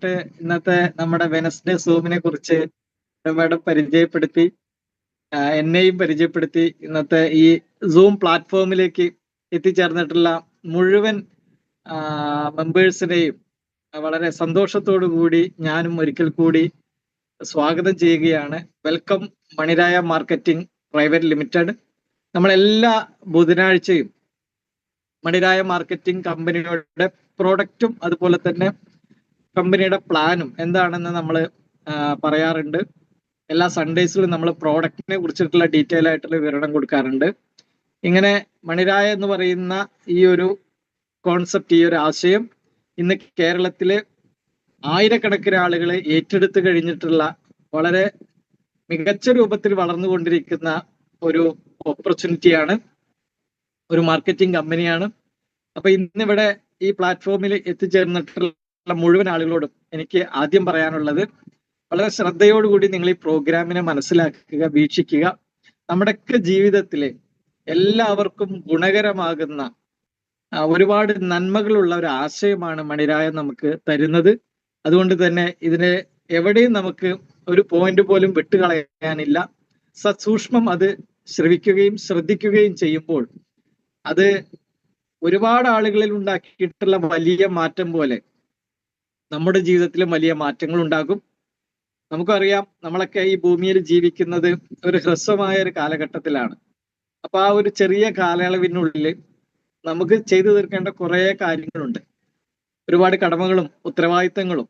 പറഞ്ഞിട്ട് ഇന്നത്തെ നമ്മുടെ വെനസ്ഡേ സൂമിനെ കുറിച്ച് മാഡം പരിചയപ്പെടുത്തി, എന്നെയും പരിചയപ്പെടുത്തി. ഇന്നത്തെ ഈ സൂം പ്ലാറ്റ്ഫോമിലേക്ക് എത്തിച്ചേർന്നിട്ടുള്ള മുഴുവൻ മെമ്പേഴ്സിനെയും വളരെ സന്തോഷത്തോടു കൂടി ഞാനും ഒരിക്കൽ കൂടി സ്വാഗതം ചെയ്യുകയാണ്. Welcome Maniraya marketing private limited. നമ്മളെല്ലാ ബുധനാഴ്ചയും മണിരായ മാർക്കറ്റിംഗ് കമ്പനിയുടെ പ്രോഡക്റ്റും അതുപോലെ തന്നെ കമ്പനിയുടെ പ്ലാനും എന്താണെന്ന് നമ്മൾ പറയാറുണ്ട്. എല്ലാ സൺഡേസിലും നമ്മൾ പ്രോഡക്റ്റിനെ കുറിച്ചിട്ടുള്ള ഡീറ്റെയിൽ ആയിട്ടുള്ള വിവരണം കൊടുക്കാറുണ്ട്. ഇങ്ങനെ മണിരായ എന്ന് പറയുന്ന ഈ ഒരു കോൺസെപ്റ്റ്, ഈ ഒരു ആശയം ഇന്ന് കേരളത്തിലെ ആയിരക്കണക്കിന് ആളുകൾ ഏറ്റെടുത്ത് കഴിഞ്ഞിട്ടുള്ള വളരെ മികച്ച രൂപത്തിൽ വളർന്നുകൊണ്ടിരിക്കുന്ന ഒരു ഓപ്പർച്യൂണിറ്റിയാണ്, ഒരു മാർക്കറ്റിംഗ് കമ്പനിയാണ്. അപ്പൊ ഇന്നിവിടെ ഈ പ്ലാറ്റ്ഫോമിൽ എത്തിച്ചേർന്നിട്ടുള്ള മുഴുവൻ ആളുകളോടും എനിക്ക് ആദ്യം പറയാനുള്ളത്, വളരെ ശ്രദ്ധയോടുകൂടി നിങ്ങൾ ഈ പ്രോഗ്രാമിനെ മനസ്സിലാക്കുക, വീക്ഷിക്കുക. നമ്മുടെയൊക്കെ ജീവിതത്തിലെ എല്ലാവർക്കും ഗുണകരമാകുന്ന ഒരുപാട് നന്മകളുള്ള ഒരു ആശയമാണ് മണിരായ നമുക്ക് തരുന്നത്. അതുകൊണ്ട് തന്നെ ഇതിനെ എവിടെയും നമുക്ക് ഒരു പോയിന്റ് പോലും വിട്ടുകളയാനില്ല. സസൂക്ഷ്മം അത് ശ്രവിക്കുകയും ശ്രദ്ധിക്കുകയും ചെയ്യുമ്പോൾ അത് ഒരുപാട് ആളുകളിൽ ഉണ്ടാക്കിയിട്ടുള്ള വലിയ മാറ്റം പോലെ നമ്മുടെ ജീവിതത്തിലും വലിയ മാറ്റങ്ങൾ ഉണ്ടാകും. നമുക്കറിയാം, നമ്മളൊക്കെ ഈ ഭൂമിയിൽ ജീവിക്കുന്നത് ഒരു ഹ്രസ്വമായ ഒരു കാലഘട്ടത്തിലാണ്. അപ്പൊ ആ ഒരു ചെറിയ കാലയളവിനുള്ളിൽ നമുക്ക് ചെയ്തു തീർക്കേണ്ട കുറെ കാര്യങ്ങളുണ്ട്. ഒരുപാട് കടമകളും ഉത്തരവാദിത്തങ്ങളും,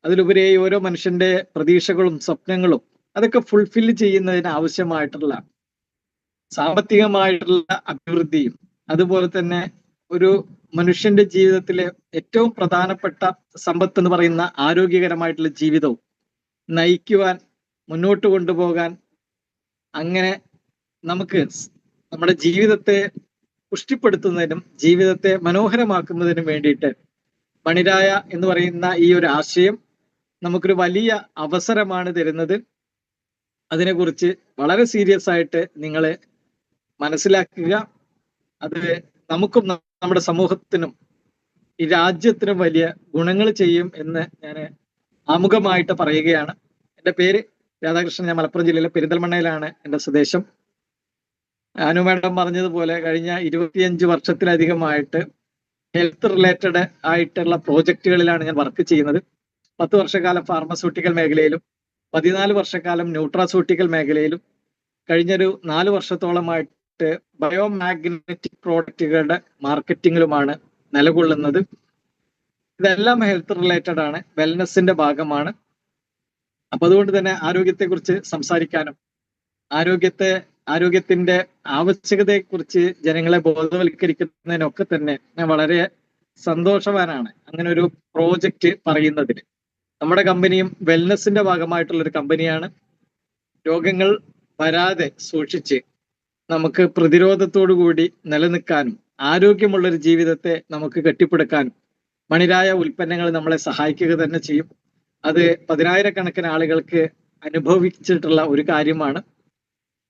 അതിലുപരി ഓരോ മനുഷ്യന്റെ പ്രതീക്ഷകളും സ്വപ്നങ്ങളും അതൊക്കെ ഫുൾഫിൽ ചെയ്യുന്നതിന് ആവശ്യമായിട്ടുള്ള സാമ്പത്തികമായിട്ടുള്ള അഭിവൃദ്ധിയും, അതുപോലെ തന്നെ ഒരു മനുഷ്യന്റെ ജീവിതത്തിലെ ഏറ്റവും പ്രധാനപ്പെട്ട സമ്പത്ത് എന്ന് പറയുന്ന ആരോഗ്യകരമായിട്ടുള്ള ജീവിതവും നയിക്കുവാൻ, മുന്നോട്ട് കൊണ്ടുപോകാൻ, അങ്ങനെ നമുക്ക് നമ്മുടെ ജീവിതത്തെ പുഷ്ടിപ്പെടുത്തുന്നതിനും ജീവിതത്തെ മനോഹരമാക്കുന്നതിനും വേണ്ടിയിട്ട് മണിരായ എന്ന് പറയുന്ന ഈ ഒരു ആശയം നമുക്കൊരു വലിയ അവസരമാണ് തരുന്നത്. അതിനെക്കുറിച്ച് വളരെ സീരിയസ് ആയിട്ട് നിങ്ങൾ മനസ്സിലാക്കുക. അത് നമുക്കും നമ്മുടെ സമൂഹത്തിനും ഈ രാജ്യത്തിനും വലിയ ഗുണങ്ങൾ ചെയ്യും എന്ന് ഞാൻ ആമുഖമായിട്ട് പറയുകയാണ്. എൻ്റെ പേര് രാധാകൃഷ്ണൻ. ഞാൻ മലപ്പുറം ജില്ലയിലെ പെരിന്തൽമണ്ണയിലാണ് എൻ്റെ സ്വദേശം. അനു മാഡം പറഞ്ഞതുപോലെ കഴിഞ്ഞ 25 വർഷത്തിലധികമായിട്ട് ഹെൽത്ത് റിലേറ്റഡ് ആയിട്ടുള്ള പ്രോജക്റ്റുകളിലാണ് ഞാൻ വർക്ക് ചെയ്യുന്നത്. 10 വർഷക്കാലം ഫാർമസ്യൂട്ടിക്കൽ മേഖലയിലും 14 വർഷക്കാലം ന്യൂട്രാസ്യൂട്ടിക്കൽ മേഖലയിലും കഴിഞ്ഞൊരു 4 വർഷത്തോളമായിട്ട് ബയോമാഗ്നറ്റിക് പ്രോഡക്റ്റുകളുടെ മാർക്കറ്റിങ്ങിലുമാണ് നിലകൊള്ളുന്നത്. ഇതെല്ലാം ഹെൽത്ത് റിലേറ്റഡ് ആണ്, വെൽനെസിന്റെ ഭാഗമാണ്. അപ്പൊ അതുകൊണ്ട് തന്നെ ആരോഗ്യത്തെക്കുറിച്ച് സംസാരിക്കാനും ആരോഗ്യത്തിന്റെ ആവശ്യകതയെക്കുറിച്ച് ജനങ്ങളെ ബോധവൽക്കരിക്കുന്നതിനൊക്കെ തന്നെ ഞാൻ വളരെ സന്തോഷവാനാണ് അങ്ങനെ ഒരു പ്രോജക്റ്റ് പറയുന്നതിന്. നമ്മുടെ കമ്പനിയും വെൽനെസിന്റെ ഭാഗമായിട്ടുള്ള ഒരു കമ്പനിയാണ്. രോഗങ്ങൾ വരാതെ സൂക്ഷിച്ച് നമുക്ക് പ്രതിരോധത്തോടു കൂടി നിലനിൽക്കാനും ആരോഗ്യമുള്ളൊരു ജീവിതത്തെ നമുക്ക് കെട്ടിപ്പടുക്കാനും മണിരായ ഉൽപ്പന്നങ്ങൾ നമ്മളെ സഹായിക്കുക തന്നെ ചെയ്യും. അത് 10,000-കണക്കിന് ആളുകൾക്ക് അനുഭവിച്ചിട്ടുള്ള ഒരു കാര്യമാണ്.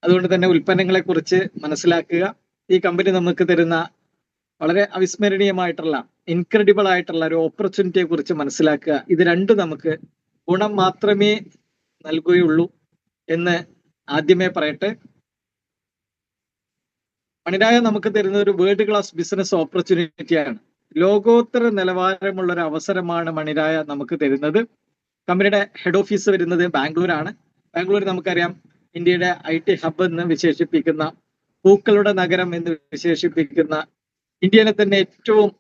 അതുകൊണ്ട് തന്നെ ഉൽപ്പന്നങ്ങളെ കുറിച്ച് മനസ്സിലാക്കുക. ഈ കമ്പനി നമുക്ക് തരുന്ന വളരെ അവിസ്മരണീയമായിട്ടുള്ള, ഇൻക്രെഡിബിൾ ആയിട്ടുള്ള ഒരു ഓപ്പർച്യൂണിറ്റിയെ കുറിച്ച് മനസ്സിലാക്കുക. ഇത് രണ്ടും നമുക്ക് ഗുണം മാത്രമേ നൽകുകയുള്ളൂ എന്ന് ആദ്യമേ പറയട്ടെ. മണിരായ നമുക്ക് തരുന്ന ഒരു വേൾഡ് ക്ലാസ് ബിസിനസ് ഓപ്പർച്യൂണിറ്റിയാണ്. ലോകോത്തര നിലവാരമുള്ള ഒരു അവസരമാണ് മണിരായ നമുക്ക് തരുന്നത്. കമ്പനിയുടെ ഹെഡ് ഓഫീസ് വരുന്നത് ബാംഗ്ലൂരാണ്. ബാംഗ്ലൂർ നമുക്കറിയാം, ഇന്ത്യയുടെ IT ഹബ് എന്ന് വിശേഷിപ്പിക്കുന്ന, പൂക്കളുടെ നഗരം എന്ന് വിശേഷിപ്പിക്കുന്ന, ഇന്ത്യയിലെ തന്നെ ഏറ്റവും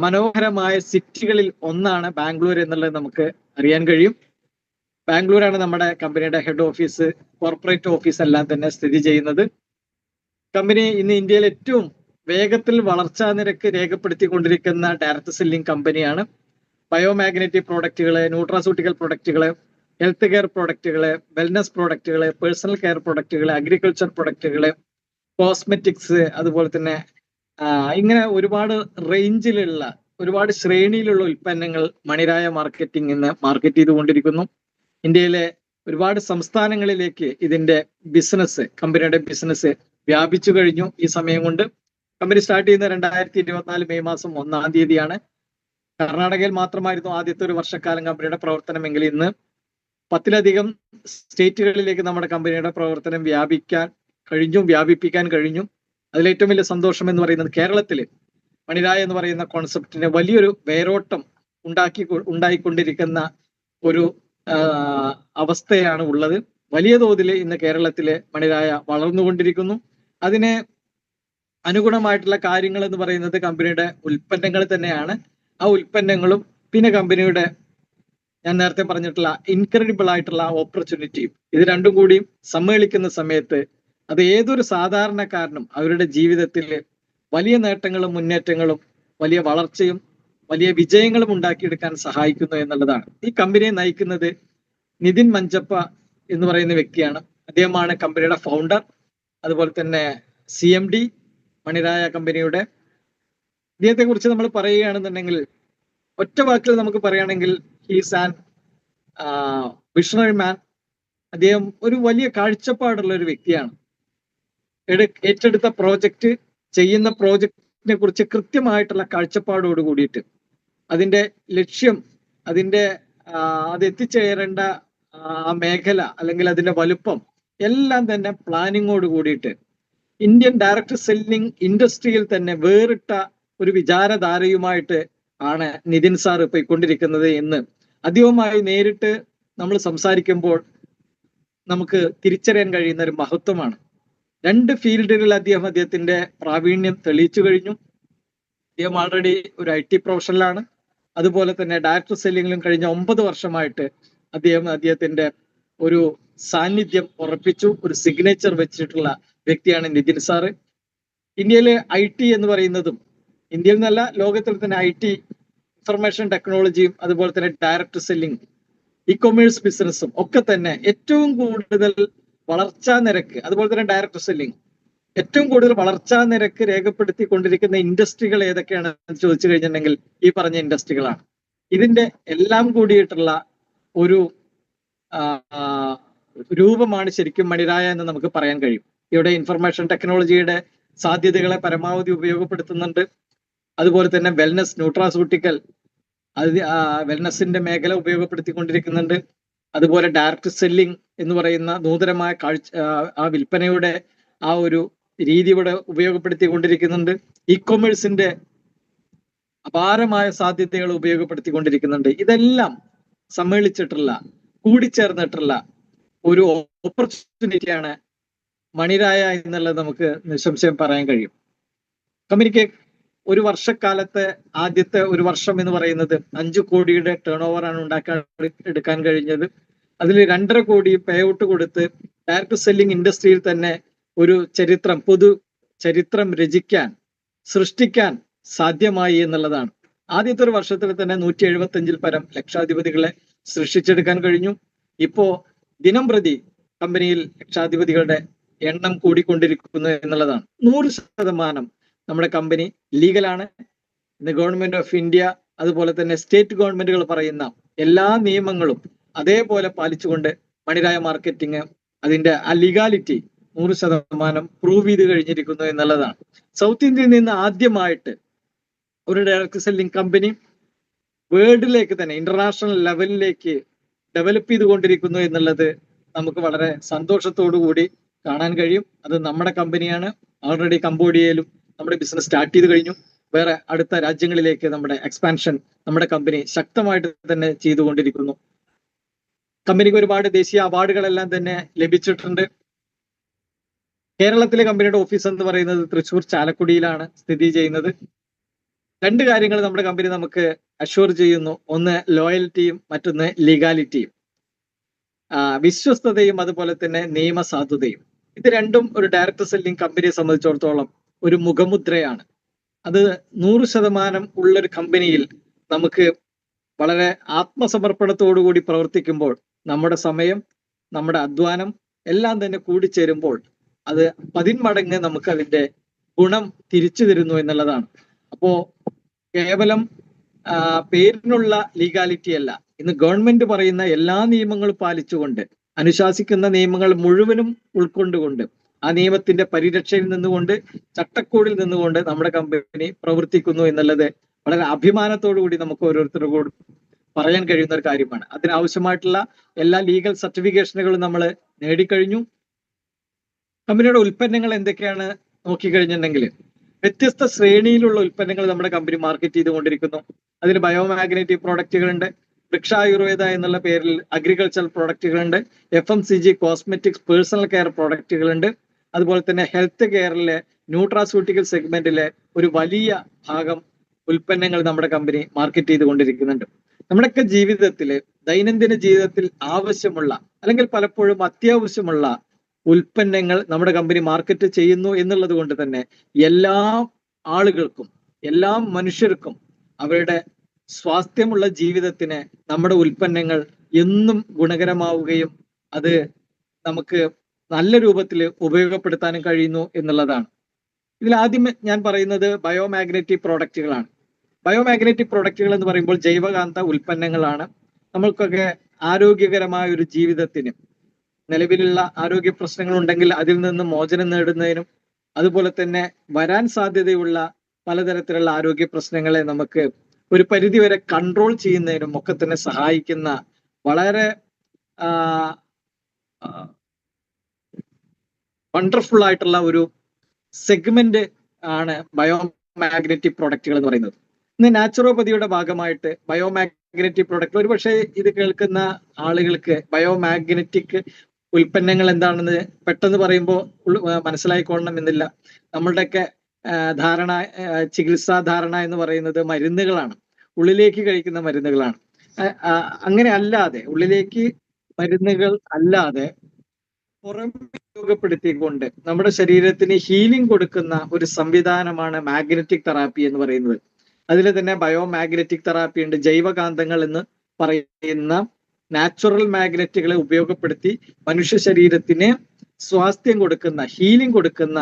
മനോഹരമായ സിറ്റികളിൽ ഒന്നാണ് ബാംഗ്ലൂർ എന്നുള്ളത് നമുക്ക് അറിയാൻ കഴിയും. ബാംഗ്ലൂരാണ് നമ്മുടെ കമ്പനിയുടെ ഹെഡ് ഓഫീസ്, കോർപ്പറേറ്റ് ഓഫീസ് എല്ലാം തന്നെ സ്ഥിതി ചെയ്യുന്നത്. കമ്പനി ഇന്ന് ഇന്ത്യയിൽ ഏറ്റവും വേഗത്തിൽ വളർച്ചാ നിരക്ക് രേഖപ്പെടുത്തിക്കൊണ്ടിരിക്കുന്ന ഡയറക്ട് സെല്ലിംഗ് കമ്പനിയാണ്. ബയോമാഗ്നറ്റിക് പ്രോഡക്റ്റുകള്, ന്യൂട്രാസ്യൂട്ടിക്കൽ പ്രോഡക്റ്റുകള്, ഹെൽത്ത് കെയർ പ്രോഡക്റ്റുകള്, വെൽനസ് പ്രോഡക്റ്റുകള്, പേഴ്സണൽ കെയർ പ്രോഡക്റ്റുകള്, അഗ്രികൾച്ചർ പ്രോഡക്റ്റുകള്, കോസ്മെറ്റിക്സ്, അതുപോലെ തന്നെ ഇങ്ങനെ ഒരുപാട് റേഞ്ചിലുള്ള, ഒരുപാട് ശ്രേണിയിലുള്ള ഉൽപ്പന്നങ്ങൾ മണിരായ മാർക്കറ്റിംഗ് ഇന്ന് മാർക്കറ്റ് ചെയ്തുകൊണ്ടിരിക്കുന്നു. ഇന്ത്യയിലെ ഒരുപാട് സംസ്ഥാനങ്ങളിലേക്ക് ഇതിന്റെ ബിസിനസ്, കമ്പനിയുടെ ബിസിനസ് വ്യാപിച്ചു കഴിഞ്ഞു. ഈ സമയം കൊണ്ട് കമ്പനി സ്റ്റാർട്ട് ചെയ്യുന്ന 2024 മെയ് മാസം 1-ാം തീയതിയാണ്. കർണാടകയിൽ മാത്രമായിരുന്നു ആദ്യത്തെ ഒരു വർഷക്കാലം കമ്പനിയുടെ പ്രവർത്തനമെങ്കിൽ ഇന്ന് 10ലധികം സ്റ്റേറ്റുകളിലേക്ക് നമ്മുടെ കമ്പനിയുടെ പ്രവർത്തനം വ്യാപിപ്പിക്കാൻ കഴിഞ്ഞു. അതിലേറ്റവും വലിയ സന്തോഷം എന്ന് പറയുന്നത് കേരളത്തില് മണിരായ എന്ന് പറയുന്ന കോൺസെപ്റ്റിന് വലിയൊരു വേരോട്ടം ഉണ്ടായിക്കൊണ്ടിരിക്കുന്ന ഒരു അവസ്ഥയാണ് ഉള്ളത്. വലിയ തോതിൽ ഇന്ന് കേരളത്തിലെ മണിരായ വളർന്നുകൊണ്ടിരിക്കുന്നു. അതിന് അനുഗുണമായിട്ടുള്ള കാര്യങ്ങൾ എന്ന് പറയുന്നത് കമ്പനിയുടെ ഉൽപ്പന്നങ്ങൾ തന്നെയാണ്. ആ ഉൽപ്പന്നങ്ങളും പിന്നെ കമ്പനിയുടെ ഞാൻ നേരത്തെ പറഞ്ഞിട്ടുള്ള ഇൻക്രെഡിബിൾ ആയിട്ടുള്ള ഓപ്പർച്യൂണിറ്റിയും, ഇത് രണ്ടും കൂടി സമ്മേളിക്കുന്ന സമയത്ത് അത് ഏതൊരു സാധാരണക്കാരനും അവരുടെ ജീവിതത്തിൽ വലിയ നേട്ടങ്ങളും മുന്നേറ്റങ്ങളും വലിയ വളർച്ചയും വലിയ വിജയങ്ങളും ഉണ്ടാക്കിയെടുക്കാൻ സഹായിക്കുന്നു എന്നുള്ളതാണ്. ഈ കമ്പനിയെ നയിക്കുന്നത് നിതിൻ മഞ്ചപ്പ എന്ന് പറയുന്ന വ്യക്തിയാണ്. അദ്ദേഹമാണ് കമ്പനിയുടെ ഫൗണ്ടർ, അതുപോലെ തന്നെ CMD മണിരായ കമ്പനിയുടെ. ഇദ്ദേഹത്തെ കുറിച്ച് നമ്മൾ പറയുകയാണെന്നുണ്ടെങ്കിൽ ഒറ്റ വാക്കിൽ നമുക്ക് പറയുകയാണെങ്കിൽ ഹീസ് ആൻ വിഷണറി മാൻ. അദ്ദേഹം ഒരു വലിയ കാഴ്ചപ്പാടുള്ള ഒരു വ്യക്തിയാണ്. ഏറ്റെടുത്ത പ്രോജക്റ്റ്, ചെയ്യുന്ന പ്രോജക്റ്റിനെ കുറിച്ച് കൃത്യമായിട്ടുള്ള കാഴ്ചപ്പാടോട് കൂടിയിട്ട് അതിന്റെ ലക്ഷ്യം, അത് എത്തിച്ചേരേണ്ട ആ മേഖല അല്ലെങ്കിൽ അതിന്റെ വലുപ്പം എല്ലാം തന്നെ പ്ലാനിങ്ങോട് കൂടിയിട്ട് ഇന്ത്യൻ ഡയറക്ട് സെല്ലിംഗ് ഇൻഡസ്ട്രിയിൽ തന്നെ വേറിട്ട ഒരു വിചാരധാരയുമായിട്ട് ആണ് നിതിൻ സാർ പോയിക്കൊണ്ടിരിക്കുന്നത് എന്ന് അദ്ദേഹവുമായി നേരിട്ട് നമ്മൾ സംസാരിക്കുമ്പോൾ നമുക്ക് തിരിച്ചറിയാൻ കഴിയുന്ന ഒരു മഹത്വമാണ്. 2 ഫീൽഡുകളിൽ അദ്ദേഹത്തിന്റെ പ്രാവീണ്യം തെളിയിച്ചു കഴിഞ്ഞു. അദ്ദേഹം ആൾറെഡി ഒരു IT പ്രൊഫഷണലാണ്. അതുപോലെ തന്നെ ഡയറക്ട് സെല്ലിംഗിലും കഴിഞ്ഞ 9 വർഷമായിട്ട് അദ്ദേഹത്തിന്റെ ഒരു സാന്നിധ്യം ഉറപ്പിച്ചു, ഒരു സിഗ്നേച്ചർ വെച്ചിട്ടുള്ള വ്യക്തിയാണ് നിതിൻ സാറ്. ഇന്ത്യയിലെ IT എന്ന് പറയുന്നതും, ഇന്ത്യയിൽ നിന്നല്ല ലോകത്തിൽ തന്നെ IT, ഇൻഫർമേഷൻ ടെക്നോളജിയും അതുപോലെ തന്നെ ഡയറക്ട് സെല്ലിംഗ്, ഇ-കൊമേഴ്സ് ബിസിനസ്സും ഒക്കെ തന്നെ ഏറ്റവും കൂടുതൽ വളർച്ചാ നിരക്ക്, അതുപോലെ തന്നെ ഡയറക്ട് സെല്ലിംഗ് ഏറ്റവും കൂടുതൽ വളർച്ചാ നിരക്ക് രേഖപ്പെടുത്തിക്കൊണ്ടിരിക്കുന്ന ഇൻഡസ്ട്രികൾ ഏതൊക്കെയാണെന്ന് ചോദിച്ചു കഴിഞ്ഞിട്ടുണ്ടെങ്കിൽ ഈ പറഞ്ഞ ഇൻഡസ്ട്രികളാണ്. ഇതിന്റെ എല്ലാം കൂടിയിട്ടുള്ള ഒരു രൂപമാണ് ശരിക്കും മണിരായ എന്ന് നമുക്ക് പറയാൻ കഴിയും. ഇവിടെ ഇൻഫർമേഷൻ ടെക്നോളജിയുടെ സാധ്യതകളെ പരമാവധി ഉപയോഗപ്പെടുത്തുന്നുണ്ട്. അതുപോലെ തന്നെ വെൽനസ്, ന്യൂട്രാസ്യൂട്ടിക്കൽ, വെൽനസിന്റെ മേഖല ഉപയോഗപ്പെടുത്തിക്കൊണ്ടിരിക്കുന്നുണ്ട്. അതുപോലെ ഡയറക്ട് സെല്ലിംഗ് എന്ന് പറയുന്ന നൂതനമായ ആ വിൽപ്പനയുടെ ആ ഒരു രീതി ഇവിടെ ഉപയോഗപ്പെടുത്തിക്കൊണ്ടിരിക്കുന്നുണ്ട്. ഇ-കൊമേഴ്സിന്റെ അപാരമായ സാധ്യതകൾ ഉപയോഗപ്പെടുത്തിക്കൊണ്ടിരിക്കുന്നുണ്ട്. ഇതെല്ലാം സമ്മേളിച്ചിട്ടുള്ള, കൂടിച്ചേർന്നിട്ടുള്ള ഒരു ഓപ്പർച്യൂണിറ്റിയാണ് മണിരായ എന്നുള്ളത് നമുക്ക് നിസ്സംശയം പറയാൻ കഴിയും. കമ്പനിക്ക് ഒരു വർഷക്കാലത്തെ ആദ്യത്തെ ഒരു വർഷം എന്ന് പറയുന്നത് 5 കോടിയുടെ ടേൺ ഓവറാണ് എടുക്കാൻ കഴിഞ്ഞത്. അതിൽ 2.5 കോടി പേ ഔട്ട് കൊടുത്ത് ഡയറക്ട് സെല്ലിംഗ് ഇൻഡസ്ട്രിയിൽ തന്നെ ഒരു പൊതു ചരിത്രം സൃഷ്ടിക്കാൻ സാധ്യമായി എന്നുള്ളതാണ്. ആദ്യത്തെ ഒരു വർഷത്തിൽ തന്നെ 175-ൽ പരം ലക്ഷാധിപതികളെ സൃഷ്ടിച്ചെടുക്കാൻ കഴിഞ്ഞു. ഇപ്പോ ദിനം പ്രതി കമ്പനിയിൽ ലക്ഷാധിപതികളുടെ എണ്ണം കൂടിക്കൊണ്ടിരിക്കുന്നു എന്നുള്ളതാണ്. 100% നമ്മുടെ കമ്പനി ലീഗലാണ്. ഇന്ന് ഗവൺമെന്റ് ഓഫ് ഇന്ത്യ അതുപോലെ തന്നെ സ്റ്റേറ്റ് ഗവൺമെന്റുകൾ പറയുന്ന എല്ലാ നിയമങ്ങളും അതേപോലെ പാലിച്ചുകൊണ്ട് മണിരായ മാർക്കറ്റിംഗ് അതിന്റെ ആ ലീഗാലിറ്റി 100% പ്രൂവ് ചെയ്ത് കഴിഞ്ഞിരിക്കുന്നു എന്നുള്ളതാണ്. സൗത്ത് ഇന്ത്യയിൽ നിന്ന് ആദ്യമായിട്ട് ഒരു ഡയറക്ട് സെല്ലിംഗ് കമ്പനി വേൾഡിലേക്ക് തന്നെ ഇന്റർനാഷണൽ ലെവലിലേക്ക് ഡെവലപ്പ് ചെയ്തുകൊണ്ടിരിക്കുന്നു എന്നുള്ളത് നമുക്ക് വളരെ സന്തോഷത്തോടു കൂടി കാണാൻ കഴിയും. അത് നമ്മുടെ കമ്പനിയാണ്. ഓൾറെഡി കംബോഡിയയിലും നമ്മുടെ ബിസിനസ് സ്റ്റാർട്ട് ചെയ്ത് കഴിഞ്ഞു. വേറെ അടുത്ത രാജ്യങ്ങളിലേക്ക് നമ്മുടെ എക്സ്പാൻഷൻ നമ്മുടെ കമ്പനി ശക്തമായിട്ട് തന്നെ ചെയ്തുകൊണ്ടിരിക്കുന്നു. കമ്പനിക്ക് ഒരുപാട് ദേശീയ അവാർഡുകളെല്ലാം തന്നെ ലഭിച്ചിട്ടുണ്ട്. കേരളത്തിലെ കമ്പനിയുടെ ഓഫീസ് എന്ന് പറയുന്നത് തൃശ്ശൂർ ചാലക്കുടിയിലാണ് സ്ഥിതി ചെയ്യുന്നത്. 2 കാര്യങ്ങൾ നമ്മുടെ കമ്പനി നമുക്ക് അഷ്വർ ചെയ്യുന്നു. ഒന്ന് ലോയൽറ്റിയും മറ്റൊന്ന് ലീഗാലിറ്റിയും, വിശ്വസ്തതയും അതുപോലെ തന്നെ നിയമസാധുതയും. ഇത് രണ്ടും ഒരു ഡയറക്ട് സെല്ലിംഗ് കമ്പനിയെ സംബന്ധിച്ചിടത്തോളം ഒരു മുഖമുദ്രയാണ്. അത് 100% ഉള്ളൊരു കമ്പനിയിൽ നമുക്ക് വളരെ ആത്മസമർപ്പണത്തോടുകൂടി പ്രവർത്തിക്കുമ്പോൾ നമ്മുടെ സമയം, നമ്മുടെ അധ്വാനം എല്ലാം തന്നെ കൂടിച്ചേരുമ്പോൾ അത് 10 മടങ്ങ് നമുക്ക് അതിന്റെ ഗുണം തിരിച്ചു തരുന്നു എന്നുള്ളതാണ്. അപ്പോ കേവലം പേരിനുള്ള ലീഗാലിറ്റി അല്ല, ഇന്ന് ഗവൺമെന്റ് പറയുന്ന എല്ലാ നിയമങ്ങളും പാലിച്ചുകൊണ്ട്, അനുശാസിക്കുന്ന നിയമങ്ങൾ മുഴുവനും ഉൾക്കൊണ്ടുകൊണ്ട്, ആ നിയമത്തിന്റെ പരിരക്ഷയിൽ നിന്നുകൊണ്ട്, ചട്ടക്കൂടിൽ നിന്നുകൊണ്ട് നമ്മുടെ കമ്പനി പ്രവർത്തിക്കുന്നു എന്നുള്ളത് വളരെ അഭിമാനത്തോടു കൂടി നമുക്ക് ഓരോരുത്തരോടും പറയാൻ കഴിയുന്ന ഒരു കാര്യമാണ്. അതിനാവശ്യമായിട്ടുള്ള എല്ലാ ലീഗൽ സർട്ടിഫിക്കേഷനുകളും നമ്മൾ നേടിക്കഴിഞ്ഞു. കമ്പനിയുടെ ഉൽപ്പന്നങ്ങൾ എന്തൊക്കെയാണ് നോക്കിക്കഴിഞ്ഞിട്ടുണ്ടെങ്കിൽ വ്യത്യസ്ത ശ്രേണിയിലുള്ള ഉൽപ്പന്നങ്ങൾ നമ്മുടെ കമ്പനി മാർക്കറ്റ് ചെയ്തുകൊണ്ടിരിക്കുന്നു. അതിൽ ബയോമാഗ്നറ്റിക് പ്രോഡക്റ്റുകളുണ്ട്, വൃക്ഷായുർവേദ എന്നുള്ള പേരിൽ അഗ്രികൾച്ചറൽ പ്രോഡക്റ്റുകളുണ്ട്, FMCG കോസ്മെറ്റിക്സ് പേഴ്സണൽ കെയർ പ്രോഡക്റ്റുകളുണ്ട്. അതുപോലെ തന്നെ ഹെൽത്ത് കെയറിലെ ന്യൂട്രാസ്യൂട്ടിക്കൽ സെഗ്മെന്റിലെ ഒരു വലിയ ഭാഗം ഉൽപ്പന്നങ്ങൾ നമ്മുടെ കമ്പനി മാർക്കറ്റ് ചെയ്തുകൊണ്ടിരിക്കുന്നുണ്ട്. നമ്മുടെയൊക്കെ ജീവിതത്തിൽ, ദൈനംദിന ജീവിതത്തിൽ ആവശ്യമുള്ള അല്ലെങ്കിൽ പലപ്പോഴും അത്യാവശ്യമുള്ള ഉൽപ്പന്നങ്ങൾ നമ്മുടെ കമ്പനി മാർക്കറ്റ് ചെയ്യുന്നു എന്നുള്ളത് കൊണ്ട് തന്നെ എല്ലാ ആളുകൾക്കും, എല്ലാ മനുഷ്യർക്കും അവരുടെ സ്വാസ്ഥ്യമുള്ള ജീവിതത്തിന് നമ്മുടെ ഉൽപ്പന്നങ്ങൾ എന്നും ഗുണകരമാവുകയും അത് നമുക്ക് നല്ല രൂപത്തിൽ ഉപയോഗപ്പെടുത്താനും കഴിയുന്നു എന്നുള്ളതാണ്. ഇതിൽ ആദ്യം ഞാൻ പറയുന്നത് ബയോമാഗ്നറ്റിക് പ്രോഡക്റ്റുകളാണ്. ബയോമാഗ്നറ്റിക് പ്രോഡക്റ്റുകൾ എന്ന് പറയുമ്പോൾ ജൈവകാന്ത ഉൽപ്പന്നങ്ങളാണ്. നമ്മൾക്കൊക്കെ ആരോഗ്യകരമായ ഒരു ജീവിതത്തിന്, നിലവിലുള്ള ആരോഗ്യ പ്രശ്നങ്ങൾ ഉണ്ടെങ്കിൽ അതിൽ നിന്ന് മോചനം നേടുന്നതിനും അതുപോലെ തന്നെ വരാൻ സാധ്യതയുള്ള പലതരത്തിലുള്ള ആരോഗ്യ പ്രശ്നങ്ങളെ നമുക്ക് ഒരു പരിധിവരെ കൺട്രോൾ ചെയ്യുന്നതിനും ഒക്കെ തന്നെ സഹായിക്കുന്ന വളരെ വണ്ടർഫുൾ ആയിട്ടുള്ള ഒരു സെഗ്മെന്റ് ആണ് ബയോമാഗ്നറ്റിക് പ്രോഡക്റ്റുകൾ എന്ന് പറയുന്നത്. ഇന്ന് നാച്ചുറോപ്പതിയുടെ ഭാഗമായിട്ട് ബയോമാഗ്നറ്റിക് പ്രോഡക്റ്റ്, ഒരുപക്ഷെ ഇത് കേൾക്കുന്ന ആളുകൾക്ക് ബയോമാഗ്നറ്റിക് ഉൽപ്പന്നങ്ങൾ എന്താണെന്ന് പെട്ടെന്ന് പറയുമ്പോൾ മനസ്സിലായിക്കൊള്ളണം എന്നില്ല. നമ്മളുടെയൊക്കെ ധാരണ, ചികിത്സാ ധാരണ എന്ന് പറയുന്നത് മരുന്നുകളാണ്, ഉള്ളിലേക്ക് കഴിക്കുന്ന മരുന്നുകളാണ്. അങ്ങനെ അല്ലാതെ, ഉള്ളിലേക്ക് മരുന്നുകൾ അല്ലാതെ പുറമെ ഉപയോഗപ്പെടുത്തിക്കൊണ്ട് നമ്മുടെ ശരീരത്തിന് ഹീലിംഗ് കൊടുക്കുന്ന ഒരു സംവിധാനമാണ് മാഗ്നറ്റിക് തെറാപ്പി എന്ന് പറയുന്നത്. അതിൽ തന്നെ ബയോമാഗ്നറ്റിക് തെറാപ്പി ഉണ്ട്. ജൈവകാന്തങ്ങൾ എന്ന് പറയുന്ന നാച്ചുറൽ മാഗ്നറ്റുകളെ ഉപയോഗപ്പെടുത്തി മനുഷ്യ ശരീരത്തിന് സ്വാസ്ഥ്യം കൊടുക്കുന്ന, ഹീലിംഗ് കൊടുക്കുന്ന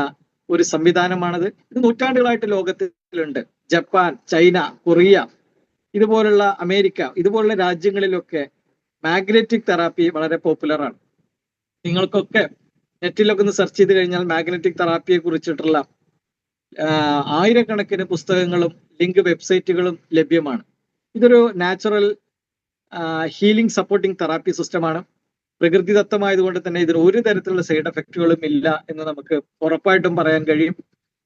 ഒരു സംവിധാനമാണത്. ഇത് നൂറ്റാണ്ടുകളായിട്ട് ലോകത്തിലുണ്ട്. ജപ്പാൻ, ചൈന, കൊറിയ, ഇതുപോലുള്ള അമേരിക്ക, ഇതുപോലുള്ള രാജ്യങ്ങളിലൊക്കെ മാഗ്നറ്റിക് തെറാപ്പി വളരെ പോപ്പുലറാണ്. നിങ്ങൾക്കൊക്കെ നെറ്റിലൊക്കെ ഒന്ന് സെർച്ച് ചെയ്ത് കഴിഞ്ഞാൽ മാഗ്നറ്റിക് തെറാപ്പിയെ കുറിച്ചിട്ടുള്ള ആയിരക്കണക്കിന് പുസ്തകങ്ങളും ലിങ്ക് വെബ്സൈറ്റുകളും ലഭ്യമാണ്. ഇതൊരു നാച്ചുറൽ ഹീലിംഗ് സപ്പോർട്ടിംഗ് തെറാപ്പി സിസ്റ്റമാണ്. പ്രകൃതിദത്തമായതുകൊണ്ട് തന്നെ ഇതിന് ഒരു തരത്തിലുള്ള സൈഡ് എഫക്റ്റുകളും ഇല്ല എന്ന് നമുക്ക് ഉറപ്പായിട്ടും പറയാൻ കഴിയും.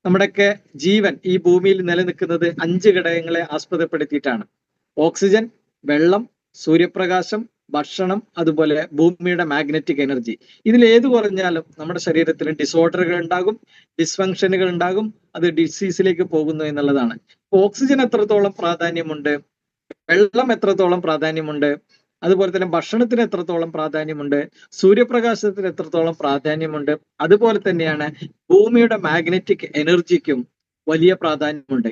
നമ്മുടെയൊക്കെ ജീവൻ ഈ ഭൂമിയിൽ നിലനിൽക്കുന്നത് 5 ഘടകങ്ങളെ ആസ്പദപ്പെടുത്തിയിട്ടാണ്: ഓക്സിജൻ, വെള്ളം, സൂര്യപ്രകാശം, ഭക്ഷണം, അതുപോലെ ഭൂമിയുടെ മാഗ്നറ്റിക് എനർജി. ഇതിൽ ഏത് കുറഞ്ഞാലും നമ്മുടെ ശരീരത്തിൽ ഡിസോർഡറുകൾ ഉണ്ടാകും, ഡിസ്ഫങ്ഷനുകൾ ഉണ്ടാകും, അത് ഡിസീസിലേക്ക് പോകുന്നു എന്നുള്ളതാണ്. ഓക്സിജൻ എത്രത്തോളം പ്രാധാന്യമുണ്ട്, വെള്ളം എത്രത്തോളം പ്രാധാന്യമുണ്ട്, അതുപോലെ തന്നെ ഭക്ഷണത്തിന് എത്രത്തോളം പ്രാധാന്യമുണ്ട്, സൂര്യപ്രകാശത്തിന് എത്രത്തോളം പ്രാധാന്യമുണ്ട്, അതുപോലെ തന്നെയാണ് ഭൂമിയുടെ മാഗ്നറ്റിക് എനർജിക്കും വലിയ പ്രാധാന്യമുണ്ട്.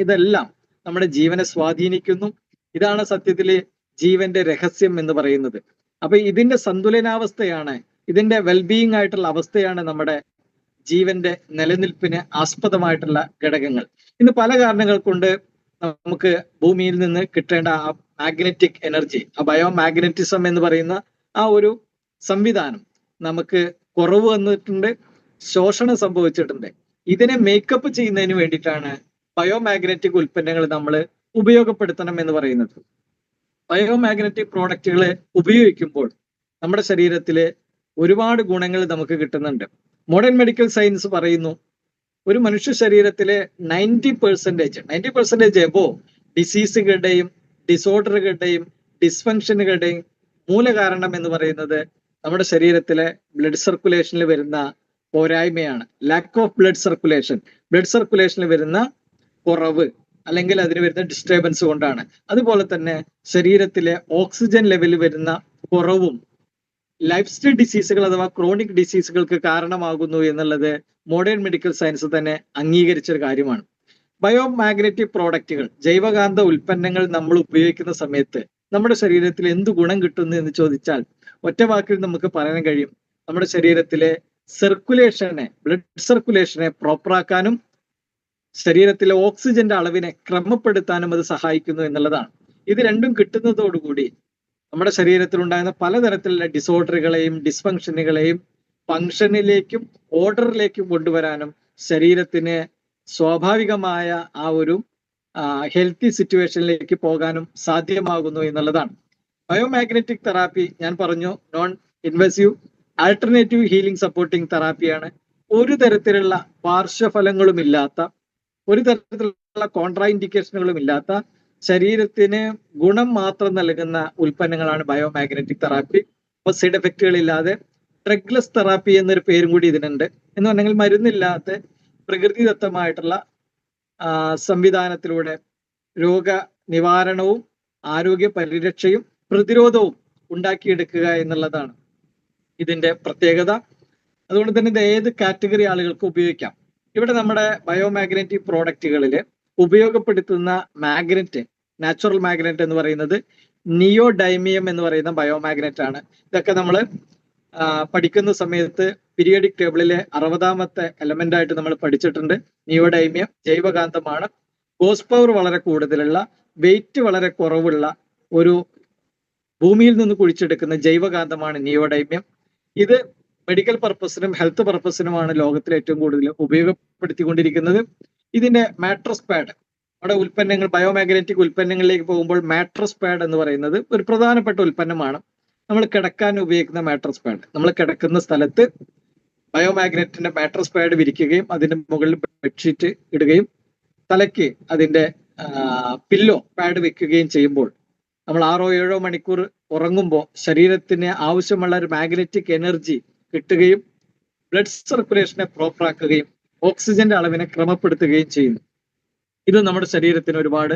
ഇതെല്ലാം നമ്മുടെ ജീവനെ സ്വാധീനിക്കുന്നു. ഇതാണ് സത്യത്തില് ജീവന്റെ രഹസ്യം എന്ന് പറയുന്നത്. അപ്പൊ ഇതിന്റെ സന്തുലനാവസ്ഥയാണ്, ഇതിന്റെ വെൽബീയിങ് ആയിട്ടുള്ള അവസ്ഥയാണ് നമ്മുടെ ജീവന്റെ നിലനിൽപ്പിന് ആസ്പദമായിട്ടുള്ള ഘടകങ്ങൾ. ഇന്ന് പല കാരണങ്ങൾ കൊണ്ട് നമുക്ക് ഭൂമിയിൽ നിന്ന് കിട്ടേണ്ട ആ മാഗ്നറ്റിക് എനർജി, ആ ബയോമാഗ്നറ്റിസം എന്ന് പറയുന്ന ആ ഒരു സംവിധാനം നമുക്ക് കുറവ് വന്നിട്ടുണ്ട്, ശോഷണം സംഭവിച്ചിട്ടുണ്ട്. ഇതിനെ മേക്കപ്പ് ചെയ്യുന്നതിന് വേണ്ടിയിട്ടാണ് ബയോമാഗ്നറ്റിക് ഉൽപ്പന്നങ്ങൾ നമ്മൾ ഉപയോഗപ്പെടുത്തണം എന്ന് പറയുന്നത്. ബയോമാഗ്നറ്റിക് പ്രോഡക്റ്റുകൾ ഉപയോഗിക്കുമ്പോൾ നമ്മുടെ ശരീരത്തിലെ ഒരുപാട് ഗുണങ്ങൾ നമുക്ക് കിട്ടുന്നുണ്ട്. മോഡേൺ മെഡിക്കൽ സയൻസ് പറയുന്നു, ഒരു മനുഷ്യ ശരീരത്തിലെ 90% എബോ ഡിസീസുകളുടെയും ഡിസോർഡറുകളുടെയും ഡിസ്ഫങ്ഷനുകളുടെയും മൂലകാരണം എന്ന് പറയുന്നത് നമ്മുടെ ശരീരത്തിലെ ബ്ലഡ് സർക്കുലേഷനിൽ വരുന്ന പോരായ്മയാണ്. ലാക്ക് ഓഫ് ബ്ലഡ് സർക്കുലേഷനിൽ വരുന്ന കുറവ് അല്ലെങ്കിൽ അതിന് വരുന്ന ഡിസ്റ്റർബൻസ് കൊണ്ടാണ്. അതുപോലെ തന്നെ ശരീരത്തിലെ ഓക്സിജൻ ലെവലിൽ വരുന്ന കുറവും ലൈഫ് സ്റ്റൈൽ ഡിസീസുകൾ അഥവാ ക്രോണിക് ഡിസീസുകൾക്ക് കാരണമാകുന്നു എന്നുള്ളത് മോഡേൺ മെഡിക്കൽ സയൻസ് തന്നെ അംഗീകരിച്ചൊരു കാര്യമാണ്. ബയോമാഗ്നറ്റിക് പ്രോഡക്റ്റുകൾ, ജൈവകാന്ത ഉൽപ്പന്നങ്ങൾ നമ്മൾ ഉപയോഗിക്കുന്ന സമയത്ത് നമ്മുടെ ശരീരത്തിൽ എന്ത് ഗുണം കിട്ടുന്നു എന്ന് ചോദിച്ചാൽ ഒറ്റ വാക്കിൽ നമുക്ക് പറയാൻ കഴിയും: നമ്മുടെ ശരീരത്തിലെ ബ്ലഡ് സർക്കുലേഷനെ പ്രോപ്പറാക്കാനും ശരീരത്തിലെ ഓക്സിജന്റെ അളവിനെ ക്രമപ്പെടുത്താനും അത് സഹായിക്കുന്നു എന്നുള്ളതാണ്. ഇത് രണ്ടും കിട്ടുന്നതോടുകൂടി നമ്മുടെ ശരീരത്തിൽ ഉണ്ടാകുന്ന പലതരത്തിലുള്ള ഡിസോർഡറുകളെയും ഡിസ്ഫങ്ഷനുകളെയും ഫങ്ഷനിലേക്കും ഓർഡറിലേക്കും കൊണ്ടുവരാനും ശരീരത്തിന് സ്വാഭാവികമായ ആ ഒരു ഹെൽത്തി സിറ്റുവേഷനിലേക്ക് പോകാനും സാധ്യമാകുന്നു എന്നുള്ളതാണ്. ബയോമാഗ്നറ്റിക് തെറാപ്പി ഞാൻ പറഞ്ഞു നോൺ ഇൻവസീവ് ആൾട്ടർനേറ്റീവ് ഹീലിംഗ് സപ്പോർട്ടിംഗ് തെറാപ്പിയാണ്. ഒരു തരത്തിലുള്ള പാർശ്വഫലങ്ങളും ഇല്ലാത്ത, ഒരു തരത്തിലുള്ള കോൺട്രാ ഇൻഡിക്കേഷനുകളും ഇല്ലാത്ത, ശരീരത്തിന് ഗുണം മാത്രം നൽകുന്ന ഉൽപ്പന്നങ്ങളാണ് ബയോമാഗ്നറ്റിക് തെറാപ്പി. അപ്പൊ സൈഡ് എഫക്റ്റുകൾ ഇല്ലാതെ ഡ്രഗ്ലെസ് തെറാപ്പി എന്നൊരു പേരും കൂടി ഇതിനുണ്ട്. എന്ന് പറഞ്ഞെങ്കിൽ മരുന്നില്ലാത്ത പ്രകൃതിദത്തമായിട്ടുള്ള സംവിധാനത്തിലൂടെ രോഗ നിവാരണവും ആരോഗ്യ പരിരക്ഷയും പ്രതിരോധവും ഉണ്ടാക്കിയെടുക്കുക എന്നുള്ളതാണ് ഇതിന്റെ പ്രത്യേകത. അതുകൊണ്ട് തന്നെ ഇത് ഏത് കാറ്റഗറി ആളുകൾക്ക് ഉപയോഗിക്കാം. ഇവിടെ നമ്മുടെ ബയോമാഗ്നറ്റിക് പ്രോഡക്റ്റുകളിൽ ഉപയോഗപ്പെടുത്തുന്ന മാഗ്നറ്റ്, നാച്ചുറൽ മാഗ്നറ്റ് എന്ന് പറയുന്നത് നിയോഡൈമിയം എന്ന് പറയുന്ന ബയോമാഗ്നറ്റ് ആണ്. ഇതൊക്കെ നമ്മൾ പഠിക്കുന്ന സമയത്ത് പീരിയോഡിക് ടേബിളിലെ 60ാമത്തെ എലമെന്റ് ആയിട്ട് നമ്മൾ പഠിച്ചിട്ടുണ്ട്. നിയോഡൈമിയം ജൈവകാന്തമാണ്. ഹോഴ്സ് പവർ വളരെ കൂടുതലുള്ള, വെയിറ്റ് വളരെ കുറവുള്ള ഒരു ഭൂമിയിൽ നിന്ന് കുഴിച്ചെടുക്കുന്ന ജൈവകാന്തമാണ് നിയോഡൈമിയം. ഇത് മെഡിക്കൽ പർപ്പസിനും ഹെൽത്ത് പർപ്പസിനുമാണ് ലോകത്തിൽ ഏറ്റവും കൂടുതൽ ഉപയോഗപ്പെടുത്തിക്കൊണ്ടിരിക്കുന്നത്. ഇതിന്റെ മാട്രസ് പാഡ്, നമ്മുടെ ഉൽപ്പന്നങ്ങൾ ബയോമാഗ്നറ്റിക് ഉൽപ്പന്നങ്ങളിലേക്ക് പോകുമ്പോൾ മാട്രസ് പാഡ് എന്ന് പറയുന്നത് ഒരു പ്രധാനപ്പെട്ട ഉൽപ്പന്നമാണ്. നമ്മൾ കിടക്കാൻ ഉപയോഗിക്കുന്ന മാട്രസ് പാഡ്, നമ്മൾ കിടക്കുന്ന സ്ഥലത്ത് ബയോമാഗ്നറ്റിന്റെ മാട്രസ് പാഡ് വിരിക്കുകയും അതിന്റെ മുകളിൽ ബെഡ്ഷീറ്റ് ഇടുകയും തലയ്ക്ക് അതിന്റെ പില്ലോ പാഡ് വെക്കുകയും ചെയ്യുമ്പോൾ നമ്മൾ 6 or 7 മണിക്കൂർ ഉറങ്ങുമ്പോൾ ശരീരത്തിന് ആവശ്യമുള്ള ഒരു മാഗ്നറ്റിക് എനർജി കിട്ടുകയും ബ്ലഡ് സർക്കുലേഷനെ പ്രോപ്പറാക്കുകയും ഓക്സിജന്റെ അളവിനെ ക്രമപ്പെടുത്തുകയും ചെയ്യുന്നു. ഇത് നമ്മുടെ ശരീരത്തിന് ഒരുപാട്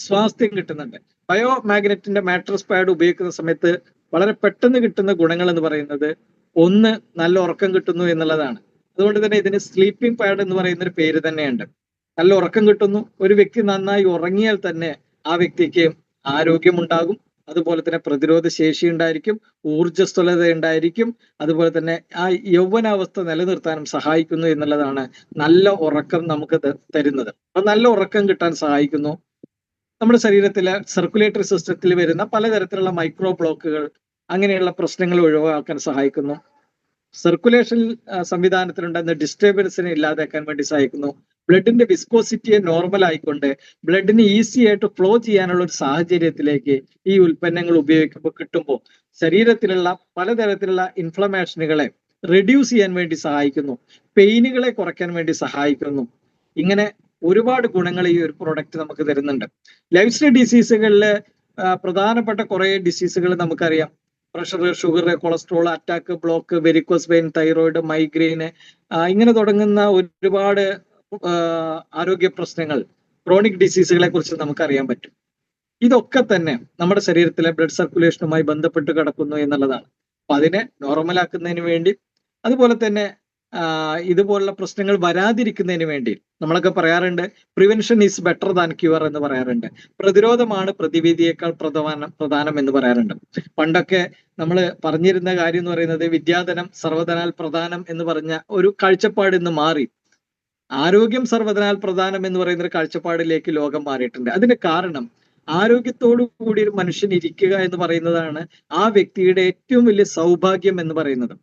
സ്വാസ്ഥ്യം കിട്ടുന്നുണ്ട്. ബയോമാഗ്നറ്റിന്റെ മാട്രസ് പാഡ് ഉപയോഗിക്കുന്ന സമയത്ത് വളരെ പെട്ടെന്ന് കിട്ടുന്ന ഗുണങ്ങൾ എന്ന് പറയുന്നത്, ഒന്ന്, നല്ല ഉറക്കം കിട്ടുന്നു എന്നുള്ളതാണ്. അതുകൊണ്ട് തന്നെ ഇതിന് സ്ലീപ്പിംഗ് പാഡ് എന്ന് പറയുന്ന ഒരു പേര് തന്നെയുണ്ട്. നല്ല ഉറക്കം കിട്ടുന്നു. ഒരു വ്യക്തി നന്നായി ഉറങ്ങിയാൽ തന്നെ ആ വ്യക്തിക്ക് ആരോഗ്യമുണ്ടാകും, അതുപോലെ തന്നെ പ്രതിരോധ ശേഷി ഉണ്ടായിരിക്കും, ഊർജ്ജസ്വലത ഉണ്ടായിരിക്കും, അതുപോലെ തന്നെ ആ യൗവനാവസ്ഥ നിലനിർത്താനും സഹായിക്കുന്നു എന്നുള്ളതാണ് നല്ല ഉറക്കം നമുക്ക് തരുന്നത്. അപ്പൊ നല്ല ഉറക്കം കിട്ടാൻ സഹായിക്കുന്നു. നമ്മുടെ ശരീരത്തിലെ സർക്കുലേറ്ററി സിസ്റ്റത്തിൽ വരുന്ന പലതരത്തിലുള്ള മൈക്രോ ബ്ലോക്കുകൾ, അങ്ങനെയുള്ള പ്രശ്നങ്ങൾ ഒഴിവാക്കാൻ സഹായിക്കുന്നു. സർക്കുലേഷൻ സംവിധാനത്തിലുണ്ടാകുന്ന ഡിസ്റ്റർബൻസിനെ ഇല്ലാതാക്കാൻ വേണ്ടി സഹായിക്കുന്നു. ബ്ലഡിന്റെ വിസ്കോസിറ്റിയെ നോർമൽ ആയിക്കൊണ്ട് ബ്ലഡിന് ഈസി ആയിട്ട് ഫ്ലോ ചെയ്യാനുള്ള ഒരു സാഹചര്യത്തിലേക്ക് ഈ ഉൽപ്പന്നങ്ങൾ ഉപയോഗിക്കുമ്പോൾ കിട്ടുമ്പോൾ ശരീരത്തിലുള്ള പലതരത്തിലുള്ള ഇൻഫ്ലമേഷനുകളെ റെഡ്യൂസ് ചെയ്യാൻ വേണ്ടി സഹായിക്കുന്നു, പെയിനുകളെ കുറയ്ക്കാൻ വേണ്ടി സഹായിക്കുന്നു. ഇങ്ങനെ ഒരുപാട് ഗുണങ്ങൾ ഈ ഒരു പ്രോഡക്റ്റ് നമുക്ക് തരുന്നുണ്ട്. ലൈഫ് സ്റ്റൈൽ ഡിസീസുകളിൽ പ്രധാനപ്പെട്ട കുറെ ഡിസീസുകൾ നമുക്കറിയാം. Pressure, sugar, cholesterol, attack, block, varicose vein, thyroid, migraine, ഇങ്ങനെ തുടങ്ങുന്ന ഒരുപാട് ആരോഗ്യ പ്രശ്നങ്ങൾ, ക്രോണിക് ഡിസീസുകളെ കുറിച്ച് നമുക്കറിയാൻ പറ്റും. ഇതൊക്കെ തന്നെ നമ്മുടെ ശരീരത്തിലെ ബ്ലഡ് സർക്കുലേഷനുമായി ബന്ധപ്പെട്ട് കിടക്കുന്നു എന്നുള്ളതാണ്. അപ്പൊ അതിനെ നോർമലാക്കുന്നതിന് വേണ്ടി, അതുപോലെ തന്നെ ഇതുപോലുള്ള പ്രശ്നങ്ങൾ വരാതിരിക്കുന്നതിന് വേണ്ടി നമ്മളൊക്കെ പറയാറുണ്ട്, prevention is better than cure എന്ന് പറയാറുണ്ട്. പ്രതിരോധമാണ് പ്രതിവിധിയേക്കാൾ പ്രധാനം എന്ന് പറയാറുണ്ട്. പണ്ടൊക്കെ നമ്മൾ പറഞ്ഞിരുന്ന കാര്യം എന്ന് പറയുന്നത് വിദ്യാധനം സർവ്വധനാൽ പ്രധാനം എന്ന് പറഞ്ഞ ഒരു കാഴ്ചപ്പാട് ഇന്ന് മാറി ആരോഗ്യം സർവ്വധനാൽ പ്രധാനം എന്ന് പറയുന്ന ഒരു കാഴ്ചപ്പാടിലേക്ക് ലോകം മാറിയിട്ടുണ്ട്. അതിന് കാരണം ആരോഗ്യത്തോടു കൂടി ഒരു മനുഷ്യൻ ഇരിക്കുക എന്ന് പറയുന്നതാണ് ആ വ്യക്തിയുടെ ഏറ്റവും വലിയ സൗഭാഗ്യം എന്ന് പറയുന്നത്.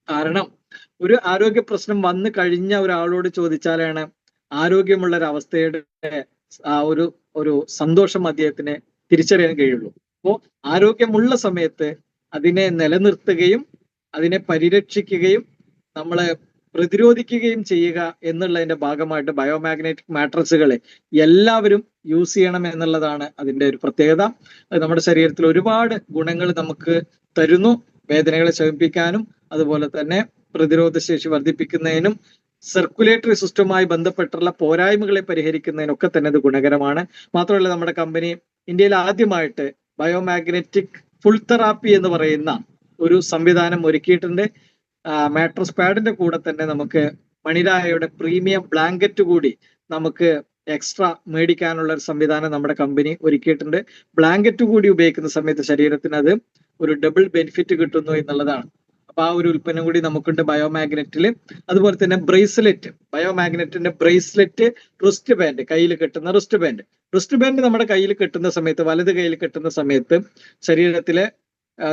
കാരണം ഒരു ആരോഗ്യ പ്രശ്നം വന്നു കഴിഞ്ഞ ഒരാളോട് ചോദിച്ചാലാണ് ആരോഗ്യമുള്ള ഒരു അവസ്ഥയുടെ ഒരു സന്തോഷം അദ്ദേഹത്തിന് തിരിച്ചറിയാൻ കഴിയുള്ളൂ. അപ്പോൾ ആരോഗ്യമുള്ള സമയത്ത് അതിനെ നിലനിർത്തുകയും അതിനെ പരിരക്ഷിക്കുകയും നമ്മളെ പ്രതിരോധിക്കുകയും ചെയ്യുക എന്നുള്ളതിന്റെ ഭാഗമായിട്ട് ബയോമാഗ്നറ്റിക് മാട്രസുകളെ എല്ലാവരും യൂസ് ചെയ്യണം എന്നുള്ളതാണ് അതിന്റെ ഒരു പ്രത്യേകത. അത് നമ്മുടെ ശരീരത്തിൽ ഒരുപാട് ഗുണങ്ങൾ നമുക്ക് തരുന്നു. വേദനകളെ ശമിപ്പിക്കാനും അതുപോലെ തന്നെ പ്രതിരോധ ശേഷി വർദ്ധിപ്പിക്കുന്നതിനും സർക്കുലേറ്ററി സിസ്റ്റവുമായി ബന്ധപ്പെട്ടുള്ള പോരായ്മകളെ പരിഹരിക്കുന്നതിനൊക്കെ തന്നെ ഇത് ഗുണകരമാണ്. മാത്രമല്ല നമ്മുടെ കമ്പനി ഇന്ത്യയിൽ ആദ്യമായിട്ട് ബയോമാഗ്നറ്റിക് ഫുൾ തെറാപ്പി എന്ന് പറയുന്ന ഒരു സംവിധാനം ഒരുക്കിയിട്ടുണ്ട്. മാട്രസ് പാഡിന്റെ കൂടെ തന്നെ നമുക്ക് മണിരായയുടെ പ്രീമിയം ബ്ലാങ്കറ്റ് കൂടി നമുക്ക് എക്സ്ട്രാ മേടിക്കാനുള്ള ഒരു സംവിധാനം നമ്മുടെ കമ്പനി ഒരുക്കിയിട്ടുണ്ട്. ബ്ലാങ്കറ്റ് കൂടി ഉപയോഗിക്കുന്ന സമയത്ത് ശരീരത്തിന് അത് ഒരു ഡബിൾ ബെനിഫിറ്റ് കിട്ടുന്നു എന്നുള്ളതാണ്. അപ്പൊ ആ ഒരു ഉൽപ്പന്നം കൂടി നമുക്കുണ്ട് ബയോമാഗ്നറ്റിൽ. അതുപോലെ തന്നെ ബ്രേസ്ലെറ്റ്, ബയോമാഗ്നറ്റിന്റെ ബ്രേസ്ലെറ്റ്, റിസ്റ്റ് ബാൻഡ്, കയ്യിൽ കെട്ടുന്ന റിസ്റ്റ് ബാൻഡ് നമ്മുടെ കയ്യിൽ കെട്ടുന്ന സമയത്ത്, വലത് കയ്യിൽ കെട്ടുന്ന സമയത്ത് ശരീരത്തിലെ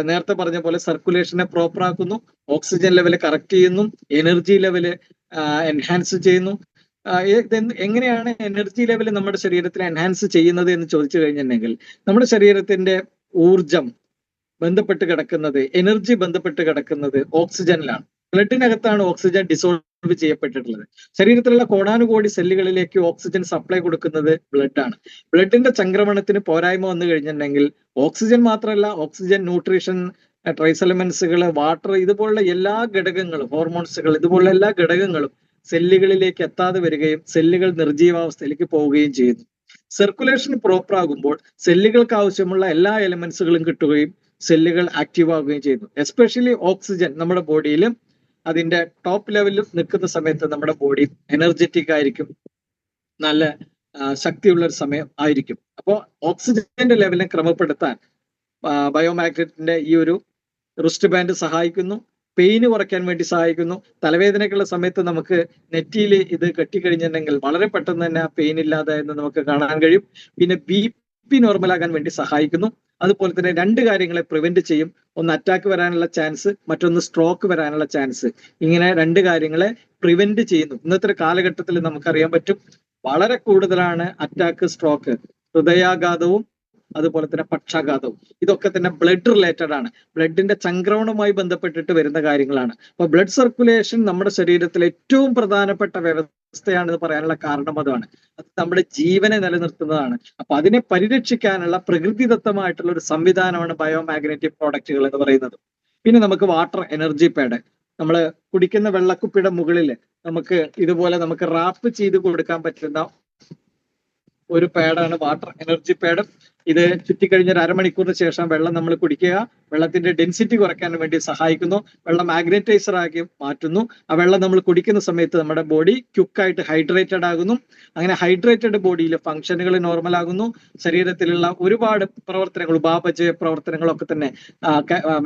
നേരത്തെ പറഞ്ഞ പോലെ സർക്കുലേഷനെ പ്രോപ്പർ ആക്കുന്നു, ഓക്സിജൻ ലെവല് കറക്റ്റ് ചെയ്യുന്നു, എനർജി ലെവല് എൻഹാൻസ് ചെയ്യുന്നു, എങ്ങനെയാണ് എനർജി ലെവൽ നമ്മുടെ ശരീരത്തിൽ എൻഹാൻസ് ചെയ്യുന്നത് എന്ന് ചോദിച്ചു കഴിഞ്ഞിട്ടുണ്ടെങ്കിൽ നമ്മുടെ ശരീരത്തിന്റെ ഊർജം ബന്ധപ്പെട്ട് കിടക്കുന്നത്, എനർജി ബന്ധപ്പെട്ട് കിടക്കുന്നത് ഓക്സിജനിലാണ്. ബ്ലഡിനകത്താണ് ഓക്സിജൻ ഡിസോൾവ് ചെയ്യപ്പെട്ടിട്ടുള്ളത്. ശരീരത്തിലുള്ള കോടാനുകോടി സെല്ലുകളിലേക്ക് ഓക്സിജൻ സപ്ലൈ കൊടുക്കുന്നത് ബ്ലഡാണ്. ബ്ലഡിന്റെ ചംക്രമണത്തിന് പോരായ്മ വന്നു കഴിഞ്ഞിട്ടുണ്ടെങ്കിൽ ഓക്സിജൻ മാത്രമല്ല, ഓക്സിജൻ, ന്യൂട്രീഷൻ, ട്രേസ് എലമെന്റ്സുകൾ, വാട്ടർ, ഇതുപോലുള്ള എല്ലാ ഘടകങ്ങളും, ഹോർമോൺസുകൾ, ഇതുപോലുള്ള എല്ലാ ഘടകങ്ങളും സെല്ലുകളിലേക്ക് എത്താതെ വരികയും സെല്ലുകൾ നിർജീവാവസ്ഥയിലേക്ക് പോവുകയും ചെയ്യുന്നു. സർക്കുലേഷൻ പ്രോപ്പർ ആകുമ്പോൾ സെല്ലുകൾക്ക് ആവശ്യമുള്ള എല്ലാ എലമെന്റ്സുകളും കിട്ടുകയും സെല്ലുകൾ ആക്റ്റീവ് ആവുകയും ചെയ്യുന്നു. എസ്പെഷ്യലി ഓക്സിജൻ നമ്മുടെ ബോഡിയിൽ അതിന്റെ ടോപ്പ് ലെവലിൽ നിൽക്കുന്ന സമയത്ത് നമ്മുടെ ബോഡി എനർജറ്റിക് ആയിരിക്കും, നല്ല ശക്തിയുള്ള ഒരു സമയം ആയിരിക്കും. അപ്പോൾ ഓക്സിജന്റെ ലെവലിനെ ക്രമപ്പെടുത്താൻ ബയോമാഗ്നറ്റിന്റെ ഈ ഒരു റിസ്റ്റ് ബാൻഡ് സഹായിക്കുന്നു. പെയിന് കുറയ്ക്കാൻ വേണ്ടി സഹായിക്കുന്നു. തലവേദനയ്ക്കുള്ള സമയത്ത് നമുക്ക് നെറ്റിയിൽ ഇത് കെട്ടിക്കഴിഞ്ഞിട്ടുണ്ടെങ്കിൽ വളരെ പെട്ടെന്ന് തന്നെ ആ പെയിൻ ഇല്ലാതെ എന്ന് നമുക്ക് കാണാൻ കഴിയും. പിന്നെ BP നോർമലാകാൻ വേണ്ടി സഹായിക്കുന്നു. അതുപോലെ തന്നെ രണ്ട് കാര്യങ്ങളെ പ്രിവെന്റ് ചെയ്യും. ഒന്ന് അറ്റാക്ക് വരാനുള്ള ചാൻസ്, മറ്റൊന്ന് സ്ട്രോക്ക് വരാനുള്ള ചാൻസ്. ഇങ്ങനെ രണ്ട് കാര്യങ്ങളെ പ്രിവെന്റ് ചെയ്യുന്നു. ഇന്നത്തെ കാലഘട്ടത്തിൽ നമുക്കറിയാൻ പറ്റും വളരെ കൂടുതലാണ് അറ്റാക്ക്, സ്ട്രോക്ക്, ഹൃദയാഘാതവും അതുപോലെ തന്നെ പക്ഷാഘാതവും. ഇതൊക്കെ തന്നെ ബ്ലഡ് റിലേറ്റഡ് ആണ്, ബ്ലഡിന്റെ ചംക്രമണവുമായി ബന്ധപ്പെട്ടിട്ട് വരുന്ന കാര്യങ്ങളാണ്. അപ്പൊ ബ്ലഡ് സർക്കുലേഷൻ നമ്മുടെ ശരീരത്തിലെ ഏറ്റവും പ്രധാനപ്പെട്ട വ്യവസ്ഥയാണെന്ന് പറയാനുള്ള കാരണം അതാണ്. അത് നമ്മുടെ ജീവനെ നിലനിർത്തുന്നതാണ്. അപ്പൊ അതിനെ പരിരക്ഷിക്കാനുള്ള പ്രകൃതിദത്തമായിട്ടുള്ള ഒരു സംവിധാനമാണ് ബയോമാഗ്നറ്റിക് പ്രോഡക്റ്റുകൾ എന്ന് പറയുന്നത്. പിന്നെ നമുക്ക് വാട്ടർ എനർജി പാഡ്, നമ്മൾ കുടിക്കുന്ന വെള്ളക്കുപ്പിയുടെ മുകളിൽ നമുക്ക് ഇതുപോലെ നമുക്ക് റാപ്പ് ചെയ്ത് കൊടുക്കാൻ പറ്റുന്ന ഒരു പാഡാണ് വാട്ടർ എനർജി പാഡ്. ഇത് ചുറ്റിക്കഴിഞ്ഞ ഒരു അരമണിക്കൂറിന് ശേഷം വെള്ളം നമ്മൾ കുടിക്കുക. വെള്ളത്തിന്റെ ഡെൻസിറ്റി കുറയ്ക്കാൻ വേണ്ടി സഹായിക്കുന്നു. വെള്ളം മാഗ്നറ്റൈസർ ആക്കി മാറ്റുന്നു. ആ വെള്ളം നമ്മൾ കുടിക്കുന്ന സമയത്ത് നമ്മുടെ ബോഡി ക്യുക്കായിട്ട് ഹൈഡ്രേറ്റഡ് ആകുന്നു. അങ്ങനെ ഹൈഡ്രേറ്റഡ് ബോഡിയിലെ ഫംഗ്ഷനുകൾ നോർമൽ ആകുന്നു. ശരീരത്തിലുള്ള ഒരുപാട് പ്രവർത്തനങ്ങൾ, ഉപാപചയ പ്രവർത്തനങ്ങളൊക്കെ തന്നെ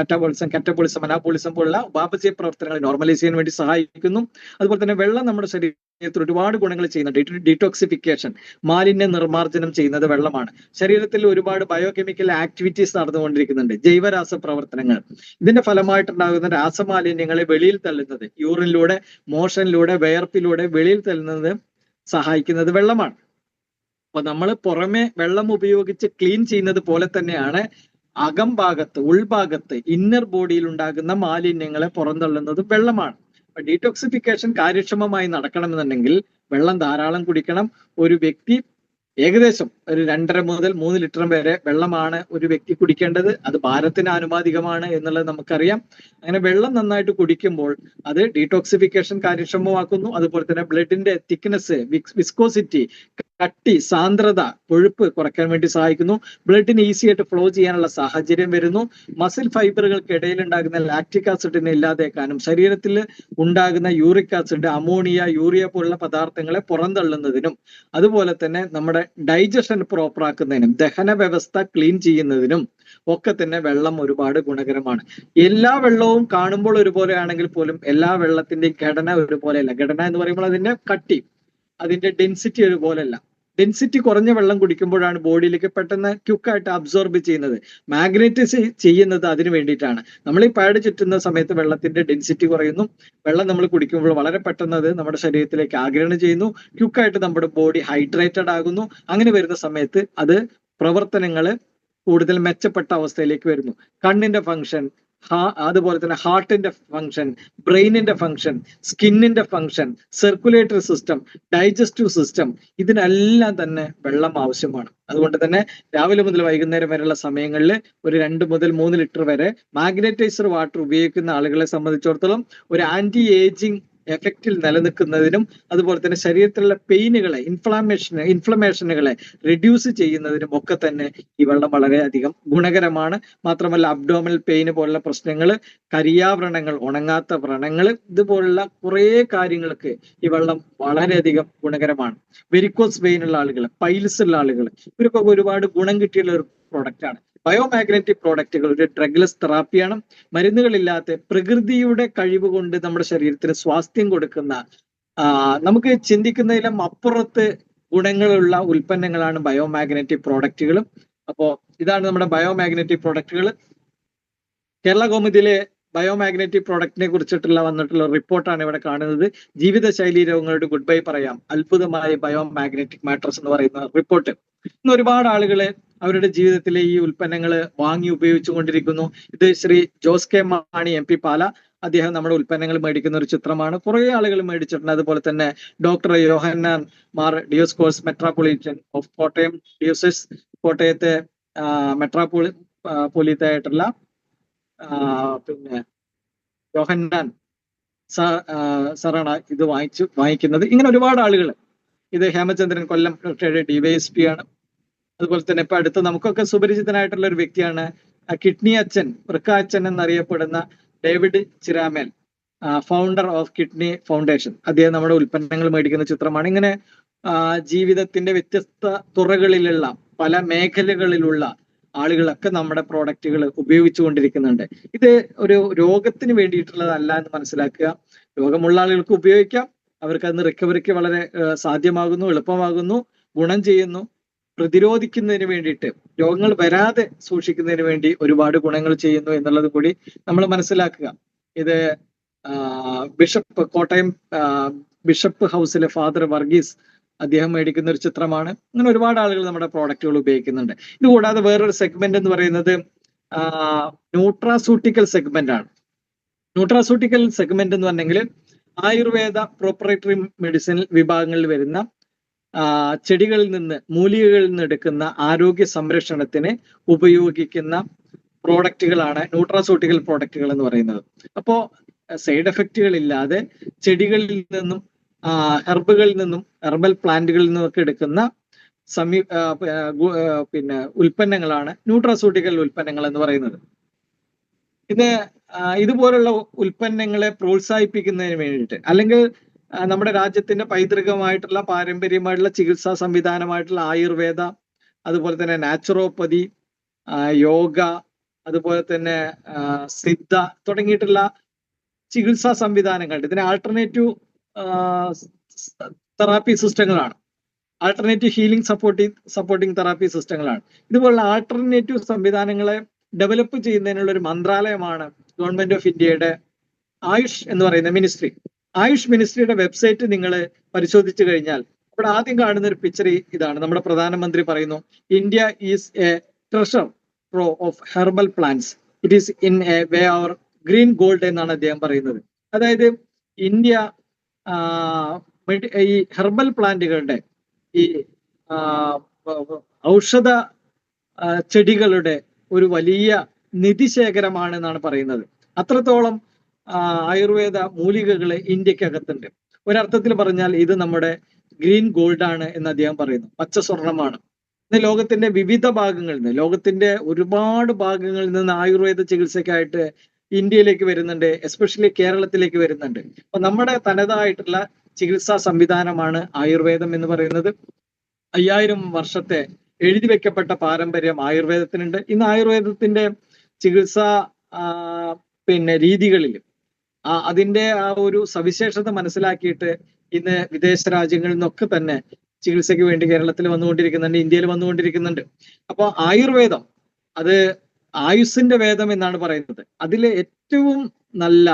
മെറ്റാബോളിസം, കറ്റബോളിസം, അനാബോളിസം പോലുള്ള ഉപാപചയ പ്രവർത്തനങ്ങൾ നോർമലൈസ് ചെയ്യാൻ വേണ്ടി സഹായിക്കുന്നു. അതുപോലെ തന്നെ വെള്ളം നമ്മുടെ ശരീരത്തിൽ ഒരുപാട് ഗുണങ്ങൾ ചെയ്യുന്നുണ്ട്. ഡീടോക്സിഫിക്കേഷൻ, മാലിന്യ നിർമ്മാർജ്ജനം ചെയ്യുന്നത് വെള്ളമാണ്. ശരീരത്തിൽ ഒരുപാട് ബയോകെമിക്കൽ ആക്ടിവിറ്റീസ് നടന്നുകൊണ്ടിരിക്കുന്നുണ്ട്, ജൈവരാസ പ്രവർത്തനങ്ങൾ. ഇതിന്റെ ഫലമായിട്ടുണ്ടാകുന്ന രാസമാലിന്യങ്ങളെ വെളിയിൽ തള്ളുന്നത്, യൂറിനിലൂടെ, മോഷനിലൂടെ, വിയർപ്പിലൂടെ വെളിയിൽ തള്ളുന്നത് സഹായിക്കുന്നത് വെള്ളമാണ്. അപ്പൊ നമ്മൾ പുറമെ വെള്ളം ഉപയോഗിച്ച് ക്ലീൻ ചെയ്യുന്നത് പോലെ തന്നെയാണ് അകംഭാഗത്ത്, ഉൾഭാഗത്ത്, ഇന്നർ ബോഡിയിൽ ഉണ്ടാകുന്ന മാലിന്യങ്ങളെ പുറന്തള്ളുന്നത് വെള്ളമാണ്. അപ്പൊ ഡീടോക്സിഫിക്കേഷൻ കാര്യക്ഷമമായി നടക്കണമെന്നുണ്ടെങ്കിൽ വെള്ളം ധാരാളം കുടിക്കണം. ഒരു വ്യക്തി ഏകദേശം ഒരു 2.5 മുതൽ 3 ലിറ്റർ വരെ വെള്ളമാണ് ഒരു വ്യക്തി കുടിക്കേണ്ടത്. അത് ഭാരത്തിന് ആനുപാതികമാണ് എന്നുള്ളത് നമുക്കറിയാം. അങ്ങനെ വെള്ളം നന്നായിട്ട് കുടിക്കുമ്പോൾ അത് ഡീടോക്സിഫിക്കേഷൻ കാര്യക്ഷമമാക്കുന്നു. അതുപോലെ തന്നെ ബ്ലഡിന്റെ തിക്നെസ്, വിസ്കോസിറ്റി, കട്ടി, സാന്ദ്രത, കൊഴുപ്പ് കുറയ്ക്കാൻ വേണ്ടി സഹായിക്കുന്നു. ബ്ലഡിന് ഈസി ആയിട്ട് ഫ്ലോ ചെയ്യാനുള്ള സാഹചര്യം വരുന്നു. മസിൽ ഫൈബറുകൾക്ക് ഇടയിൽ ഉണ്ടാകുന്ന ലാക്റ്റിക് ആസിഡിനെ ഇല്ലാതാക്കാനും ശരീരത്തിൽ ഉണ്ടാകുന്ന യൂറിക് ആസിഡ്, അമോണിയ, യൂറിയ പോലുള്ള പദാർത്ഥങ്ങളെ പുറന്തള്ളുന്നതിനും അതുപോലെ തന്നെ നമ്മുടെ ഡൈജഷൻ പ്രോപ്പർ ആക്കുന്നതിനും ദഹന വ്യവസ്ഥ ക്ലീൻ ചെയ്യുന്നതിനും ഒക്കെ തന്നെ വെള്ളം ഒരുപാട് ഗുണകരമാണ്. എല്ലാ വെള്ളവും കാണുമ്പോൾ ഒരുപോലെ ആണെങ്കിൽ പോലും എല്ലാ വെള്ളത്തിന്റെയും ഘടന ഒരുപോലെയല്ല. ഘടന എന്ന് പറയുമ്പോൾ അതിന്റെ കട്ടി, അതിന്റെ ഡെൻസിറ്റി ഒരുപോലെയല്ല. ഡെൻസിറ്റി കുറഞ്ഞ വെള്ളം കുടിക്കുമ്പോഴാണ് ബോഡിയിലേക്ക് പെട്ടെന്ന് ക്യുക്കായിട്ട് അബ്സോർബ് ചെയ്യുന്നത്. മാഗ്നറ്റൈസ് ചെയ്യുന്നത് അതിന് വേണ്ടിയിട്ടാണ്. നമ്മൾ ഈ പാഡ് ചുറ്റുന്ന സമയത്ത് വെള്ളത്തിന്റെ ഡെൻസിറ്റി കുറയുന്നു. വെള്ളം നമ്മൾ കുടിക്കുമ്പോൾ വളരെ പെട്ടെന്ന് അത് നമ്മുടെ ശരീരത്തിലേക്ക് ആഗിരണം ചെയ്യുന്നു. ക്യുക്കായിട്ട് നമ്മുടെ ബോഡി ഹൈഡ്രേറ്റഡ് ആകുന്നു. അങ്ങനെ വരുന്ന സമയത്ത് അത് പ്രവർത്തനങ്ങൾ കൂടുതൽ മെച്ചപ്പെട്ട അവസ്ഥയിലേക്ക് വരുന്നു. കണ്ണിന്റെ ഫംഗ്ഷൻ, അതുപോലെ തന്നെ ഹാർട്ടിന്റെ ഫംഗ്ഷൻ, ബ്രെയിനിന്റെ ഫംഗ്ഷൻ, സ്കിന്നിന്റെ function, circulatory system, digestive system, ഇതിനെല്ലാം തന്നെ വെള്ളം ആവശ്യമാണ്. അതുകൊണ്ട് തന്നെ രാവിലെ മുതൽ വൈകുന്നേരം വരെയുള്ള സമയങ്ങളിൽ ഒരു 2 മുതൽ 3 ലിറ്റർ വരെ മാഗ്നറ്റൈസർ വാട്ടർ ഉപയോഗിക്കുന്ന ആളുകളെ സംബന്ധിച്ചിടത്തോളം ഒരു ആന്റി ഏജിങ് എഫക്റ്റിൽ നിലനിൽക്കുന്നതിനും അതുപോലെ തന്നെ ശരീരത്തിലുള്ള പെയിനുകളെ, ഇൻഫ്ലമേഷനുകളെ റിഡ്യൂസ് ചെയ്യുന്നതിനും ഒക്കെ തന്നെ ഈ വെള്ളം വളരെയധികം ഗുണകരമാണ്. മാത്രമല്ല അബ്ഡോമിനൽ പെയിന് പോലുള്ള പ്രശ്നങ്ങൾ, കരിയാവ്രണങ്ങൾ, ഉണങ്ങാത്ത വ്രണങ്ങൾ, ഇതുപോലുള്ള കുറേ കാര്യങ്ങൾക്ക് ഈ വെള്ളം വളരെയധികം ഗുണകരമാണ്. വെരിക്കോസ് വെയിൻ ഉള്ള ആളുകൾ, പൈൽസ് ഉള്ള ആളുകൾ, ഇവർക്കൊക്കെ ഒരുപാട് ഗുണം കിട്ടിയുള്ള ഒരു പ്രോഡക്റ്റ് ആണ്. ബയോമാഗ്നറ്റിക് പ്രോഡക്റ്റുകൾ ഒരു ഡ്രഗ്ലെസ് തെറാപ്പിയാണ്. മരുന്നുകളില്ലാത്ത പ്രകൃതിയുടെ കഴിവ് കൊണ്ട് നമ്മുടെ ശരീരത്തിന് സ്വാസ്ഥ്യം കൊടുക്കുന്ന, നമുക്ക് ചിന്തിക്കുന്നതിലും അപ്പുറത്ത് ഗുണങ്ങളുള്ള ഉൽപ്പന്നങ്ങളാണ് ബയോമാഗ്നറ്റിക് പ്രോഡക്റ്റുകൾ. അപ്പോൾ ഇതാണ് നമ്മുടെ ബയോമാഗ്നറ്റിക് പ്രോഡക്റ്റുകൾ. കേരള കൗമുദിയിലെ ബയോമാഗ്നറ്റിക് പ്രോഡക്റ്റിനെ കുറിച്ചിട്ടുള്ള വന്നിട്ടുള്ള റിപ്പോർട്ടാണ് ഇവിടെ കാണുന്നത്. ജീവിതശൈലി രോഗങ്ങളുടെ ഗുഡ് ബൈ പറയാം, അത്ഭുതമായ ബയോമാഗ്നറ്റിക് മാട്രസ് എന്ന് പറയുന്ന റിപ്പോർട്ട്. ഇന്ന് ഒരുപാട് ആളുകള് അവരുടെ ജീവിതത്തിലെ ഈ ഉൽപ്പന്നങ്ങൾ വാങ്ങി ഉപയോഗിച്ചുകൊണ്ടിരിക്കുന്നു. ഇത് ശ്രീ ജോസ് കെ മാണി MP പാല, അദ്ദേഹം നമ്മുടെ ഉൽപ്പന്നങ്ങൾ മേടിക്കുന്ന ഒരു ചിത്രമാണ്. കുറെ ആളുകൾ മേടിച്ചിട്ടുണ്ട്. അതുപോലെ തന്നെ doctor Yohannan Mar Dioscoros, metropolitan of Kottayam diocese, കോട്ടയത്തെ മെട്രോപൊളിറ്റായിട്ടുള്ള പിന്നെ യോഹന്നാൻ സാറാണ് ഇത് വാങ്ങിക്കുന്നത്. ഇങ്ങനെ ഒരുപാട് ആളുകൾ. ഇത് ഹേമചന്ദ്രൻ കൊല്ലം DYSP ആണ്. അതുപോലെ തന്നെ ഇപ്പൊ അടുത്ത് നമുക്കൊക്കെ സുപരിചിതനായിട്ടുള്ള ഒരു വ്യക്തിയാണ് കിഡ്നി അച്ഛൻ, വൃക്ക അച്ഛൻ എന്നറിയപ്പെടുന്ന David Chiramel, founder of kidney foundation. അദ്ദേഹം നമ്മുടെ ഉൽപ്പന്നങ്ങൾ മേടിക്കുന്ന ചിത്രമാണ്. ഇങ്ങനെ ജീവിതത്തിന്റെ വ്യത്യസ്ത തുറകളിലുള്ള പല മേഖലകളിലുള്ള ആളുകളൊക്കെ നമ്മുടെ പ്രോഡക്റ്റുകൾ ഉപയോഗിച്ചുകൊണ്ടിരിക്കുന്നുണ്ട്. ഇത് ഒരു രോഗത്തിന് വേണ്ടിയിട്ടുള്ളതല്ല എന്ന് മനസ്സിലാക്കുക. രോഗമുള്ള ആളുകൾക്ക് ഉപയോഗിക്കാം, അവർക്ക് അതിന് റിക്കവറിക്ക് വളരെ സാധ്യമാകുന്നു, എളുപ്പമാകുന്നു, ഗുണം ചെയ്യുന്നു. പ്രതിരോധിക്കുന്നതിന് വേണ്ടിയിട്ട്, രോഗങ്ങൾ വരാതെ സൂക്ഷിക്കുന്നതിന് വേണ്ടി ഒരുപാട് ഗുണങ്ങൾ ചെയ്യുന്നു എന്നുള്ളത് കൂടി നമ്മൾ മനസ്സിലാക്കുക. ഇത് കോട്ടയം ബിഷപ്പ് ഹൗസിലെ ഫാദർ വർഗീസ് അദ്ദേഹം മേടിക്കുന്ന ഒരു ചിത്രമാണ്. അങ്ങനെ ഒരുപാട് ആളുകൾ നമ്മുടെ പ്രോഡക്റ്റുകൾ ഉപയോഗിക്കുന്നുണ്ട്. ഇത് കൂടാതെ വേറൊരു സെഗ്മെന്റ് എന്ന് പറയുന്നത് ന്യൂട്രാസ്യൂട്ടിക്കൽ സെഗ്മെന്റ് ആണ്. ന്യൂട്രാസ്യൂട്ടിക്കൽ സെഗ്മെന്റ് എന്ന് പറഞ്ഞെങ്കിൽ ആയുർവേദ പ്രൊപ്പറേറ്ററി മെഡിസിൻ വിഭാഗങ്ങളിൽ വരുന്ന ചെടികളിൽ നിന്ന്, മൂലികകളിൽ നിന്ന് എടുക്കുന്ന ആരോഗ്യ സംരക്ഷണത്തിന് ഉപയോഗിക്കുന്ന പ്രോഡക്റ്റുകളാണ് ന്യൂട്രാസ്യൂട്ടിക്കൽ പ്രോഡക്റ്റുകൾ എന്ന് പറയുന്നത്. അപ്പോൾ സൈഡ് എഫക്റ്റുകൾ ഇല്ലാതെ ചെടികളിൽ നിന്നും ഹെർബുകളിൽ നിന്നും ഹെർബൽ പ്ലാന്റുകളിൽ നിന്നൊക്കെ എടുക്കുന്ന പിന്നെ ഉൽപ്പന്നങ്ങളാണ് ന്യൂട്രാസ്യൂട്ടിക്കൽ ഉൽപ്പന്നങ്ങൾ എന്ന് പറയുന്നത്. ഇതുപോലുള്ള ഉൽപ്പന്നങ്ങളെ പ്രോത്സാഹിപ്പിക്കുന്നതിന് വേണ്ടിയിട്ട്, അല്ലെങ്കിൽ നമ്മുടെ രാജ്യത്തിന്റെ പൈതൃകമായിട്ടുള്ള പാരമ്പര്യമായിട്ടുള്ള ചികിത്സാ സംവിധാനമായിട്ടുള്ള ആയുർവേദ, അതുപോലെ തന്നെ നാച്ചുറോപ്പതി, യോഗ, അതുപോലെ തന്നെ സിദ്ധ തുടങ്ങിയിട്ടുള്ള ചികിത്സാ സംവിധാനങ്ങൾ ഇതിന് ആൾട്ടർനേറ്റീവ് തെറാപ്പി സിസ്റ്റങ്ങളാണ്. ആൾട്ടർനേറ്റീവ് ഹീലിംഗ് സപ്പോർട്ടിംഗ് തെറാപ്പി സിസ്റ്റങ്ങളാണ്. ഇതുപോലുള്ള ആൾട്ടർനേറ്റീവ് സംവിധാനങ്ങളെ ഡെവലപ്പ് ചെയ്യുന്നതിനുള്ള ഒരു മന്ത്രാലയമാണ് ഗവൺമെന്റ് ഓഫ് ഇന്ത്യയുടെ ആയുഷ് എന്ന് പറയുന്ന മിനിസ്ട്രി. ആയുഷ് മിനിസ്ട്രിയുടെ വെബ്സൈറ്റ് നിങ്ങൾ പരിശോധിച്ചു കഴിഞ്ഞാൽ ഇവിടെ ആദ്യം കാണുന്ന ഒരു പിക്ചർ ഇതാണ്. നമ്മുടെ പ്രധാനമന്ത്രി പറയുന്നു, India is a treasure trove of herbal plants, it is in a way our green gold എന്നാണ് അദ്ദേഹം പറയുന്നത്. അതായത് ഇന്ത്യ ഈ ഹെർബൽ പ്ലാന്റുകളുടെ, ഈ ഔഷധ ചെടികളുടെ ഒരു വലിയ നിധിശേഖരമാണ് എന്നാണ് പറയുന്നത്. അത്രത്തോളം ആയുർവേദ മൂലികകള് ഇന്ത്യക്കകത്തുണ്ട്. ഒരർത്ഥത്തിൽ പറഞ്ഞാൽ ഇത് നമ്മുടെ ഗ്രീൻ ഗോൾഡ് ആണ് എന്ന് അദ്ദേഹം പറയുന്നു. പച്ച സ്വർണമാണ്. ഇന്ന് ലോകത്തിന്റെ വിവിധ ഭാഗങ്ങളിൽ നിന്ന്, ലോകത്തിന്റെ ഒരുപാട് ഭാഗങ്ങളിൽ നിന്ന് ആയുർവേദ ചികിത്സയ്ക്കായിട്ട് ഇന്ത്യയിലേക്ക് വരുന്നുണ്ട്, എസ്പെഷ്യലി കേരളത്തിലേക്ക് വരുന്നുണ്ട്. അപ്പൊ നമ്മുടെ തനതായിട്ടുള്ള ചികിത്സാ സംവിധാനമാണ് ആയുർവേദം എന്ന് പറയുന്നത്. 5000 വർഷത്തെ എഴുതി വെക്കപ്പെട്ട പാരമ്പര്യം ആയുർവേദത്തിനുണ്ട്. ഇന്ന് ആയുർവേദത്തിന്റെ ചികിത്സാ രീതികളിൽ അതിന്റെ ആ ഒരു സവിശേഷത മനസ്സിലാക്കിയിട്ട് ഇന്ന് വിദേശ രാജ്യങ്ങളിൽ നിന്നൊക്കെ തന്നെ ചികിത്സയ്ക്ക് വേണ്ടി കേരളത്തിൽ വന്നുകൊണ്ടിരിക്കുന്നുണ്ട്, ഇന്ത്യയിൽ വന്നുകൊണ്ടിരിക്കുന്നുണ്ട്. അപ്പൊ ആയുർവേദം അത് ആയുസ്സിന്റെ വേദം എന്നാണ് പറയുന്നത്. അതിലെ ഏറ്റവും നല്ല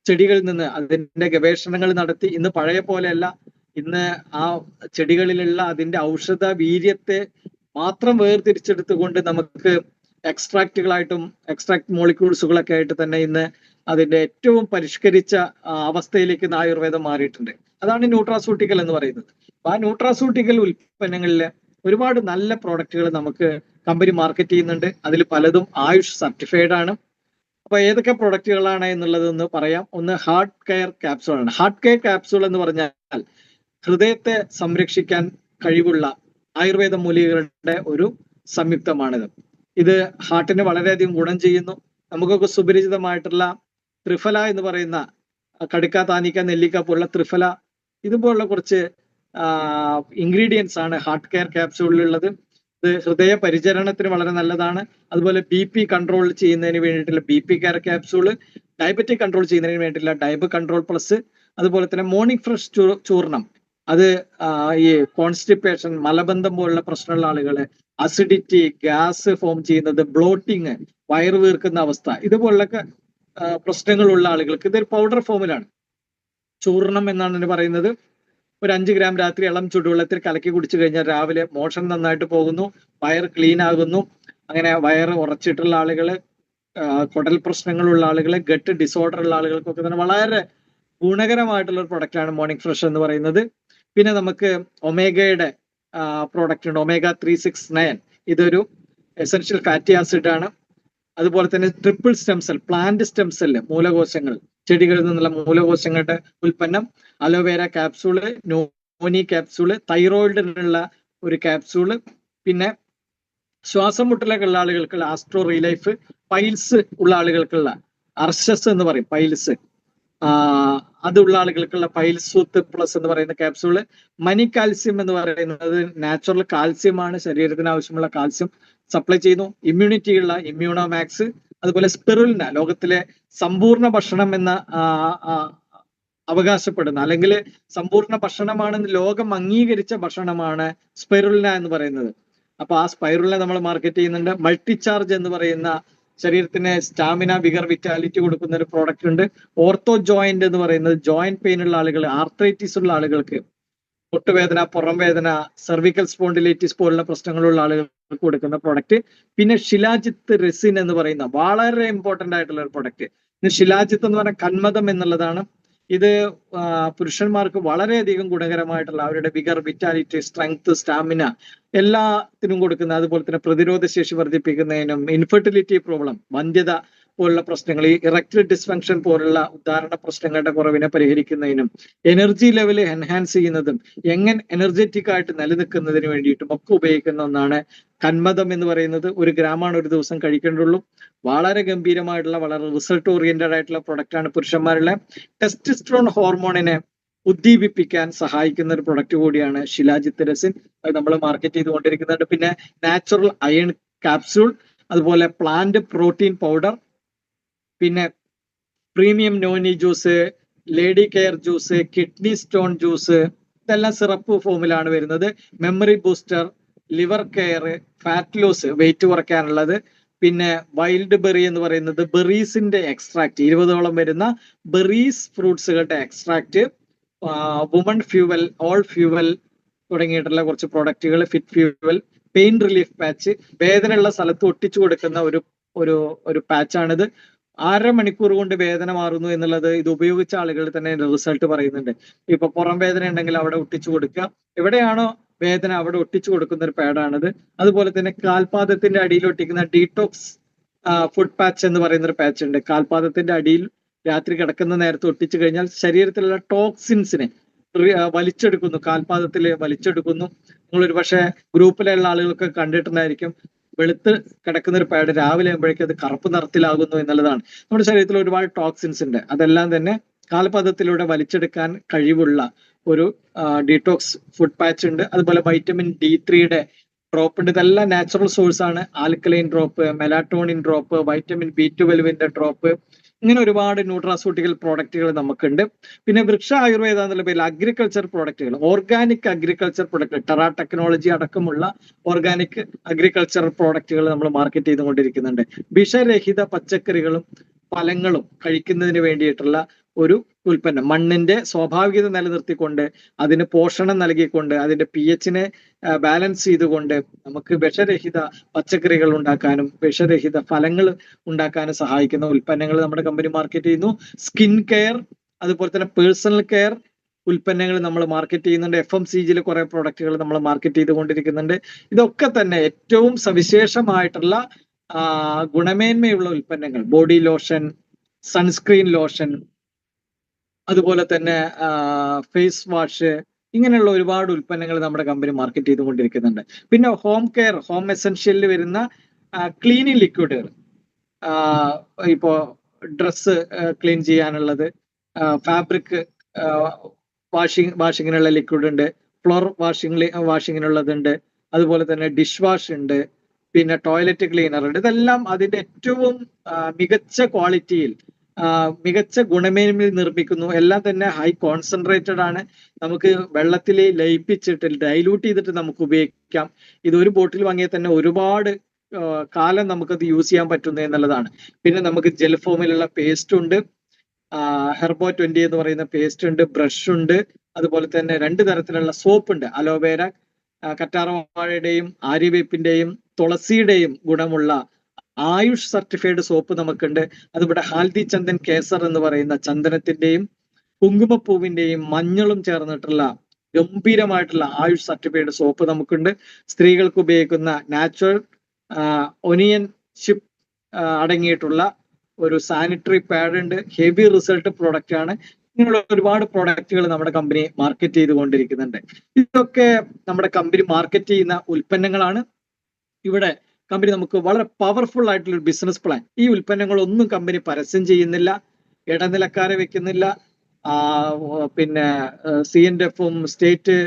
ചെടികളിൽ നിന്ന് അതിന്റെ ഗവേഷണങ്ങൾ നടത്തി, ഇന്ന് പഴയ പോലെയല്ല, ഇന്ന് ആ ചെടികളിലുള്ള അതിന്റെ ഔഷധ വീര്യത്തെ മാത്രം വേർതിരിച്ചെടുത്തുകൊണ്ട് നമുക്ക് എക്സ്ട്രാക്റ്റുകളായിട്ടും എക്സ്ട്രാക്ട് മോളിക്യൂൾസുകളൊക്കെ ആയിട്ട് തന്നെ ഇന്ന് അതിന്റെ ഏറ്റവും പരിഷ്കരിച്ച അവസ്ഥയിലേക്ക് ആയുർവേദം മാറിയിട്ടുണ്ട്. അതാണ് ന്യൂട്രാസ്യൂട്ടിക്കൽ എന്ന് പറയുന്നത്. അപ്പൊ ആ ന്യൂട്രാസ്യൂട്ടിക്കൽ ഉൽപ്പന്നങ്ങളിൽ ഒരുപാട് നല്ല പ്രോഡക്റ്റുകൾ നമുക്ക് കമ്പനി മാർക്കറ്റ് ചെയ്യുന്നുണ്ട്. അതിൽ പലതും ആയുഷ് സർട്ടിഫൈഡ് ആണ്. അപ്പൊ ഏതൊക്കെ പ്രൊഡക്റ്റുകളാണ് എന്നുള്ളതെന്ന് പറയാം. ഒന്ന് ഹാർട്ട് കെയർ ക്യാപ്സൂൾ ആണ്. ഹാർട്ട് കെയർ ക്യാപ്സൂൾ എന്ന് പറഞ്ഞാൽ ഹൃദയത്തെ സംരക്ഷിക്കാൻ കഴിവുള്ള ആയുർവേദ മൂലികകളുടെ ഒരു സംയുക്തമാണിത്. ഇത് ഹാർട്ടിന് വളരെയധികം ഗുണം ചെയ്യുന്നു. നമുക്കൊക്കെ സുപരിചിതമായിട്ടുള്ള ത്രിഫല എന്ന് പറയുന്ന കടുക്ക, താനിക്ക, നെല്ലിക്ക പോലുള്ള ത്രിഫല, ഇതുപോലുള്ള കുറച്ച് ഇൻഗ്രീഡിയൻസ് ആണ് ഹാർട്ട് കെയർ ക്യാപ്സൂളിലുള്ളത്. ഇത് ഹൃദയ പരിചരണത്തിന് വളരെ നല്ലതാണ്. അതുപോലെ BP കൺട്രോൾ ചെയ്യുന്നതിന് വേണ്ടിയിട്ടുള്ള BP care capsule, diabetic control ചെയ്യുന്നതിന് വേണ്ടിയിട്ടുള്ള ഡയബ് കൺട്രോൾ പ്ലസ്, അതുപോലെ തന്നെ മോർണിംഗ് ഫ്രഷ് ചൂർണം, അത് ഈ കോൺസ്റ്റിപ്പേഷൻ, മലബന്ധം പോലുള്ള പ്രശ്നമുള്ള ആളുകള്, അസിഡിറ്റി, ഗ്യാസ് ഫോം ചെയ്യുന്നത്, ബ്ലോട്ടിങ്, വയറ് വീർക്കുന്ന അവസ്ഥ, ഇതുപോലൊക്കെ പ്രശ്നങ്ങളുള്ള ആളുകൾക്ക് ഇതൊരു പൗഡർ ഫോമിലാണ്. ചൂർണം എന്നാണ് ഇതിന് പറയുന്നത്. ഒരു 5 ഗ്രാം രാത്രി ഇളം ചുടുവെള്ളത്തിൽ കലക്കി കുടിച്ചു കഴിഞ്ഞാൽ രാവിലെ മോഷൻ നന്നായിട്ട് പോകുന്നു, വയർ ക്ലീൻ ആകുന്നു. അങ്ങനെ വയറ് ഉറച്ചിട്ടുള്ള ആളുകള്, കുടൽ പ്രശ്നങ്ങളുള്ള ആളുകള്, ഗട്ട് ഡിസോർഡർ ഉള്ള ആളുകൾക്കൊക്കെ തന്നെ വളരെ ഗുണകരമായിട്ടുള്ള ഒരു പ്രൊഡക്റ്റാണ് മോർണിംഗ് ഫ്രഷ് എന്ന് പറയുന്നത്. പിന്നെ നമുക്ക് ഒമേഗയുടെ പ്രോഡക്റ്റ് ഉണ്ട്, ഒമേഗ 369. ഇതൊരു എസെൻഷ്യൽ ഫാറ്റി ആസിഡ് ആണ്. അതുപോലെ തന്നെ triple stem cell, plant stem cell, മൂലകോശങ്ങൾ, ചെടികളിൽ നിന്നുള്ള മൂലകോശങ്ങളുടെ ഉൽപ്പന്നം, അലോവേര ക്യാപ്സൂള്, നോനി ക്യാപ്സൂള്, തൈറോയിഡിനുള്ള ഒരു ക്യാപ്സൂള്, പിന്നെ ശ്വാസം മുട്ടലൊക്കെ ഉള്ള ആളുകൾക്കുള്ള ആസ്ട്രോ റീലൈഫ്, പൈൽസ് ഉള്ള ആളുകൾക്കുള്ള അർഷസ് എന്ന് പറയും, പൈൽസ്, അതുള്ള ആളുകൾക്കുള്ള പൈൽസൂത്ത് പ്ലസ് എന്ന് പറയുന്ന ക്യാപ്സൂള്, മനി കാൽസ്യം എന്ന് പറയുന്നത് നാച്ചുറൽ കാൽസ്യം ആണ്, ശരീരത്തിന് ആവശ്യമുള്ള കാൽസ്യം സപ്ലൈ ചെയ്യുന്നു. ഇമ്മ്യൂണിറ്റിയുള്ള ഇമ്മ്യൂണോ മാക്സ്, അതുപോലെ സ്പിറുലിന, ലോകത്തിലെ സമ്പൂർണ്ണ ഭക്ഷണം എന്ന അവകാശപ്പെടുന്ന, അല്ലെങ്കിൽ സമ്പൂർണ്ണ ഭക്ഷണമാണെന്ന് ലോകം അംഗീകരിച്ച ഭക്ഷണമാണ് സ്പൈറുലിന എന്ന് പറയുന്നത്. അപ്പൊ ആ സ്പൈറുലിനെ നമ്മൾ മാർക്കറ്റ് ചെയ്യുന്നുണ്ട്. മൾട്ടിചാർജ് എന്ന് പറയുന്ന ശരീരത്തിന് സ്റ്റാമിന, വിഗർ, വിറ്റാലിറ്റി കൊടുക്കുന്ന ഒരു പ്രോഡക്റ്റ് ഉണ്ട്. ഓർത്തോ ജോയിന്റ് എന്ന് പറയുന്നത് ജോയിന്റ് പെയിൻ ഉള്ള ആളുകൾ, ആർത്രൈറ്റിസ് ഉള്ള ആളുകൾക്ക്, മുട്ടുവേദന, പുറം വേദന, സെർവിക്കൽ സ്പോണ്ടിലൈറ്റിസ് പോലുള്ള പ്രശ്നങ്ങളുള്ള ആളുകൾക്ക് കൊടുക്കുന്ന പ്രോഡക്റ്റ്. പിന്നെ ഷിലാജിത്ത് റെസിൻ എന്ന് പറയുന്ന വളരെ ഇമ്പോർട്ടന്റ് ആയിട്ടുള്ള ഒരു പ്രോഡക്റ്റ്. ഷിലാജിത്ത് എന്ന് പറഞ്ഞാൽ കന്മദം എന്നുള്ളതാണ്. ഇത് പുരുഷന്മാർക്ക് വളരെയധികം ഗുണകരമായിട്ടുള്ള അവരുടെ വിഗർ, വിറ്റാലിറ്റി, സ്ട്രെങ്ത്, സ്റ്റാമിന എല്ലാത്തിനും കൊടുക്കുന്ന, അതുപോലെ തന്നെ പ്രതിരോധ ശേഷി വർദ്ധിപ്പിക്കുന്നതിനും, ഇൻഫെർട്ടിലിറ്റി പ്രോബ്ലം, വന്ധ്യത പോലുള്ള പ്രശ്നങ്ങൾ, ഈ ഇറക്ടൈൽ ഡിസ്ഫങ്ഷൻ പോലുള്ള ഉദാഹരണ പ്രശ്നങ്ങളുടെ കുറവിനെ പരിഹരിക്കുന്നതിനും, എനർജി ലെവൽ എൻഹാൻസ് ചെയ്യുന്നതും, എങ്ങനെ എനർജറ്റിക് ആയിട്ട് നിലനിൽക്കുന്നതിന് വേണ്ടിയിട്ടും ഒക്കെ ഉപയോഗിക്കുന്ന ഒന്നാണ് കന്മദം എന്ന് പറയുന്നത്. 1 ഗ്രാമാണ് ഒരു ദിവസം കഴിക്കേണ്ടുള്ളൂ. വളരെ ഗംഭീരമായിട്ടുള്ള, വളരെ റിസൾട്ട് ഓറിയന്റഡ് ആയിട്ടുള്ള പ്രൊഡക്റ്റ് ആണ്. പുരുഷന്മാരിലെ ടെസ്റ്റോസ്റ്ററോൺ ഹോർമോണിനെ ഉദ്ദീപിപ്പിക്കാൻ സഹായിക്കുന്ന ഒരു പ്രൊഡക്റ്റ് കൂടിയാണ് ഷിലാജിത്ത് റെസിൻ. അത് നമ്മൾ മാർക്കറ്റ് ചെയ്തുകൊണ്ടിരിക്കുന്നുണ്ട്. പിന്നെ നാച്ചുറൽ അയൺ കാപ്സ്യൂൾ, അതുപോലെ പ്ലാന്റ് പ്രോട്ടീൻ പൗഡർ, പിന്നെ premium noni juice, lady care juice, kidney stone juice, ഇതെല്ലാം സിറപ്പ് ഫോമിലാണ് വരുന്നത്. Memory booster, liver care, fat loss, weight കുറയ്ക്കാനുള്ളത്. പിന്നെ വൈൽഡ് ബെറി എന്ന് പറയുന്നത് ബെറീസിന്റെ എക്സ്ട്രാക്ട്, 20ഓളം വരുന്ന ബെറീസ് ഫ്രൂട്ട്സുകളുടെ extract, woman fuel, all fuel തുടങ്ങിയിട്ടുള്ള കുറച്ച് പ്രോഡക്റ്റുകൾ, fit fuel, pain relief patch, വേദനയുള്ള സ്ഥലത്ത് ഒട്ടിച്ചു കൊടുക്കുന്ന ഒരു പാച്ചാണിത്. 1/2 മണിക്കൂർ കൊണ്ട് വേദന മാറുന്നു എന്നുള്ളത് ഇത് ഉപയോഗിച്ച ആളുകൾ തന്നെ റിസൾട്ട് പറയുന്നുണ്ട്. ഇപ്പൊ പുറം വേദന ഉണ്ടെങ്കിൽ അവിടെ ഒട്ടിച്ചു കൊടുക്കുക, എവിടെയാണോ വേദന അവിടെ ഒട്ടിച്ചു കൊടുക്കുന്ന ഒരു പാഡാണിത്. അതുപോലെ തന്നെ കാൽപാദത്തിന്റെ അടിയിൽ ഒട്ടിക്കുന്ന ഡീടോക്സ് ഫുഡ് പാച്ച് എന്ന് പറയുന്ന ഒരു പാച്ച് ഉണ്ട്. കാൽപാദത്തിന്റെ അടിയിൽ രാത്രി കിടക്കുന്ന നേരത്ത് ഒട്ടിച്ചു കഴിഞ്ഞാൽ ശരീരത്തിലുള്ള ടോക്സിൻസിനെ വലിച്ചെടുക്കുന്നു, കാൽപാദത്തിൽ വലിച്ചെടുക്കുന്നു. നിങ്ങൾ ഒരു പക്ഷേ ഗ്രൂപ്പിലുള്ള ആളുകൾക്ക് കണ്ടിട്ടുണ്ടായിരിക്കും, വെളുത്ത് കിടക്കുന്ന ഒരു പാഡ് രാവിലെ ആകുമ്പോഴേക്കും അത് കറുപ്പ് നിറത്തിലാകുന്നു എന്നുള്ളതാണ്. നമ്മുടെ ശരീരത്തിൽ ഒരുപാട് ടോക്സിൻസ് ഉണ്ട്, അതെല്ലാം തന്നെ കാൽപാദത്തിലൂടെ വലിച്ചെടുക്കാൻ കഴിവുള്ള ഒരു ഡീടോക്സ് ഫുഡ് പാച്ച് ഉണ്ട്. അതുപോലെ വൈറ്റമിൻ D3 ഡ്രോപ്പ് ഉണ്ട്. ഇതെല്ലാം നാച്ചുറൽ സോഴ്സ് ആണ്. Alkaline drop, melatonin drop, vitamin B12 drop, ഇങ്ങനെ ഒരുപാട് ന്യൂട്രാസ്യൂട്ടിക്കൽ പ്രോഡക്റ്റുകൾ നമുക്കുണ്ട്. പിന്നെ വൃക്ഷ ആയുർവേദ എന്നുള്ള പേരിൽ അഗ്രികൾച്ചർ പ്രോഡക്റ്റുകൾ, organic agriculture product, terra technology അടക്കമുള്ള ഓർഗാനിക് അഗ്രികൾച്ചർ പ്രോഡക്റ്റുകൾ നമ്മൾ മാർക്കറ്റ് ചെയ്തുകൊണ്ടിരിക്കുന്നുണ്ട്. വിഷരഹിത പച്ചക്കറികളും ഫലങ്ങളും കഴിക്കുന്നതിന് വേണ്ടിയിട്ടുള്ള ഒരു ഉൽപ്പന്നം, മണ്ണിന്റെ സ്വാഭാവികത നിലനിർത്തിക്കൊണ്ട്, അതിന് പോഷണം നൽകിക്കൊണ്ട്, അതിന്റെ pH ബാലൻസ് ചെയ്തുകൊണ്ട് നമുക്ക് വിഷരഹിത പച്ചക്കറികൾ ഉണ്ടാക്കാനും വിഷരഹിത ഫലങ്ങൾ ഉണ്ടാക്കാനും സഹായിക്കുന്ന ഉൽപ്പന്നങ്ങൾ നമ്മുടെ കമ്പനി മാർക്കറ്റ് ചെയ്യുന്നു. സ്കിൻ കെയർ, അതുപോലെ തന്നെ പേഴ്സണൽ കെയർ ഉൽപ്പന്നങ്ങൾ നമ്മൾ മാർക്കറ്റ് ചെയ്യുന്നുണ്ട്. FMCG കുറെ പ്രോഡക്റ്റുകൾ നമ്മൾ മാർക്കറ്റ് ചെയ്തുകൊണ്ടിരിക്കുന്നുണ്ട്. ഇതൊക്കെ തന്നെ ഏറ്റവും സവിശേഷമായിട്ടുള്ള ഗുണമേന്മയുള്ള ഉൽപ്പന്നങ്ങൾ, ബോഡി ലോഷൻ, സൺസ്ക്രീൻ ലോഷൻ, അതുപോലെ തന്നെ ഫേസ് വാഷ്, ഇങ്ങനെയുള്ള ഒരുപാട് ഉൽപ്പന്നങ്ങൾ നമ്മുടെ കമ്പനി മാർക്കറ്റ് ചെയ്തുകൊണ്ടിരിക്കുന്നുണ്ട്. പിന്നെ ഹോം കെയർ, ഹോം എസെൻഷ്യലിൽ വരുന്ന ക്ലീനിങ് ലിക്വിഡുകൾ, ഇപ്പോ ഡ്രസ്സ് ക്ലീൻ ചെയ്യാനുള്ളത്, ഫാബ്രിക് വാഷിങ്ങിനുള്ള ലിക്വിഡ് ഉണ്ട്, ഫ്ലോർ വാഷിങ്ങിനുള്ളതുണ്ട്, അതുപോലെ തന്നെ ഡിഷ് വാഷ് ഉണ്ട്, പിന്നെ ടോയ്ലറ്റ് ക്ലീനർ ഉണ്ട്. ഇതെല്ലാം അതിന്റെ ഏറ്റവും മികച്ച ക്വാളിറ്റിയിൽ, മികച്ച ഗുണമേന്മയിൽ നിർമ്മിക്കുന്നു. എല്ലാം തന്നെ ഹൈ കോൺസെൻട്രേറ്റഡ് ആണ്. നമുക്ക് വെള്ളത്തിൽ ലയിപ്പിച്ചിട്ട് ഡൈലൂട്ട് ചെയ്തിട്ട് നമുക്ക് ഉപയോഗിക്കാം. ഇത് ഒരു ബോട്ടിൽ വാങ്ങിയാൽ തന്നെ ഒരുപാട് കാലം നമുക്കത് യൂസ് ചെയ്യാൻ പറ്റുന്നു എന്നുള്ളതാണ്. പിന്നെ നമുക്ക് ജെൽ ഫോമിലുള്ള പേസ്റ്റ് ഉണ്ട്, ഹെർബോ 20 എന്ന് പറയുന്ന പേസ്റ്റ് ഉണ്ട്, ബ്രഷ് ഉണ്ട്, അതുപോലെ തന്നെ 2 തരത്തിലുള്ള സോപ്പ് ഉണ്ട്. അലോവേര, കറ്റാർവാഴയുടെയും ആര്യവേപ്പിന്റെയും തുളസിയുടെയും ഗുണമുള്ള ആയുഷ് സർട്ടിഫൈഡ് സോപ്പ് നമുക്കുണ്ട്. അതുപോലെ ഹാൽദി ചന്ദൻ കേസർ എന്ന് പറയുന്ന ചന്ദനത്തിന്റെയും കുങ്കുമപ്പൂവിന്റെയും മഞ്ഞളും ചേർന്നിട്ടുള്ള ഗംഭീരമായിട്ടുള്ള ആയുഷ് സർട്ടിഫൈഡ് സോപ്പ് നമുക്കുണ്ട്. സ്ത്രീകൾക്ക് ഉപയോഗിക്കുന്ന നാച്ചുറൽ ഒനിയൻ ചിപ്പ് അടങ്ങിയിട്ടുള്ള ഒരു സാനിറ്ററി പാഡ് ഉണ്ട്. ഹെവി റിസൾട്ട് പ്രോഡക്റ്റ് ആണ്. ഇങ്ങനെയുള്ള ഒരുപാട് പ്രോഡക്റ്റുകൾ നമ്മുടെ കമ്പനി മാർക്കറ്റ് ചെയ്തുകൊണ്ടിരിക്കുന്നുണ്ട്. ഇതൊക്കെ നമ്മുടെ കമ്പനി മാർക്കറ്റ് ചെയ്യുന്ന ഉൽപ്പന്നങ്ങളാണ്. ഇവിടെ കമ്പനി നമുക്ക് വളരെ പവർഫുൾ ആയിട്ടുള്ള ഒരു ബിസിനസ് പ്ലാൻ. ഈ ഉൽപ്പന്നങ്ങളൊന്നും കമ്പനി പരസ്യം ചെയ്യുന്നില്ല, ഇടനിലക്കാരെ വെക്കുന്നില്ല. പിന്നെ CNFും സ്റ്റേറ്റ്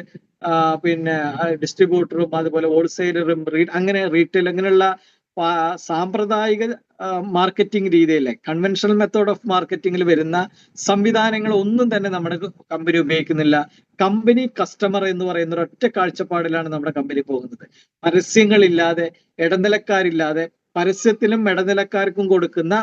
പിന്നെ ഡിസ്ട്രിബ്യൂട്ടറും അതുപോലെ ഹോൾസെയിലറും അങ്ങനെ റീറ്റെയിൽ അങ്ങനെയുള്ള സാമ്പ്രദായിക മാർക്കറ്റിംഗ് രീതിയിലെ കൺവെൻഷണൽ മെത്തേഡ് ഓഫ് മാർക്കറ്റിംഗിൽ വരുന്ന സംവിധാനങ്ങൾ ഒന്നും തന്നെ നമ്മുടെ കമ്പനി ഉപയോഗിക്കുന്നില്ല. കമ്പനി കസ്റ്റമർ എന്ന് പറയുന്ന ഒരു ഒറ്റ കാഴ്ചപ്പാടിലാണ് നമ്മുടെ കമ്പനി പോകുന്നത്. പരസ്യങ്ങളില്ലാതെ, ഇടനിലക്കാരില്ലാതെ, പരസ്യത്തിലും ഇടനിലക്കാർക്കും കൊടുക്കുന്ന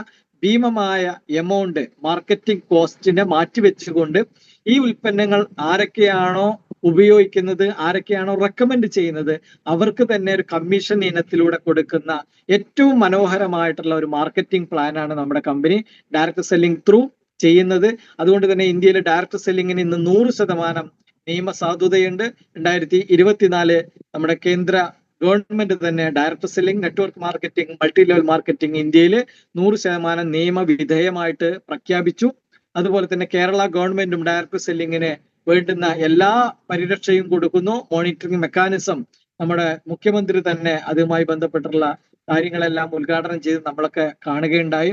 ഭീമമായ എമൗണ്ട് മാർക്കറ്റിംഗ് കോസ്റ്റിനെ മാറ്റിവെച്ചുകൊണ്ട് ഈ ഉൽപ്പന്നങ്ങൾ ആരൊക്കെയാണോ ഉപയോഗിക്കുന്നത്, ആരൊക്കെയാണോ റെക്കമെൻഡ് ചെയ്യുന്നത്, അവർക്ക് തന്നെ ഒരു കമ്മീഷൻ ഇനത്തിലൂടെ കൊടുക്കുന്ന ഏറ്റവും മനോഹരമായിട്ടുള്ള ഒരു മാർക്കറ്റിംഗ് പ്ലാൻ ആണ് നമ്മുടെ കമ്പനി ഡയറക്ട് സെല്ലിംഗ് ത്രൂ ചെയ്യുന്നത്. അതുകൊണ്ട് തന്നെ ഇന്ത്യയിലെ ഡയറക്ട് സെല്ലിങ്ങിന് ഇന്ന് 100% നിയമസാധുതയുണ്ട്. 2024 നമ്മുടെ കേന്ദ്ര ഗവൺമെന്റ് തന്നെ direct selling, network marketing, multi level marketing ഇന്ത്യയിൽ 100% നിയമവിധേയമായിട്ട് പ്രഖ്യാപിച്ചു. അതുപോലെ തന്നെ കേരള ഗവൺമെന്റും ഡയറക്ട് സെല്ലിങ്ങിന് വേണ്ടുന്ന എല്ലാ പരിരക്ഷയും കൊടുക്കുന്നു. മോണിറ്ററിംഗ് മെക്കാനിസം നമ്മുടെ മുഖ്യമന്ത്രി തന്നെ അതുമായി ബന്ധപ്പെട്ടുള്ള കാര്യങ്ങളെല്ലാം ഉദ്ഘാടനം ചെയ്ത് നമ്മളൊക്കെ കാണുകയുണ്ടായി.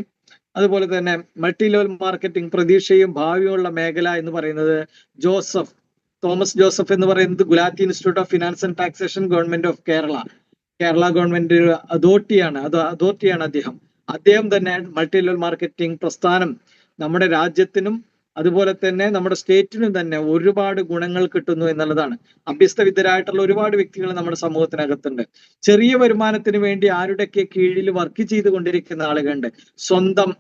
അതുപോലെ തന്നെ മൾട്ടി ലെവൽ മാർക്കറ്റിംഗ് പ്രതീക്ഷയും ഭാവിയുള്ള മേഖല എന്ന് പറയുന്നത് തോമസ് ജോസഫ് എന്ന് പറയുന്നത് Gulati institute of finance and taxation, government of Kerala government അതോറിറ്റിയാണ് അദ്ദേഹം തന്നെ മൾട്ടി ലെവൽ മാർക്കറ്റിംഗ് പ്രസ്ഥാനം നമ്മുടെ രാജ്യത്തിനും അതുപോലെ തന്നെ നമ്മുടെ സ്റ്റേറ്റിനും തന്നെ ഒരുപാട് ഗുണങ്ങൾ കിട്ടുന്നു എന്നുള്ളതാണ്. അഭ്യസ്തവിദ്യരായിട്ടുള്ള ഒരുപാട് വ്യക്തികൾ നമ്മുടെ സമൂഹത്തിനകത്തുണ്ട്. ചെറിയ വരുമാനത്തിന് വേണ്ടി ആരുടെയൊക്കെ കീഴിൽ വർക്ക് ചെയ്തുകൊണ്ടിരിക്കുന്ന ആളുകളുണ്ട്. സ്വന്തം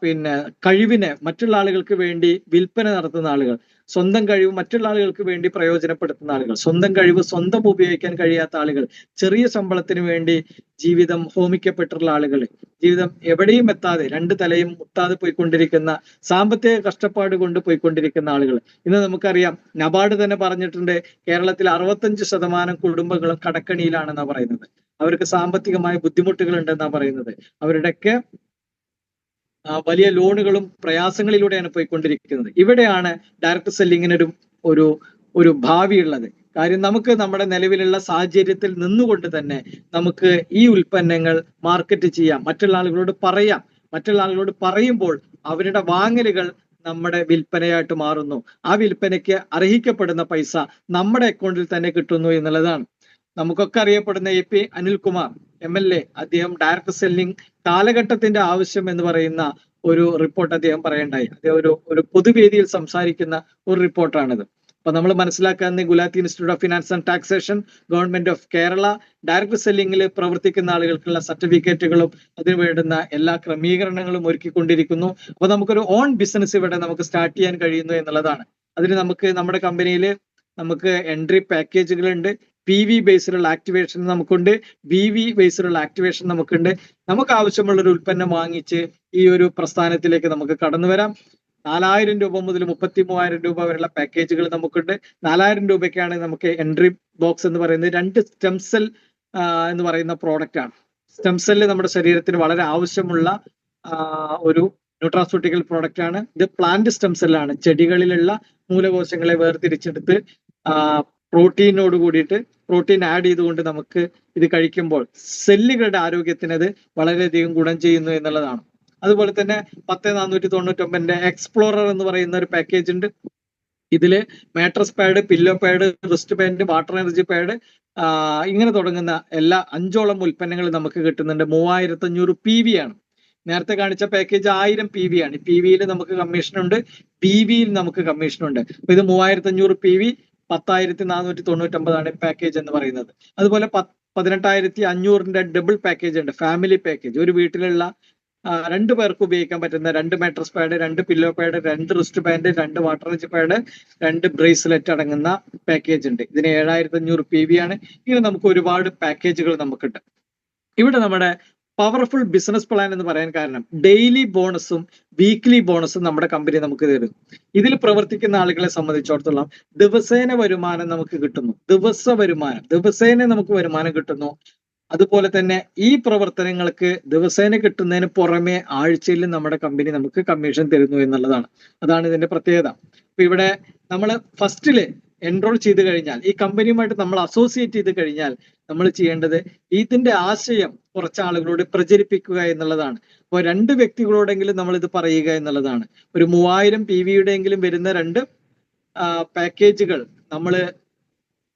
പിന്നെ കഴിവിനെ മറ്റുള്ള ആളുകൾക്ക് വേണ്ടി വിൽപ്പന നടത്തുന്ന ആളുകൾ, സ്വന്തം കഴിവ് മറ്റുള്ള ആളുകൾക്ക് വേണ്ടി പ്രയോജനപ്പെടുത്തുന്ന ആളുകൾ, സ്വന്തം കഴിവ് സ്വന്തം ഉപയോഗിക്കാൻ കഴിയാത്ത ആളുകൾ, ചെറിയ ശമ്പളത്തിന് വേണ്ടി ജീവിതം ഹോമിക്കപ്പെട്ടുള്ള ആളുകൾ, ജീവിതം എവിടെയും എത്താതെ 2 തലയും മുട്ടാതെ പോയിക്കൊണ്ടിരിക്കുന്ന, സാമ്പത്തിക കഷ്ടപ്പാട് കൊണ്ട് പോയിക്കൊണ്ടിരിക്കുന്ന ആളുകൾ. ഇന്ന് നമുക്കറിയാം, നബാർഡ് തന്നെ പറഞ്ഞിട്ടുണ്ട്, കേരളത്തിൽ 65% കുടുംബങ്ങളും കടക്കണിയിലാണെന്നാണ് പറയുന്നത്. അവർക്ക് സാമ്പത്തികമായ ബുദ്ധിമുട്ടുകൾ ഉണ്ടെന്നാണ് പറയുന്നത്. അവരുടെയൊക്കെ വലിയ ലോണുകളും പ്രയാസങ്ങളിലൂടെയാണ് പോയിക്കൊണ്ടിരിക്കുന്നത്. ഇവിടെയാണ് ഡയറക്ട് സെല്ലിങ്ങിന് ഒരു ഭാവിയുള്ളത്. കാര്യം നമുക്ക് നമ്മുടെ നിലവിലുള്ള സാഹചര്യത്തിൽ നിന്നുകൊണ്ട് തന്നെ നമുക്ക് ഈ ഉൽപ്പന്നങ്ങൾ മാർക്കറ്റ് ചെയ്യാം, മറ്റുള്ള ആളുകളോട് പറയാം. മറ്റുള്ള ആളുകളോട് പറയുമ്പോൾ അവരുടെ വാങ്ങലുകൾ നമ്മുടെ വിൽപ്പനയായിട്ട് മാറുന്നു. ആ വിൽപ്പനയ്ക്ക് അർഹിക്കപ്പെടുന്ന പൈസ നമ്മുടെ അക്കൗണ്ടിൽ തന്നെ കിട്ടുന്നു എന്നുള്ളതാണ്. നമുക്കൊക്കെ അറിയപ്പെടുന്ന AP അനിൽകുമാർ MLA, അദ്ദേഹം ഡയറക്ട് സെല്ലിംഗ് കാലഘട്ടത്തിന്റെ ആവശ്യം എന്ന് പറയുന്ന ഒരു റിപ്പോർട്ട് അദ്ദേഹം പറയണ്ടായി. അദ്ദേഹം ഒരു പൊതുവേദിയിൽ സംസാരിക്കുന്ന ഒരു റിപ്പോർട്ടാണിത്. അപ്പൊ നമ്മൾ മനസ്സിലാക്കുന്ന Gulati institute of finance and taxation, government of Kerala direct സെല്ലിംഗിൽ പ്രവർത്തിക്കുന്ന ആളുകൾക്കുള്ള സർട്ടിഫിക്കറ്റുകളും അതിന് വേണ്ടുന്ന എല്ലാ ക്രമീകരണങ്ങളും ഒരുക്കിക്കൊണ്ടിരിക്കുന്നു. അപ്പൊ നമുക്കൊരു ഓൺ ബിസിനസ് ഇവിടെ നമുക്ക് സ്റ്റാർട്ട് ചെയ്യാൻ കഴിയുന്നു എന്നുള്ളതാണ്. അതിന് നമുക്ക് നമ്മുടെ കമ്പനിയിൽ നമുക്ക് എൻട്രി പാക്കേജുകളുണ്ട്. PV ബേസിലുള്ള ആക്ടിവേഷൻ നമുക്കുണ്ട്, BV ബേസിലുള്ള ആക്ടിവേഷൻ നമുക്കുണ്ട്. നമുക്ക് ആവശ്യമുള്ള ഒരു ഉൽപ്പന്നം വാങ്ങിച്ച് ഈ ഒരു പ്രസ്ഥാനത്തിലേക്ക് നമുക്ക് കടന്നു വരാം. 4000 രൂപ മുതൽ 33,000 രൂപ വരെയുള്ള പാക്കേജുകൾ നമുക്കുണ്ട്. 4000 രൂപയ്ക്കാണ് നമുക്ക് എൻട്രി ബോക്സ് എന്ന് പറയുന്നത് 2 സ്റ്റെം സെൽ എന്ന് പറയുന്ന പ്രോഡക്റ്റ് ആണ്. സ്റ്റെം സെല്ല് നമ്മുടെ ശരീരത്തിന് വളരെ ആവശ്യമുള്ള ഒരു ന്യൂട്രാസ്യൂട്ടിക്കൽ പ്രോഡക്റ്റ് ആണ്. ഇത് പ്ലാന്റ് സ്റ്റെം സെല്ലാണ്. ചെടികളിലുള്ള മൂലകോശങ്ങളെ വേർതിരിച്ചെടുത്ത് പ്രോട്ടീനോട് കൂടിയിട്ട് പ്രോട്ടീൻ ആഡ് ചെയ്തുകൊണ്ട് നമുക്ക് ഇത് കഴിക്കുമ്പോൾ സെല്ലുകളുടെ ആരോഗ്യത്തിന് അത് വളരെയധികം ഗുണം ചെയ്യുന്നു എന്നുള്ളതാണ്. അതുപോലെ തന്നെ 10,499 എക്സ്പ്ലോറർ എന്ന് പറയുന്ന ഒരു പാക്കേജ് ഉണ്ട്. ഇതില് mattress pad, pillow pad, wrist band, water energy pad, ഇങ്ങനെ തുടങ്ങുന്ന എല്ലാ 5ഓളം ഉൽപ്പന്നങ്ങൾ നമുക്ക് കിട്ടുന്നുണ്ട്. 3500 PV ആണ്. നേരത്തെ കാണിച്ച പാക്കേജ് 1000 PV ആണ്. PV-യിൽ നമുക്ക് കമ്മീഷൻ ഉണ്ട്, BV-യിൽ നമുക്ക് കമ്മീഷൻ ഉണ്ട്. അപ്പൊ ഇത് 3500 PV, 10,499 പാക്കേജ് എന്ന് പറയുന്നത്. അതുപോലെ 18,500 ഡബിൾ പാക്കേജ് ഉണ്ട്, ഫാമിലി പാക്കേജ്. ഒരു വീട്ടിലുള്ള 2 പേർക്ക് ഉപയോഗിക്കാൻ പറ്റുന്ന 2 mattress pad, 2 pillow pad, 2 wrist band, 2 water range pad, 2 bracelet അടങ്ങുന്ന പാക്കേജ് ഉണ്ട്. ഇതിന് 7,500 PV ആണ്. ഇങ്ങനെ നമുക്ക് ഒരുപാട് പാക്കേജുകൾ നമുക്കുണ്ട്. ഇവിടെ നമ്മുടെ പവർഫുൾ ബിസിനസ് പ്ലാൻ എന്ന് പറയാൻ കാരണം ഡെയിലി ബോണസും വീക്ക്ലി ബോണസും നമ്മുടെ കമ്പനി നമുക്ക് തരും. ഇതിൽ പ്രവർത്തിക്കുന്ന ആളുകളെ സംബന്ധിച്ചിടത്തോളം ദിവസേന വരുമാനം നമുക്ക് കിട്ടുന്നു. ദിവസേന നമുക്ക് വരുമാനം കിട്ടുന്നു. അതുപോലെ തന്നെ ഈ പ്രവർത്തനങ്ങൾക്ക് ദിവസേന കിട്ടുന്നതിന് പുറമെ ആഴ്ചയിൽ നമ്മുടെ കമ്പനി നമുക്ക് കമ്മീഷൻ തരുന്നു എന്നുള്ളതാണ്. അതാണ് ഇതിന്റെ പ്രത്യേകത. അപ്പൊ ഇവിടെ നമ്മൾ ഫസ്റ്റില് എൻറോൾ ചെയ്ത് കഴിഞ്ഞാൽ, ഈ കമ്പനിയുമായിട്ട് നമ്മൾ അസോസിയേറ്റ് ചെയ്ത് കഴിഞ്ഞാൽ നമ്മൾ ചെയ്യേണ്ടത് ഇതിന്റെ ആശയം കുറച്ച് ആളുകളോട് പ്രചരിപ്പിക്കുക എന്നുള്ളതാണ്. അപ്പോൾ 2 വ്യക്തികളോടെങ്കിലും നമ്മൾ ഇത് പറയുക എന്നുള്ളതാണ്. ഒരു 3000 PV എങ്കിലും വരുന്ന 2 പാക്കേജുകൾ നമ്മൾ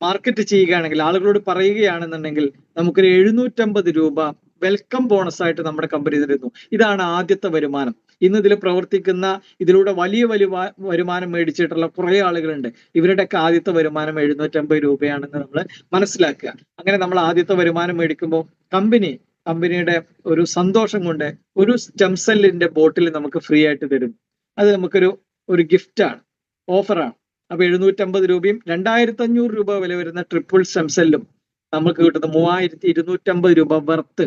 മാർക്കറ്റ് ചെയ്യുകയാണെങ്കിൽ, ആളുകളോട് പറയുകയാണെന്നുണ്ടെങ്കിൽ നമുക്കൊരു 750 രൂപ വെൽക്കം ബോണസ് ആയിട്ട് നമ്മുടെ കമ്പനി തരുന്നു. ഇതാണ് ആദ്യത്തെ വരുമാനം. ഇന്ന് ഇതിൽ പ്രവർത്തിക്കുന്ന, ഇതിലൂടെ വലിയ വരുമാനം മേടിച്ചിട്ടുള്ള കുറെ ആളുകളുണ്ട്. ഇവരുടെയൊക്കെ ആദ്യത്തെ വരുമാനം 750 രൂപയാണെന്ന് നമ്മൾ മനസ്സിലാക്കുക. അങ്ങനെ നമ്മൾ ആദ്യത്തെ വരുമാനം മേടിക്കുമ്പോൾ കമ്പനിയുടെ ഒരു സന്തോഷം കൊണ്ട് ഒരു സ്റ്റെം സെല്ലിന്റെ ബോട്ടിൽ നമുക്ക് ഫ്രീ ആയിട്ട് തരും. അത് നമുക്കൊരു ഗിഫ്റ്റാണ്, ഓഫറാണ്. അപ്പൊ 750 രൂപയും 2,500 രൂപ വില വരുന്ന ട്രിപ്പിൾ സ്റ്റെം സെല്ലും നമുക്ക് കിട്ടുന്നു. 3,250 രൂപ വർത്ത്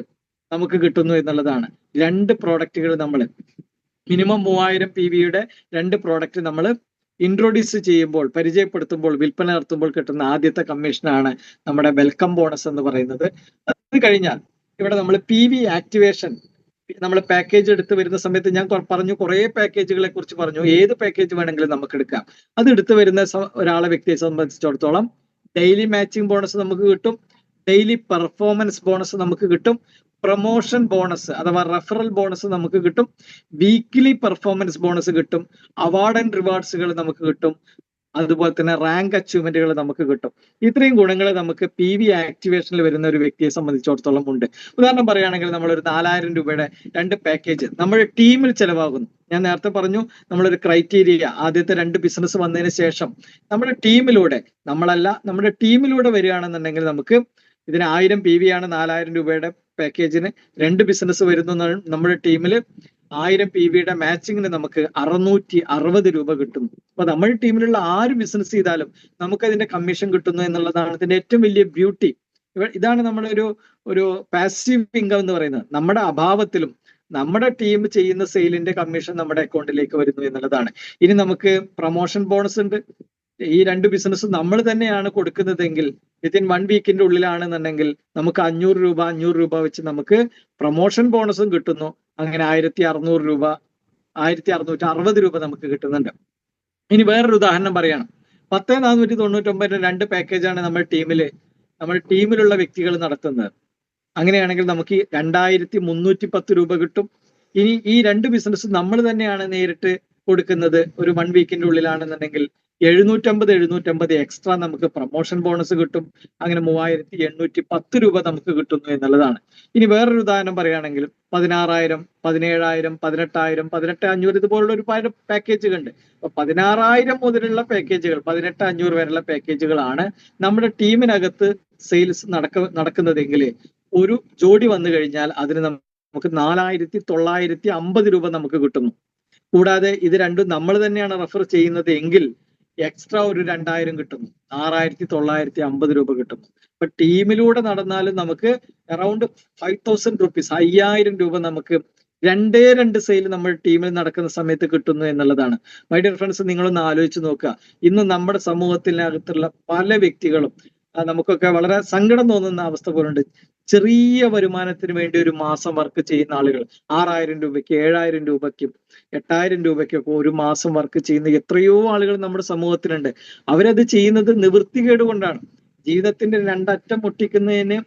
നമുക്ക് കിട്ടുന്നു എന്നുള്ളതാണ്. 2 പ്രോഡക്റ്റുകൾ നമ്മൾ മിനിമം 3000 PV 2 പ്രോഡക്റ്റ് നമ്മൾ ഇൻട്രൊഡ്യൂസ് ചെയ്യുമ്പോൾ, പരിചയപ്പെടുത്തുമ്പോൾ, വിൽപ്പന നടത്തുമ്പോൾ കിട്ടുന്ന ആദ്യത്തെ കമ്മീഷനാണ് നമ്മുടെ വെൽക്കം ബോണസ് എന്ന് പറയുന്നത്. അത് കഴിഞ്ഞാൽ ഇവിടെ നമ്മൾ PV ആക്ടിവേഷൻ, നമ്മൾ പാക്കേജ് എടുത്ത് വരുന്ന സമയത്ത് ഞാൻ പറഞ്ഞു, കുറെ പാക്കേജുകളെ കുറിച്ച് പറഞ്ഞു. ഏത് പാക്കേജ് വേണമെങ്കിലും നമുക്ക് എടുക്കാം. അത് എടുത്തു വരുന്ന വ്യക്തിയെ സംബന്ധിച്ചിടത്തോളം ഡെയിലി മാച്ചിങ് ബോണസ് നമുക്ക് കിട്ടും, ഡെയിലി പെർഫോമൻസ് ബോണസ് നമുക്ക് കിട്ടും, പ്രൊമോഷൻ ബോണസ് അഥവാ റെഫറൽ ബോണസ് നമുക്ക് കിട്ടും, വീക്ക്ലി പെർഫോമൻസ് ബോണസ് കിട്ടും, അവാർഡ് ആൻഡ് റിവാർഡ്സുകൾ നമുക്ക് കിട്ടും, അതുപോലെ തന്നെ റാങ്ക് അച്ചീവ്മെന്റുകൾ നമുക്ക് കിട്ടും. ഇത്രയും ഗുണങ്ങൾ നമുക്ക് PV ആക്ടിവേഷനിൽ വരുന്ന ഒരു വ്യക്തിയെ സംബന്ധിച്ചിടത്തോളം ഉണ്ട്. ഉദാഹരണം പറയുകയാണെങ്കിൽ നമ്മളൊരു 4,000 രൂപയുടെ 2 പാക്കേജ് നമ്മുടെ ടീമിൽ ചെലവാകുന്നു. ഞാൻ നേരത്തെ പറഞ്ഞു, നമ്മളൊരു ക്രൈറ്റീരിയ, ആദ്യത്തെ 2 ബിസിനസ് വന്നതിന് ശേഷം നമ്മുടെ ടീമിലൂടെ, നമ്മുടെ ടീമിലൂടെ വരികയാണെന്നുണ്ടെങ്കിൽ നമുക്ക് ഇതിന് 1000 PV ആണ് 4,000 രൂപയുടെ പാക്കേജിന്. 2 ബിസിനസ് വരുന്നു നമ്മുടെ ടീമിൽ 1000 PV മാച്ചിങ്ങിന് നമുക്ക് 660 രൂപ കിട്ടുന്നു. അപ്പൊ നമ്മുടെ ടീമിലുള്ള 6 ബിസിനസ് ചെയ്താലും നമുക്ക് അതിന്റെ കമ്മീഷൻ കിട്ടുന്നു എന്നുള്ളതാണ് ഇതിന്റെ ഏറ്റവും വലിയ ബ്യൂട്ടി. ഇതാണ് ഒരു പാസീവ് ഇൻകം എന്ന് പറയുന്നത്. നമ്മുടെ അഭാവത്തിലും നമ്മുടെ ടീം ചെയ്യുന്ന സെയിലിന്റെ കമ്മീഷൻ നമ്മുടെ അക്കൗണ്ടിലേക്ക് വരുന്നു എന്നുള്ളതാണ്. ഇനി നമുക്ക് പ്രൊമോഷൻ ബോണസ് ഉണ്ട്. ഈ 2 ബിസിനസ് നമ്മൾ തന്നെയാണ് കൊടുക്കുന്നതെങ്കിൽ വിത്തിൻ 1 വീക്കിന്റെ ഉള്ളിലാണെന്നുണ്ടെങ്കിൽ നമുക്ക് 500 രൂപ വെച്ച് നമുക്ക് പ്രൊമോഷൻ ബോണസും കിട്ടുന്നു. അങ്ങനെ 1,600 രൂപ, 1,660 രൂപ നമുക്ക് കിട്ടുന്നുണ്ട്. ഇനി വേറൊരു ഉദാഹരണം പറയണം. 10,499 2 പാക്കേജാണ് നമ്മുടെ ടീമിലുള്ള വ്യക്തികൾ നടത്തുന്നത്. അങ്ങനെയാണെങ്കിൽ നമുക്ക് 2,310 രൂപ കിട്ടും. ഇനി ഈ 2 ബിസിനസ് നമ്മൾ തന്നെയാണ് നേരിട്ട് കൊടുക്കുന്നത്, ഒരു 1 വീക്കിന്റെ ഉള്ളിലാണെന്നുണ്ടെങ്കിൽ 750 എക്സ്ട്രാ നമുക്ക് പ്രൊമോഷൻ ബോണസ് കിട്ടും. അങ്ങനെ 3,810 രൂപ നമുക്ക് കിട്ടുന്നു എന്നുള്ളതാണ്. ഇനി വേറൊരു ഉദാഹരണം പറയുകയാണെങ്കിൽ 16,000, 17,000, 18,000, 18,500 ഇതുപോലുള്ള ഒരുപാട് പാക്കേജുകൾ ഉണ്ട്. അപ്പൊ 16,000 മുതലുള്ള പാക്കേജുകൾ, 18,500 വരെയുള്ള പാക്കേജുകളാണ് നമ്മുടെ ടീമിനകത്ത് സെയിൽസ് നടക്കുന്നതെങ്കിൽ ഒരു ജോഡി വന്നു കഴിഞ്ഞാൽ അതിന് നമുക്ക് 4,950 രൂപ നമുക്ക് കിട്ടുന്നു. കൂടാതെ ഇത് രണ്ടും നമ്മൾ തന്നെയാണ് റെഫർ ചെയ്യുന്നത് എങ്കിൽ എക്സ്ട്രാ ഒരു 2,000 കിട്ടുന്നു, 6,950 രൂപ കിട്ടുന്നു. അപ്പൊ ടീമിലൂടെ നടന്നാലും നമുക്ക് അറൌണ്ട് 5,000 റുപ്പീസ്, 5,000 രൂപ നമുക്ക് 2 സെയിൽ നമ്മൾ ടീമിൽ നടക്കുന്ന സമയത്ത് കിട്ടുന്നു എന്നുള്ളതാണ്. മൈ ഡിയർ ഫ്രണ്ട്സ്, നിങ്ങളൊന്ന് ആലോചിച്ച് നോക്കുക. ഇന്ന് നമ്മുടെ സമൂഹത്തിനകത്തുള്ള പല വ്യക്തികളും നമുക്കൊക്കെ വളരെ സങ്കടം തോന്നുന്ന അവസ്ഥ പോലുണ്ട്. ചെറിയ വരുമാനത്തിന് വേണ്ടി ഒരു മാസം വർക്ക് ചെയ്യുന്ന ആളുകൾ 6,000 രൂപയ്ക്ക്, 7,000 രൂപയ്ക്കും, 8,000 രൂപയ്ക്കൊക്കെ ഒരു മാസം വർക്ക് ചെയ്യുന്ന എത്രയോ ആളുകൾ നമ്മുടെ സമൂഹത്തിലുണ്ട്. അവരത് ചെയ്യുന്നത് നിവൃത്തികേട് കൊണ്ടാണ്. ജീവിതത്തിന്റെ 2 അറ്റം മുട്ടിക്കുന്നതിന്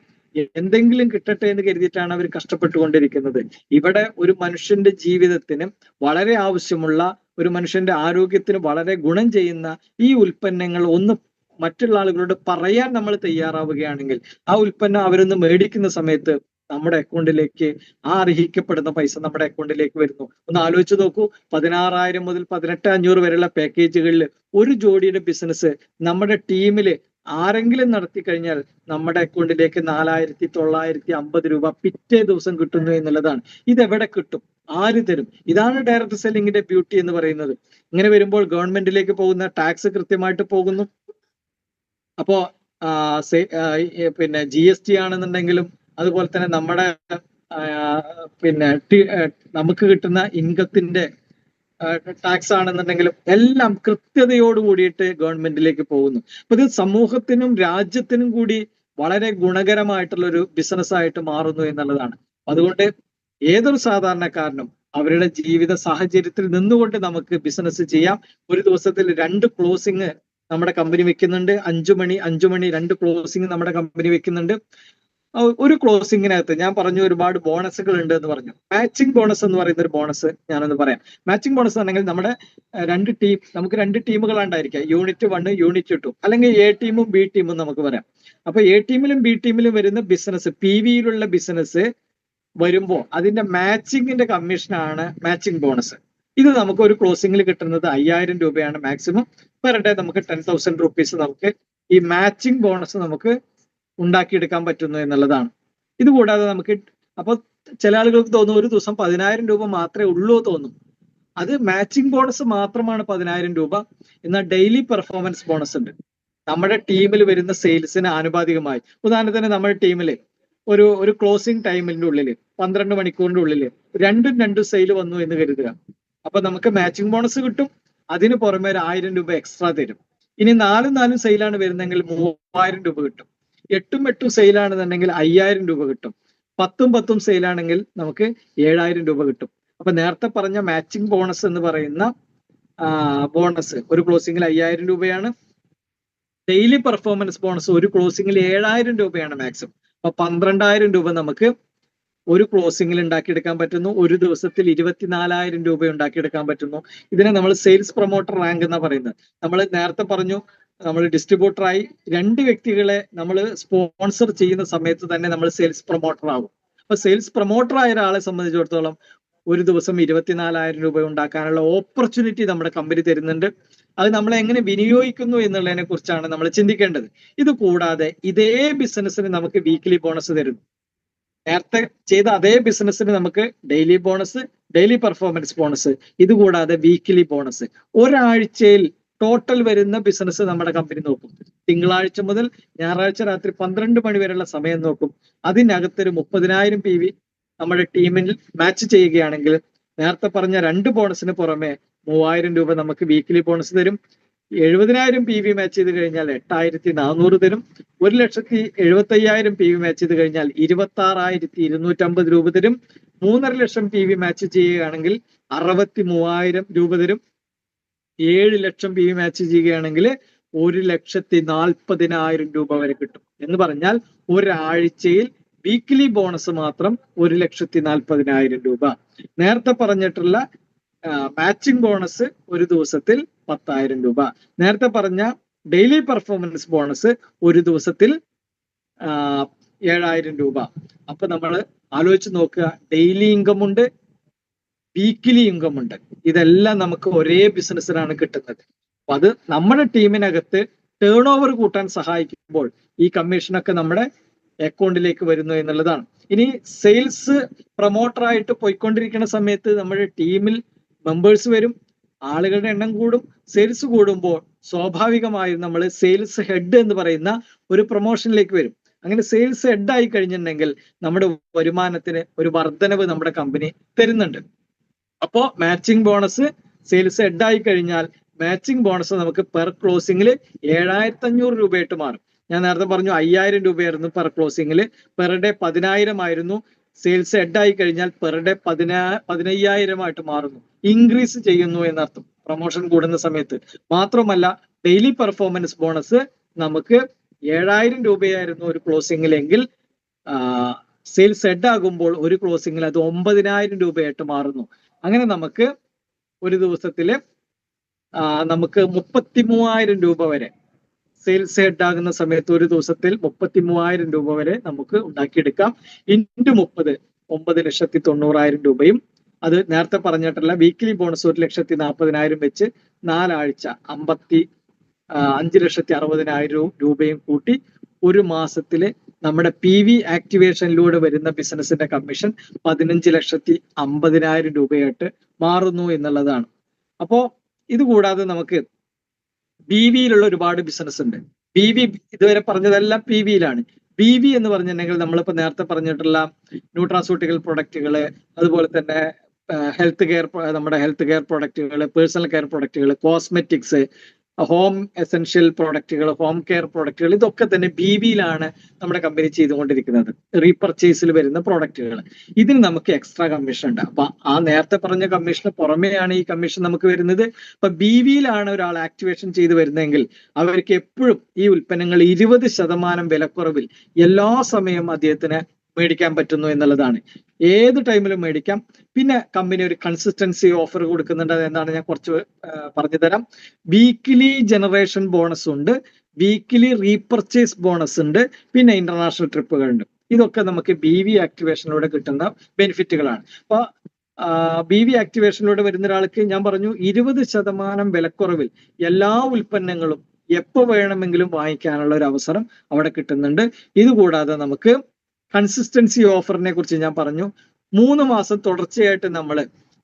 എന്തെങ്കിലും കിട്ടട്ടെ എന്ന് കരുതിയിട്ടാണ് അവർ കഷ്ടപ്പെട്ടുകൊണ്ടിരിക്കുന്നത്. ഇവിടെ ഒരു മനുഷ്യന്റെ ജീവിതത്തിന് വളരെ ആവശ്യമുള്ള, ഒരു മനുഷ്യന്റെ ആരോഗ്യത്തിന് വളരെ ഗുണം ചെയ്യുന്ന ഈ ഉൽപ്പന്നങ്ങൾ ഒന്ന് മറ്റുള്ള ആളുകളോട് പറയാൻ നമ്മൾ തയ്യാറാവുകയാണെങ്കിൽ ആ ഉൽപ്പന്നം അവരൊന്ന് മേടിക്കുന്ന സമയത്ത് നമ്മുടെ അക്കൗണ്ടിലേക്ക് അർഹിക്കപ്പെടുന്ന പൈസ നമ്മുടെ അക്കൗണ്ടിലേക്ക് വരുന്നു. ഒന്ന് ആലോചിച്ച് നോക്കൂ. 16,000 മുതൽ 18,500 വരെയുള്ള പാക്കേജുകളിൽ ഒരു ജോഡിയുടെ ബിസിനസ് നമ്മുടെ ടീമില് ആരെങ്കിലും നടത്തി കഴിഞ്ഞാൽ നമ്മുടെ അക്കൗണ്ടിലേക്ക് 4,950 രൂപ പിറ്റേ ദിവസം കിട്ടുന്നു എന്നുള്ളതാണ്. ഇതെവിടെ കിട്ടും? ആര് തരും? ഇതാണ് ഡയറക്ട് സെല്ലിങ്ങിന്റെ ബ്യൂട്ടി എന്ന് പറയുന്നത്. ഇങ്ങനെ വരുമ്പോൾ ഗവൺമെന്റിലേക്ക് പോകുന്ന ടാക്സ് കൃത്യമായിട്ട് പോകുന്നു. അപ്പോ പിന്നെ GST ആണെന്നുണ്ടെങ്കിലും അതുപോലെ തന്നെ നമ്മുടെ പിന്നെ നമുക്ക് കിട്ടുന്ന ഇൻകത്തിന്റെ ടാക്സ് ആണെന്നുണ്ടെങ്കിലും എല്ലാം കൃത്യതയോട് കൂടിയിട്ട് ഗവൺമെന്റിലേക്ക് പോകുന്നു. അപ്പൊ ഇത് സമൂഹത്തിനും രാജ്യത്തിനും കൂടി വളരെ ഗുണകരമായിട്ടുള്ള ഒരു ബിസിനസ് ആയിട്ട് മാറുന്നു എന്നുള്ളതാണ്. അതുകൊണ്ട് ഏതൊരു സാധാരണക്കാരനും അവരുടെ ജീവിത സാഹചര്യത്തിൽ നിന്നുകൊണ്ട് നമുക്ക് ബിസിനസ് ചെയ്യാം. ഒരു ദിവസത്തിൽ 2 ക്ലോസിങ് നമ്മുടെ കമ്പനി വെക്കുന്നുണ്ട്. 5 മണി 2 ക്ലോസിങ് നമ്മുടെ കമ്പനി വെക്കുന്നുണ്ട്. ഒരു ക്ലോസിങ്ങിനകത്ത് ഞാൻ പറഞ്ഞു ഒരുപാട് ബോണസുകൾ ഉണ്ട് എന്ന് പറഞ്ഞു. മാച്ചിങ് ബോണസ് എന്ന് പറയുന്ന ഒരു ബോണസ് ഞാനൊന്ന് പറയാം. മാച്ചിങ് ബോണസ് ആണെങ്കിൽ നമ്മുടെ നമുക്ക് 2 ടീമുകളാണ്ടായിരിക്കാം, യൂണിറ്റ് 1 യൂണിറ്റ് 2, അല്ലെങ്കിൽ A ടീമും B ടീമും നമുക്ക് പറയാം. അപ്പൊ A ടീമിലും B ടീമിലും വരുന്ന ബിസിനസ്, PVയിലുള്ള ബിസിനസ് വരുമ്പോൾ അതിന്റെ മാച്ചിങ്ങിന്റെ കമ്മീഷനാണ് മാച്ചിങ് ബോണസ്. ഇത് നമുക്ക് ഒരു ക്ലോസിംഗിൽ കിട്ടുന്നത് 5000 രൂപയാണ് മാക്സിമം. പെർ ഡേ നമുക്ക് 10,000 റുപ്പീസ് നമുക്ക് ഈ മാച്ചിങ് ബോണസ് നമുക്ക് ഉണ്ടാക്കിയെടുക്കാൻ പറ്റുന്നു എന്നുള്ളതാണ്. ഇത് കൂടാതെ നമുക്ക് അപ്പൊ ചില ആളുകൾക്ക് തോന്നും ഒരു ദിവസം 10,000 രൂപ മാത്രമേ ഉള്ളൂ തോന്നും. അത് മാച്ചിങ് ബോണസ് മാത്രമാണ് 10,000 രൂപ. എന്നാൽ ഡെയിലി പെർഫോമൻസ് ബോണസ് ഉണ്ട്. നമ്മുടെ ടീമിൽ വരുന്ന സെയിൽസിന് ആനുപാതികമായി. ഉദാഹരണത്തിന് നമ്മുടെ ടീമില് ഒരു ക്ലോസിംഗ് ടൈമിന്റെ ഉള്ളിൽ 12 മണിക്കൂറിന്റെ ഉള്ളിൽ 2 സെയിൽ വന്നു എന്ന് കരുതുക. അപ്പൊ നമുക്ക് മാച്ചിങ് ബോണസ് കിട്ടും. അതിന് പുറമെ 1000 രൂപ എക്സ്ട്രാ തരും. ഇനി 4 സെയിലാണ് വരുന്നെങ്കിൽ 3000 രൂപ കിട്ടും. 8 സെയിലാണെന്നുണ്ടെങ്കിൽ 5000 രൂപ കിട്ടും. 10 സെയിലാണെങ്കിൽ നമുക്ക് 7000 രൂപ കിട്ടും. അപ്പൊ നേരത്തെ പറഞ്ഞ മാച്ചിങ് ബോണസ് എന്ന് പറയുന്ന ബോണസ് ഒരു ക്ലോസിംഗിൽ 5000 രൂപയാണ്. ഡെയിലി പെർഫോമൻസ് ബോണസ് ഒരു ക്ലോസിംഗിൽ 7000 രൂപയാണ് മാക്സിമം. അപ്പൊ 12,000 രൂപ നമുക്ക് ഒരു ക്ലോസിംഗിൽ ഉണ്ടാക്കിയെടുക്കാൻ പറ്റുന്നു. ഒരു ദിവസത്തിൽ 24,000 രൂപ ഉണ്ടാക്കിയെടുക്കാൻ പറ്റുന്നു. ഇതിനെ നമ്മൾ സെയിൽസ് പ്രൊമോട്ടർ റാങ്ക് എന്നാ പറയുന്നത്. നമ്മൾ നേരത്തെ പറഞ്ഞു, നമ്മൾ ഡിസ്ട്രിബ്യൂട്ടറായി 2 വ്യക്തികളെ നമ്മൾ സ്പോൺസർ ചെയ്യുന്ന സമയത്ത് തന്നെ നമ്മൾ സെയിൽസ് പ്രൊമോട്ടർ ആകും. അപ്പൊ സെയിൽസ് പ്രൊമോട്ടർ ആയ ഒരാളെ സംബന്ധിച്ചിടത്തോളം ഒരു ദിവസം 24,000 രൂപ ഉണ്ടാക്കാനുള്ള ഓപ്പർച്യൂണിറ്റി നമ്മുടെ കമ്പനി തരുന്നുണ്ട്. അത് നമ്മൾ എങ്ങനെ വിനിയോഗിക്കുന്നു എന്നുള്ളതിനെ കുറിച്ചാണ് നമ്മൾ ചിന്തിക്കേണ്ടത്. ഇത് കൂടാതെ ഇതേ ബിസിനസ്സിന് നമുക്ക് വീക്ക്ലി ബോണസ് തരുന്നു. നേരത്തെ ചെയ്ത അതേ ബിസിനസ്സിന് നമുക്ക് daily bonus, daily performance bonus, ഇതുകൂടാതെ വീക്ക്ലി ബോണസ്. ഒരാഴ്ചയിൽ ടോട്ടൽ വരുന്ന ബിസിനസ് നമ്മുടെ കമ്പനി നോക്കും. തിങ്കളാഴ്ച മുതൽ ഞായറാഴ്ച രാത്രി 12 മണി വരെയുള്ള സമയം നോക്കും. അതിനകത്തൊരു 30,000 PV നമ്മുടെ ടീമിൽ മാച്ച് ചെയ്യുകയാണെങ്കിൽ നേരത്തെ പറഞ്ഞ 2 ബോണസിന് പുറമെ 3000 രൂപ നമുക്ക് വീക്ക്ലി ബോണസ് തരും. 70,000 PV മാച്ച് ചെയ്ത് കഴിഞ്ഞാൽ 8,400 തരും. 1,75,000 PV മാച്ച് ചെയ്ത് കഴിഞ്ഞാൽ 26,250 രൂപ തരും. 3.5 ലക്ഷം PV മാച്ച് ചെയ്യുകയാണെങ്കിൽ 63,000 രൂപ തരും. 7 ലക്ഷം PV മാച്ച് ചെയ്യുകയാണെങ്കിൽ 1,40,000 രൂപ വരെ കിട്ടും. എന്ന് പറഞ്ഞാൽ ഒരാഴ്ചയിൽ വീക്ക്ലി ബോണസ് മാത്രം 1,40,000 രൂപ. നേരത്തെ പറഞ്ഞിട്ടുള്ള മാച്ചിങ് ബോണസ് ഒരു ദിവസത്തിൽ 10,000 രൂപ. നേരത്തെ പറഞ്ഞ ഡെയിലി പെർഫോമൻസ് ബോണസ് ഒരു ദിവസത്തിൽ 7,000 രൂപ. അപ്പൊ നമ്മൾ ആലോചിച്ച് നോക്കുക, ഡെയിലി ഇൻകം ഉണ്ട്, വീക്ക്ലി ഇൻകം ഉണ്ട്. ഇതെല്ലാം നമുക്ക് ഒരേ ബിസിനസ്സിലാണ് കിട്ടുന്നത്. അപ്പൊ അത് നമ്മുടെ ടീമിനകത്ത് ടേൺ ഓവർ കൂട്ടാൻ സഹായിക്കുമ്പോൾ ഈ കമ്മീഷനൊക്കെ നമ്മുടെ അക്കൗണ്ടിലേക്ക് വരുന്നു എന്നുള്ളതാണ്. ഇനി സെയിൽസ് പ്രൊമോട്ടറായിട്ട് പോയിക്കൊണ്ടിരിക്കുന്ന സമയത്ത് നമ്മുടെ ടീമിൽ മെമ്പേഴ്സ് വരും, ആളുകളുടെ എണ്ണം കൂടും. സെയിൽസ് കൂടുമ്പോൾ സ്വാഭാവികമായും നമ്മൾ സെയിൽസ് ഹെഡ് എന്ന് പറയുന്ന ഒരു പ്രൊമോഷനിലേക്ക് വരും. അങ്ങനെ സെയിൽസ് ഹെഡ് ആയി കഴിഞ്ഞിട്ടുണ്ടെങ്കിൽ നമ്മുടെ വരുമാനത്തിന് ഒരു വർധനവ് നമ്മുടെ കമ്പനി തരുന്നുണ്ട്. അപ്പോ മാച്ചിങ് ബോണസ് സെയിൽസ് ഹെഡ് ആയി കഴിഞ്ഞാൽ മാച്ചിങ് ബോണസ് നമുക്ക് പെർ ക്ലോസിംഗിൽ 7,500 രൂപയായിട്ട് മാറും. ഞാൻ നേരത്തെ പറഞ്ഞു 5,000 രൂപയായിരുന്നു പെർ ക്ലോസിംഗിൽ. പെർ ഡേ 10,000 ആയിരുന്നു. സെയിൽസ് ഹെഡ് ആയി കഴിഞ്ഞാൽ പെർ ഡേ 15,000 ആയിട്ട് മാറുന്നു. ഇൻക്രീസ് ചെയ്യുന്നു എന്നർത്ഥം പ്രൊമോഷൻ കൂടുന്ന സമയത്ത്. മാത്രമല്ല ഡെയിലി പെർഫോമൻസ് ബോണസ് നമുക്ക് 7,000 രൂപയായിരുന്നു ഒരു ക്ലോസിംഗിലെങ്കിൽ സെയിൽസ് ഹെഡ് ആകുമ്പോൾ ഒരു ക്ലോസിംഗിൽ അത് 9,000 രൂപയായിട്ട് മാറുന്നു. അങ്ങനെ നമുക്ക് ഒരു ദിവസത്തില് നമുക്ക് 33,000 രൂപ വരെ സെയിൽസ് ഹെഡ് ആകുന്ന സമയത്ത് ഒരു ദിവസത്തിൽ 33,000 രൂപ വരെ നമുക്ക് ഉണ്ടാക്കിയെടുക്കാം. ഇൻറ്റു 30 9,90,000 രൂപയും. അത് നേരത്തെ പറഞ്ഞിട്ടുള്ള വീക്ക്ലി ബോണസ് 1,40,000 വെച്ച് 4 ആഴ്ച 5,60,000 രൂപയും കൂട്ടി ഒരു മാസത്തില് നമ്മുടെ PV ആക്ടിവേഷനിലൂടെ വരുന്ന ബിസിനസിന്റെ കമ്മീഷൻ 15,50,000 രൂപയായിട്ട് മാറുന്നു എന്നുള്ളതാണ്. അപ്പോ ഇത് കൂടാതെ നമുക്ക് BV ഒരുപാട് ബിസിനസ് ഉണ്ട്. BV ഇതുവരെ പറഞ്ഞതെല്ലാം PV BV എന്ന് പറഞ്ഞിട്ടുണ്ടെങ്കിൽ നമ്മളിപ്പോ നേരത്തെ പറഞ്ഞിട്ടുള്ള ന്യൂട്രാസ്യൂട്ടിക്കൽ പ്രൊഡക്റ്റുകള്, അതുപോലെ തന്നെ നമ്മുടെ ഹെൽത്ത് കെയർ പ്രൊഡക്റ്റുകൾ, പേഴ്സണൽ കെയർ പ്രൊഡക്റ്റുകൾ, കോസ്മെറ്റിക്സ്, ഹോം എസെൻഷ്യൽ പ്രൊഡക്റ്റുകൾ, ഹോം കെയർ പ്രൊഡക്റ്റുകൾ, ഇതൊക്കെ തന്നെ BV നമ്മുടെ കമ്പനി ചെയ്തുകൊണ്ടിരിക്കുന്നത്. റീപർച്ചേസിൽ വരുന്ന പ്രൊഡക്റ്റുകൾ, ഇതിന് നമുക്ക് എക്സ്ട്രാ കമ്മീഷൻ ഉണ്ട്. അപ്പൊ ആ നേരത്തെ പറഞ്ഞ കമ്മീഷന് പുറമെയാണ് ഈ കമ്മീഷൻ നമുക്ക് വരുന്നത്. അപ്പൊ BV ഒരാൾ ആക്ടിവേഷൻ ചെയ്ത് വരുന്നതെങ്കിൽ അവർക്ക് എപ്പോഴും ഈ ഉൽപ്പന്നങ്ങൾ 20% വിലക്കുറവിൽ എല്ലാ സമയവും അദ്ദേഹത്തിന് മേടിക്കാൻ പറ്റുന്നു എന്നുള്ളതാണ്. ഏത് ടൈമിലും മേടിക്കാം. പിന്നെ കമ്പനി ഒരു കൺസിസ്റ്റൻസി ഓഫർ കൊടുക്കുന്നുണ്ട്. അതെന്താണ് ഞാൻ കുറച്ച് പറഞ്ഞു തരാം. വീക്കിലി ജനറേഷൻ ബോണസ് ഉണ്ട്, വീക്കിലി റീപർച്ചേസ് ബോണസ് ഉണ്ട്, പിന്നെ ഇന്റർനാഷണൽ ട്രിപ്പുകളുണ്ട്. ഇതൊക്കെ നമുക്ക് BV ആക്ടിവേഷനിലൂടെ കിട്ടുന്ന ബെനിഫിറ്റുകളാണ്. അപ്പൊ BV ആക്ടിവേഷനിലൂടെ വരുന്ന ഒരാൾക്ക് ഞാൻ പറഞ്ഞു 20% വിലക്കുറവിൽ എല്ലാ ഉൽപ്പന്നങ്ങളും എപ്പോ വേണമെങ്കിലും വാങ്ങിക്കാനുള്ള ഒരു അവസരം അവിടെ കിട്ടുന്നുണ്ട്. ഇതുകൂടാതെ നമുക്ക് കൺസിസ്റ്റൻസി ഓഫറിനെ കുറിച്ച് ഞാൻ പറഞ്ഞു. 3 മാസം തുടർച്ചയായിട്ട് നമ്മൾ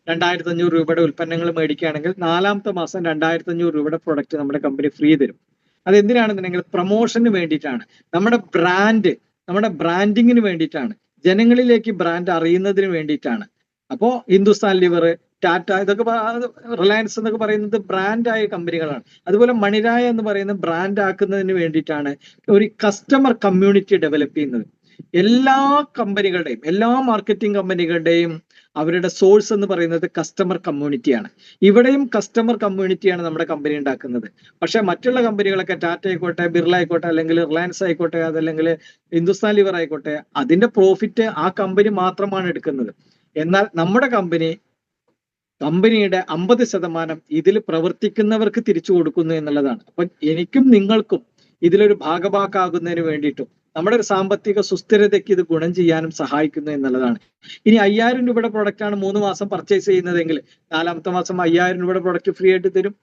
2,500 രൂപയുടെ ഉൽപ്പന്നങ്ങൾ മേടിക്കുകയാണെങ്കിൽ 4ാമത്തെ മാസം 2,500 രൂപയുടെ പ്രൊഡക്റ്റ് നമ്മുടെ കമ്പനി ഫ്രീ തരും. അതെന്തിനാണെന്നുണ്ടെങ്കിൽ പ്രൊമോഷന് വേണ്ടിയിട്ടാണ്, നമ്മുടെ ബ്രാൻഡിങ്ങിന് വേണ്ടിയിട്ടാണ്, ജനങ്ങളിലേക്ക് ബ്രാൻഡ് അറിയുന്നതിന് വേണ്ടിയിട്ടാണ്. അപ്പോ ഹിന്ദുസ്ഥാൻ ലിവർ, ടാറ്റ, ഇതൊക്കെ റിലയൻസ് എന്നൊക്കെ പറയുന്നത് ബ്രാൻഡായ കമ്പനികളാണ്. അതുപോലെ മണിരായ എന്ന് പറയുന്ന ബ്രാൻഡ് ആക്കുന്നതിന് വേണ്ടിയിട്ടാണ് ഒരു കസ്റ്റമർ കമ്മ്യൂണിറ്റി ഡെവലപ്പ് ചെയ്യുന്നത്. എല്ലാ കമ്പനികളുടെയും, എല്ലാ മാർക്കറ്റിംഗ് കമ്പനികളുടെയും അവരുടെ സോഴ്സ് എന്ന് പറയുന്നത് കസ്റ്റമർ കമ്മ്യൂണിറ്റിയാണ്. ഇവിടെയും കസ്റ്റമർ കമ്മ്യൂണിറ്റിയാണ് നമ്മുടെ കമ്പനി ഉണ്ടാക്കുന്നത്. പക്ഷെ മറ്റുള്ള കമ്പനികളൊക്കെ ടാറ്റ ആയിക്കോട്ടെ, ബിർള ആയിക്കോട്ടെ, അല്ലെങ്കിൽ റിലയൻസ് ആയിക്കോട്ടെ, അതല്ലെങ്കിൽ ഹിന്ദുസ്ഥാൻ ലിവർ ആയിക്കോട്ടെ, അതിന്റെ പ്രോഫിറ്റ് ആ കമ്പനി മാത്രമാണ് എടുക്കുന്നത്. എന്നാൽ നമ്മുടെ കമ്പനിയുടെ 50% ഇതിൽ പ്രവർത്തിക്കുന്നവർക്ക് തിരിച്ചു കൊടുക്കുന്നു എന്നുള്ളതാണ്. അപ്പൊ എനിക്കും നിങ്ങൾക്കും ഇതിലൊരു ഭാഗഭാക്കാകുന്നതിന് വേണ്ടിയിട്ടും നമ്മുടെ ഒരു സാമ്പത്തിക സുസ്ഥിരതയ്ക്ക് ഇത് ഗുണം ചെയ്യാനും സഹായിക്കുന്നു എന്നുള്ളതാണ്. ഇനി 5,000 രൂപയുടെ പ്രൊഡക്റ്റ് ആണ് 3 മാസം പർച്ചേസ് ചെയ്യുന്നതെങ്കിൽ 4ാമത്തെ മാസം 5,000 രൂപയുടെ പ്രൊഡക്റ്റ് ഫ്രീ ആയിട്ട് തരും.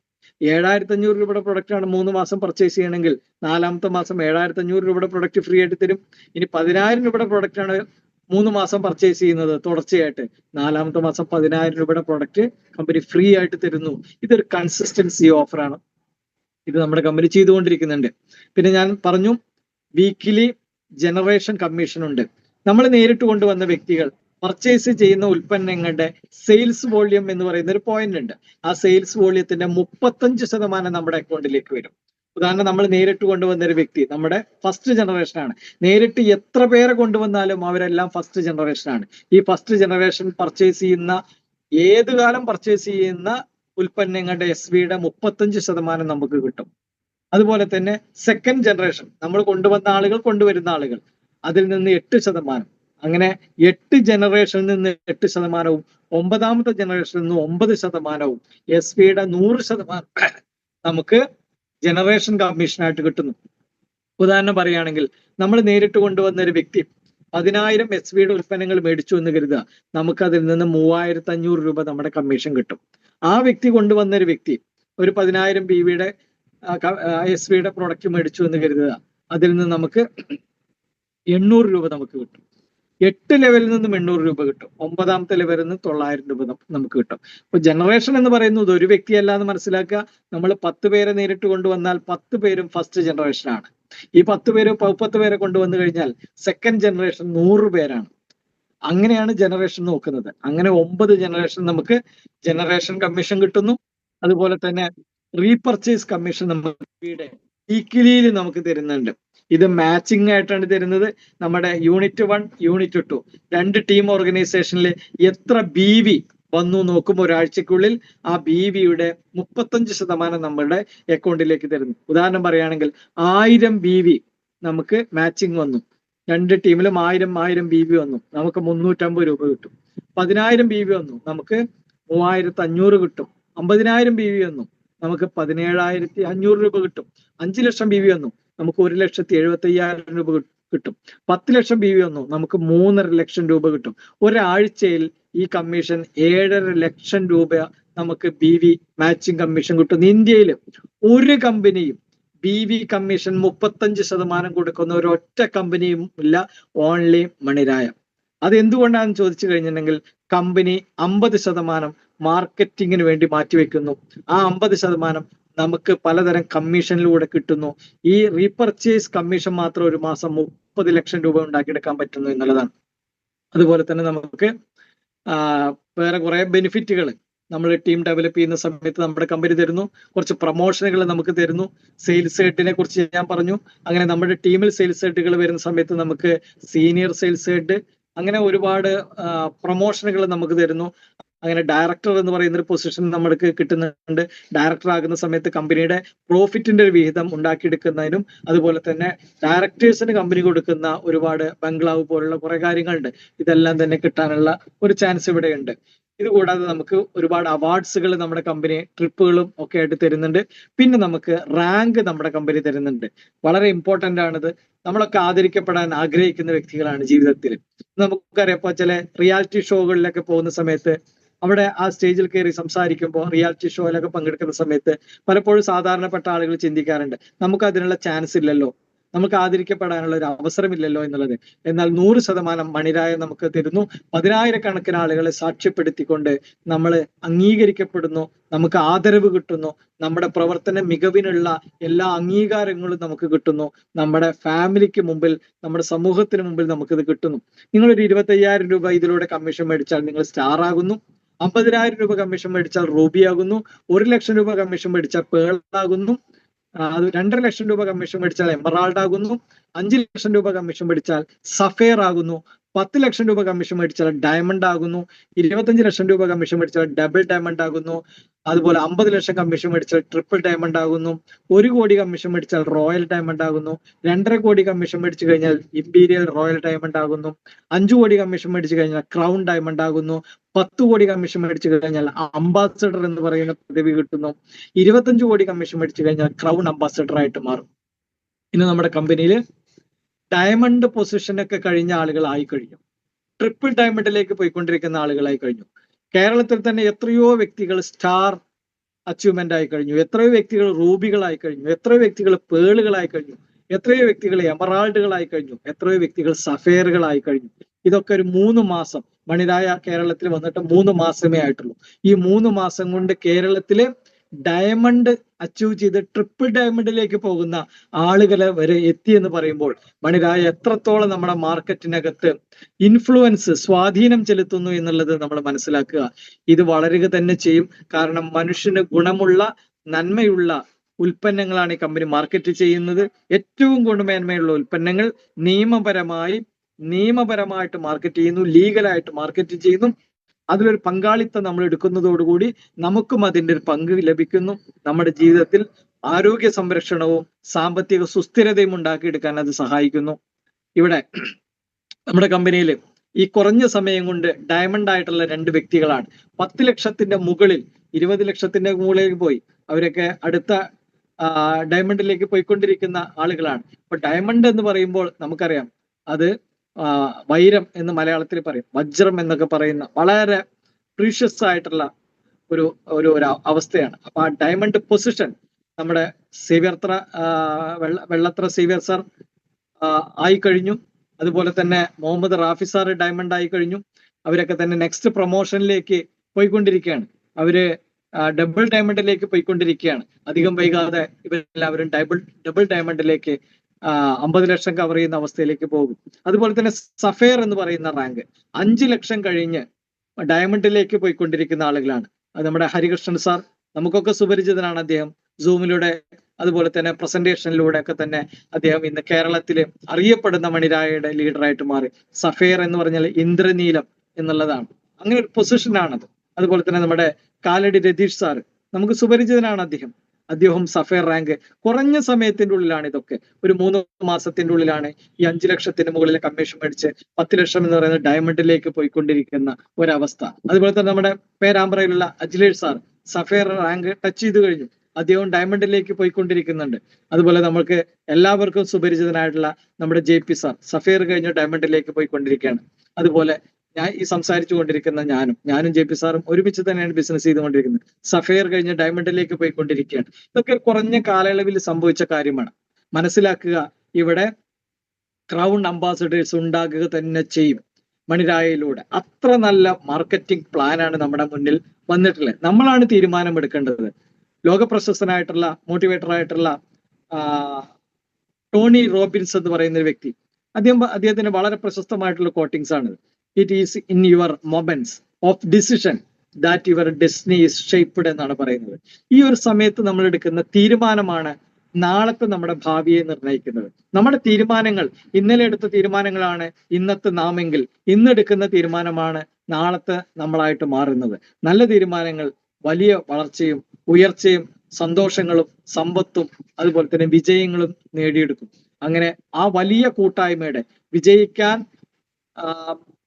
7,500 രൂപയുടെ പ്രൊഡക്റ്റ് ആണ് 3 മാസം പർച്ചേസ് ചെയ്യണമെങ്കിൽ 4ാമത്തെ മാസം 7,500 രൂപയുടെ പ്രൊഡക്റ്റ് ഫ്രീ ആയിട്ട് തരും. ഇനി 10,000 രൂപയുടെ പ്രൊഡക്റ്റ് ആണ് 3 മാസം പർച്ചേസ് ചെയ്യുന്നത് തുടർച്ചയായിട്ട്, 4ാമത്തെ മാസം 10,000 രൂപയുടെ പ്രൊഡക്റ്റ് കമ്പനി ഫ്രീ ആയിട്ട് തരുന്നു. ഇതൊരു കൺസിസ്റ്റൻസി ഓഫറാണ്. ഇത് നമ്മുടെ കമ്പനി ചെയ്തുകൊണ്ടിരിക്കുന്നുണ്ട്. പിന്നെ ഞാൻ പറഞ്ഞു വീക്കിലി ജനറേഷൻ കമ്മീഷൻ ഉണ്ട്. നമ്മൾ നേരിട്ട് കൊണ്ടുവന്ന വ്യക്തികൾ പർച്ചേസ് ചെയ്യുന്ന ഉൽപ്പന്നങ്ങളുടെ സെയിൽസ് വോള്യം എന്ന് പറയുന്ന ഒരു പോയിന്റ് ഉണ്ട്. ആ സെയിൽസ് വോള്യത്തിന്റെ 35% നമ്മുടെ അക്കൗണ്ടിലേക്ക് വരും. ഉദാഹരണം, നമ്മൾ നേരിട്ട് കൊണ്ടുവന്ന ഒരു വ്യക്തി നമ്മുടെ ഫസ്റ്റ് ജനറേഷൻ ആണ്. നേരിട്ട് എത്ര പേരെ കൊണ്ടുവന്നാലും അവരെല്ലാം ഫസ്റ്റ് ജനറേഷൻ ആണ്. ഈ ഫസ്റ്റ് ജനറേഷൻ പർച്ചേസ് ചെയ്യുന്ന, ഏത് കാലം പർച്ചേസ് ചെയ്യുന്ന ഉൽപ്പന്നങ്ങളുടെ SVയുടെ 35% നമുക്ക് കിട്ടും. അതുപോലെ തന്നെ സെക്കൻഡ് ജനറേഷൻ നമ്മൾ കൊണ്ടുവരുന്ന ആളുകൾ അതിൽ നിന്ന് 8%, അങ്ങനെ 8 ജനറേഷനിൽ നിന്ന് 8%, 9ാമത്തെ ജനറേഷനിൽ നിന്ന് 9%, SVയുടെ 100% നമുക്ക് ജനറേഷൻ കമ്മീഷനായിട്ട് കിട്ടുന്നു. ഉദാഹരണം പറയുകയാണെങ്കിൽ, നമ്മൾ നേരിട്ട് കൊണ്ടുവന്ന ഒരു വ്യക്തി 10,000 SVയുടെ ഉൽപ്പന്നങ്ങൾ മേടിച്ചു എന്ന് കരുതുക. നമുക്ക് അതിൽ നിന്ന് 3,500 രൂപ നമ്മുടെ കമ്മീഷൻ കിട്ടും. ആ വ്യക്തി കൊണ്ടുവന്ന ഒരു വ്യക്തി ഒരു 10,000 BVയുടെ SVയുടെ പ്രൊഡക്റ്റ് മേടിച്ചു എന്ന് കരുതുക. അതിൽ നിന്ന് നമുക്ക് 800 രൂപ നമുക്ക് കിട്ടും. 8 ലെവലിൽ നിന്നും 800 രൂപ കിട്ടും. 9ാമത്തെ ലെവലിൽ നിന്ന് 900 രൂപ നമുക്ക് കിട്ടും. അപ്പൊ ജനറേഷൻ എന്ന് പറയുന്നത് ഒരു വ്യക്തിയല്ല എന്ന് മനസ്സിലാക്കുക. നമ്മൾ 10 പേരെ നേരിട്ട് കൊണ്ടുവന്നാൽ 10 പേരും ഫസ്റ്റ് ജനറേഷൻ ആണ്. ഈ 10 പേര് 10 പേരെ കൊണ്ടുവന്നു കഴിഞ്ഞാൽ സെക്കൻഡ് ജനറേഷൻ 100 പേരാണ്. അങ്ങനെയാണ് ജനറേഷൻ നോക്കുന്നത്. അങ്ങനെ 9 ജനറേഷൻ നമുക്ക് ജനറേഷൻ കമ്മീഷൻ കിട്ടുന്നു. അതുപോലെ തന്നെ റീപർച്ചേസ് കമ്മീഷൻ നമുക്ക് വീക്കിലിയിൽ നമുക്ക് തരുന്നുണ്ട്. ഇത് മാച്ചിങ് ആയിട്ടാണ് തരുന്നത്. നമ്മുടെ യൂണിറ്റ് 1, യൂണിറ്റ് 2 2 ടീം ഓർഗനൈസേഷനിൽ എത്ര BV വന്നു നോക്കുമ്പോൾ ഒരാഴ്ചക്കുള്ളിൽ ആ BVയുടെ 35% നമ്മളുടെ അക്കൗണ്ടിലേക്ക് തരുന്നു. ഉദാഹരണം പറയുകയാണെങ്കിൽ 1000 BV നമുക്ക് മാച്ചിങ് വന്നു. 2 ടീമിലും 1000 BV വന്നു, നമുക്ക് 350 രൂപ കിട്ടും. 10,000 BV വന്നു, നമുക്ക് 3,500 കിട്ടും. 50,000 BV വന്നു, നമുക്ക് 17,500 രൂപ കിട്ടും. 5 ലക്ഷം BV വന്നു, നമുക്ക് 1,75,000 രൂപ കിട്ടും. 10 ലക്ഷം BV വന്നു, നമുക്ക് 3.5 ലക്ഷം രൂപ കിട്ടും. ഒരാഴ്ചയിൽ ഈ കമ്മീഷൻ 7.5 ലക്ഷം രൂപ നമുക്ക് BV മാച്ചിങ് കമ്മീഷൻ കിട്ടും. ഇന്ത്യയിൽ ഒരു കമ്പനിയും BV കമ്മീഷൻ 35% കൊടുക്കുന്ന ഒരൊറ്റ കമ്പനിയും ഇല്ല, ഓൺലി മണിരായ. അത് എന്തുകൊണ്ടാണെന്ന് ചോദിച്ചു കഴിഞ്ഞിട്ടുണ്ടെങ്കിൽ കമ്പനി 50% മാർക്കറ്റിങ്ങിന് വേണ്ടി മാറ്റിവെക്കുന്നു. ആ 50% നമുക്ക് പലതരം കമ്മീഷനിലൂടെ കിട്ടുന്നു. ഈ റീപർച്ചേസ് കമ്മീഷൻ മാത്രം ഒരു മാസം 30 ലക്ഷം രൂപ ഉണ്ടാക്കിയെടുക്കാൻ പറ്റുന്നു എന്നുള്ളതാണ്. അതുപോലെ തന്നെ നമുക്ക് വേറെ കുറെ ബെനിഫിറ്റുകൾ നമ്മൾ ടീം ഡെവലപ്പ് ചെയ്യുന്ന സമയത്ത് നമ്മുടെ കമ്പനി തരുന്നു. കുറച്ച് പ്രൊമോഷനുകൾ നമുക്ക് തരുന്നു. സെയിൽസ് ഹെഡിനെ കുറിച്ച് ഞാൻ പറഞ്ഞു. അങ്ങനെ നമ്മുടെ ടീമിൽ സെയിൽസ് ഹെഡുകൾ വരുന്ന സമയത്ത് നമുക്ക് സീനിയർ സെയിൽസ് ഹെഡ്, അങ്ങനെ ഒരുപാട് പ്രൊമോഷനുകൾ നമുക്ക് തരുന്നു. അങ്ങനെ ഡയറക്ടർ എന്ന് പറയുന്ന ഒരു പൊസിഷൻ നമ്മൾക്ക് കിട്ടുന്നുണ്ട്. ഡയറക്ടർ ആകുന്ന സമയത്ത് കമ്പനിയുടെ പ്രോഫിറ്റിന്റെ ഒരു വിഹിതം ഉണ്ടാക്കിയെടുക്കുന്നതിനും, അതുപോലെ തന്നെ ഡയറക്ടേഴ്സിന് കമ്പനി കൊടുക്കുന്ന ഒരുപാട് ബംഗ്ലാവ് പോലുള്ള കുറെ കാര്യങ്ങളുണ്ട്. ഇതെല്ലാം തന്നെ കിട്ടാനുള്ള ഒരു ചാൻസ് ഇവിടെയുണ്ട്. ഇത് കൂടാതെ നമുക്ക് ഒരുപാട് അവാർഡ്സുകൾ നമ്മുടെ കമ്പനി ട്രിപ്പുകളും ഒക്കെ ആയിട്ട് തരുന്നുണ്ട്. പിന്നെ നമുക്ക് റാങ്ക് നമ്മുടെ കമ്പനി തരുന്നുണ്ട്. വളരെ ഇമ്പോർട്ടന്റ് ആണിത്. നമ്മളൊക്കെ ആദരിക്കപ്പെടാൻ ആഗ്രഹിക്കുന്ന വ്യക്തികളാണ് ജീവിതത്തിൽ. നമുക്കറിയാം, ഇപ്പൊ ചില റിയാലിറ്റി ഷോകളിലൊക്കെ പോകുന്ന സമയത്ത് അവിടെ ആ സ്റ്റേജിൽ കയറി സംസാരിക്കുമ്പോൾ, റിയാലിറ്റി ഷോയിലൊക്കെ പങ്കെടുക്കുന്ന സമയത്ത് പലപ്പോഴും സാധാരണപ്പെട്ട ആളുകൾ ചിന്തിക്കാറുണ്ട്, നമുക്ക് അതിനുള്ള ചാൻസ് ഇല്ലല്ലോ, നമുക്ക് ആദരിക്കപ്പെടാനുള്ള ഒരു അവസരമില്ലല്ലോ എന്നുള്ളത്. എന്നാൽ 100% മണിരായ നമുക്ക് തരുന്നു. 10,000-കണക്കിന് ആളുകളെ സാക്ഷ്യപ്പെടുത്തിക്കൊണ്ട് നമ്മൾ അംഗീകരിക്കപ്പെടുന്നു, നമുക്ക് ആദരവ് കിട്ടുന്നു, നമ്മുടെ പ്രവർത്തന മികവിനുള്ള എല്ലാ അംഗീകാരങ്ങളും നമുക്ക് കിട്ടുന്നു, നമ്മുടെ ഫാമിലിക്ക് മുമ്പിൽ, നമ്മുടെ സമൂഹത്തിന് മുമ്പിൽ നമുക്കിത് കിട്ടുന്നു. നിങ്ങളൊരു 25,000 രൂപ ഇതിലൂടെ കമ്മീഷൻ മേടിച്ചാൽ നിങ്ങൾ സ്റ്റാർ ആകുന്നു. 50,000 രൂപ കമ്മീഷൻ മേടിച്ചാൽ റൂബി ആകുന്നു. 1 ലക്ഷം രൂപ കമ്മീഷൻ മേടിച്ചാൽ പേൾ ആകുന്നു. അത് 2.5 ലക്ഷം രൂപ കമ്മീഷൻ മേടിച്ചാൽ എമറാൾഡ് ആകുന്നു. 5 ലക്ഷം രൂപ കമ്മീഷൻ മേടിച്ചാൽ സഫയർ ആകുന്നു. 10 ലക്ഷം രൂപ കമ്മീഷൻ മേടിച്ചാൽ ഡയമണ്ട് ആകുന്നു. 25 ലക്ഷം രൂപ കമ്മീഷൻ മേടിച്ചാൽ ഡബിൾ ഡയമണ്ട് ആകുന്നു. അതുപോലെ 50 ലക്ഷം കമ്മീഷൻ മേടിച്ചാൽ ട്രിപ്പിൾ ഡയമണ്ട് ആകുന്നു. 1 കോടി കമ്മീഷൻ മേടിച്ചാൽ റോയൽ ഡയമണ്ട് ആകുന്നു. 2.5 കോടി കമ്മീഷൻ മേടിച്ചു കഴിഞ്ഞാൽ ഇമ്പീരിയൽ റോയൽ ഡയമണ്ട് ആകുന്നു. 5 കോടി കമ്മീഷൻ മേടിച്ചു കഴിഞ്ഞാൽ ക്രൗൺ ഡയമണ്ട് ആകുന്നു. 10 കോടി കമ്മീഷൻ മേടിച്ചു കഴിഞ്ഞാൽ അംബാസഡർ എന്ന് പറയുന്ന പദവി കിട്ടുന്നു. 25 കോടി കമ്മീഷൻ മേടിച്ചു കഴിഞ്ഞാൽ ക്രൗൺ അംബാസഡർ ആയിട്ട് മാറും. ഇന്ന് നമ്മുടെ കമ്പനിയിൽ ഡയമണ്ട് പൊസിഷനൊക്കെ കഴിഞ്ഞ ആളുകളായി കഴിഞ്ഞു. ട്രിപ്പിൾ ഡയമണ്ടിലേക്ക് പോയിക്കൊണ്ടിരിക്കുന്ന ആളുകളായി കഴിഞ്ഞു. കേരളത്തിൽ തന്നെ എത്രയോ വ്യക്തികൾ സ്റ്റാർ അച്ചീവ്മെന്റ് ആയി കഴിഞ്ഞു. എത്രയോ വ്യക്തികൾ റൂബികളായി കഴിഞ്ഞു. എത്രയോ വ്യക്തികൾ പേളുകളായി കഴിഞ്ഞു. എത്രയോ വ്യക്തികൾ എമറാൾഡുകളായി കഴിഞ്ഞു. എത്രയോ വ്യക്തികൾ സഫയറുകളായി കഴിഞ്ഞു. ഇതൊക്കെ ഒരു 3 മാസം, മണിരായ കേരളത്തിൽ വന്നിട്ട് 3 മാസമേ ആയിട്ടുള്ളൂ. ഈ 3 മാസം കൊണ്ട് കേരളത്തിലെ ഡയമണ്ട് അച്ചീവ് ചെയ്ത് ട്രിപ്പിൾ ഡയമണ്ടിലേക്ക് പോകുന്ന ആളുകളെ വരെ എത്തി എന്ന് പറയുമ്പോൾ മണിരായ എത്രത്തോളം നമ്മുടെ മാർക്കറ്റിനകത്ത് ഇൻഫ്ലുവൻസ്, സ്വാധീനം ചെലുത്തുന്നു എന്നുള്ളത് നമ്മൾ മനസ്സിലാക്കുക. ഇത് വളരുക തന്നെ ചെയ്യും. കാരണം മനുഷ്യന് ഗുണമുള്ള, നന്മയുള്ള ഉൽപ്പന്നങ്ങളാണ് ഈ കമ്പനി മാർക്കറ്റ് ചെയ്യുന്നത്. ഏറ്റവും ഗുണമേന്മയുള്ള ഉൽപ്പന്നങ്ങൾ നിയമപരമായിട്ട് മാർക്കറ്റ് ചെയ്യുന്നു, ലീഗലായിട്ട് മാർക്കറ്റ് ചെയ്യുന്നു. അതിലൊരു പങ്കാളിത്തം നമ്മൾ എടുക്കുന്നതോടുകൂടി നമുക്കും അതിൻ്റെ ഒരു പങ്ക് ലഭിക്കുന്നു. നമ്മുടെ ജീവിതത്തിൽ ആരോഗ്യ സംരക്ഷണവും സാമ്പത്തിക സുസ്ഥിരതയും ഉണ്ടാക്കിയെടുക്കാൻ അത് സഹായിക്കുന്നു. ഇവിടെ നമ്മുടെ കമ്പനിയിൽ ഈ കുറഞ്ഞ സമയം കൊണ്ട് ഡയമണ്ട് ആയിട്ടുള്ള 2 വ്യക്തികളാണ്. 10 ലക്ഷത്തിന്റെ മുകളിൽ, 20 ലക്ഷത്തിന്റെ മുകളിൽ പോയി അവരൊക്കെ അടുത്ത ഡയമണ്ടിലേക്ക് പോയിക്കൊണ്ടിരിക്കുന്ന ആളുകളാണ്. അപ്പൊ ഡയമണ്ട് എന്ന് പറയുമ്പോൾ നമുക്കറിയാം, അത് വൈരം എന്ന് മലയാളത്തിൽ പറയും, വജ്രം എന്നൊക്കെ പറയുന്ന വളരെ പ്രീഷ്യസ് ആയിട്ടുള്ള ഒരു അവസ്ഥയാണ്. അപ്പൊ ആ ഡയമണ്ട് പൊസിഷൻ നമ്മുടെ വെള്ളത്ര സേവ്യർ സാർ ആയി കഴിഞ്ഞു. അതുപോലെ തന്നെ മുഹമ്മദ് റാഫി സാർ ഡയമണ്ട് ആയി കഴിഞ്ഞു. അവരൊക്കെ തന്നെ നെക്സ്റ്റ് പ്രൊമോഷനിലേക്ക് പോയിക്കൊണ്ടിരിക്കുകയാണ്. അവര് ഡബിൾ ഡയമണ്ടിലേക്ക് പോയിക്കൊണ്ടിരിക്കുകയാണ്. അധികം വൈകാതെ ഇവരെല്ലാവരും ഡബിൾ ഡയമണ്ടിലേക്ക് 50 ലക്ഷം കവർ ചെയ്യുന്ന അവസ്ഥയിലേക്ക് പോകും. അതുപോലെ തന്നെ സഫയർ എന്ന് പറയുന്ന റാങ്ക് 5 ലക്ഷം കഴിഞ്ഞ് ഡയമണ്ടിലേക്ക് പോയിക്കൊണ്ടിരിക്കുന്ന ആളുകളാണ്. അത് നമ്മുടെ ഹരികൃഷ്ണൻ സാർ, നമുക്കൊക്കെ സുപരിചിതനാണ് അദ്ദേഹം. സൂമിലൂടെ അതുപോലെ തന്നെ പ്രസന്റേഷനിലൂടെ ഒക്കെ തന്നെ അദ്ദേഹം ഇന്ന് കേരളത്തിൽ അറിയപ്പെടുന്ന മണിരായയുടെ ലീഡറായിട്ട് മാറി. സഫയർ എന്ന് പറഞ്ഞാൽ ഇന്ദ്രനീലം എന്നുള്ളതാണ്. അങ്ങനെ ഒരു പൊസിഷനാണത്. അതുപോലെ തന്നെ നമ്മുടെ കാലടി രതീഷ് സാർ, നമുക്ക് സുപരിചിതനാണ് അദ്ദേഹം സഫയർ റാങ്ക്. കുറഞ്ഞ സമയത്തിന്റെ ഉള്ളിലാണ് ഇതൊക്കെ. ഒരു 3 മാസത്തിന്റെ ഉള്ളിലാണ് ഈ 5 ലക്ഷത്തിന് മുകളിൽ കമ്മീഷൻ മേടിച്ച് 10 ലക്ഷം എന്ന് പറയുന്ന ഡയമണ്ടിലേക്ക് പോയിക്കൊണ്ടിരിക്കുന്ന ഒരവസ്ഥ. അതുപോലെ തന്നെ നമ്മുടെ പേരാമ്പ്രയിലുള്ള Akhilesh sir sapphire rank touch ചെയ്ത് കഴിഞ്ഞു. അദ്ദേഹം ഡയമണ്ടിലേക്ക് പോയിക്കൊണ്ടിരിക്കുന്നുണ്ട്. അതുപോലെ നമുക്ക് എല്ലാവർക്കും സുപരിചിതനായിട്ടുള്ള നമ്മുടെ JP സാർ സഫയർ കഴിഞ്ഞ് ഡയമണ്ടിലേക്ക് പോയിക്കൊണ്ടിരിക്കുകയാണ്. അതുപോലെ ഞാൻ ഈ സംസാരിച്ചു കൊണ്ടിരിക്കുന്ന ഞാനും JP സാറും ഒരുമിച്ച് തന്നെയാണ് ബിസിനസ് ചെയ്തുകൊണ്ടിരിക്കുന്നത്. സഫയർ കഴിഞ്ഞ് ഡയമണ്ടിലേക്ക് പോയിക്കൊണ്ടിരിക്കുകയാണ്. ഇതൊക്കെ കുറഞ്ഞ കാലയളവിൽ സംഭവിച്ച കാര്യമാണ്. മനസ്സിലാക്കുക, ഇവിടെ ക്രൗൺ അംബാസഡേഴ്സ് ഉണ്ടാകുക തന്നെ ചെയ്യും മണിരായയിലൂടെ. അത്ര നല്ല മാർക്കറ്റിംഗ് പ്ലാനാണ് നമ്മുടെ മുന്നിൽ വന്നിട്ടുള്ളത്. നമ്മളാണ് തീരുമാനമെടുക്കേണ്ടത്. ലോകപ്രശസ്തനായിട്ടുള്ള മോട്ടിവേറ്റർ ആയിട്ടുള്ള ടോണി റോബിൻസ് എന്ന് പറയുന്ന ഒരു വ്യക്തി, അദ്ദേഹത്തിന് വളരെ പ്രശസ്തമായിട്ടുള്ള കോട്ടിങ്സ് ആണ്. It is in your moments of decision that your destiny is shaped എന്നാണ് പറയുന്നത്. ഈ ഒരു സമയത്ത് നമ്മൾ എടുക്കുന്ന തീരുമാനമാണ് നാളത്തെ നമ്മുടെ ഭാവിയെ നിർണ്ണയിക്കുന്നത്. നമ്മുടെ തീരുമാനങ്ങൾ, ഇന്നലെ എടുത്ത തീരുമാനങ്ങളാണ് ഇന്നത്തെ നാമെങ്കിൽ ഇന്നെടുക്കുന്ന തീരുമാനമാണ് നാളത്തെ നമ്മളായിട്ട് മാറുന്നത്. നല്ല തീരുമാനങ്ങൾ വലിയ വളർച്ചയും ഉയർച്ചയും സന്തോഷങ്ങളും സമ്പത്തും അതുപോലെ തന്നെ വിജയങ്ങളും നേടിയെടുക്കും. അങ്ങനെ ആ വലിയ കൂട്ടായ്മയുടെ വിജയിക്കാൻ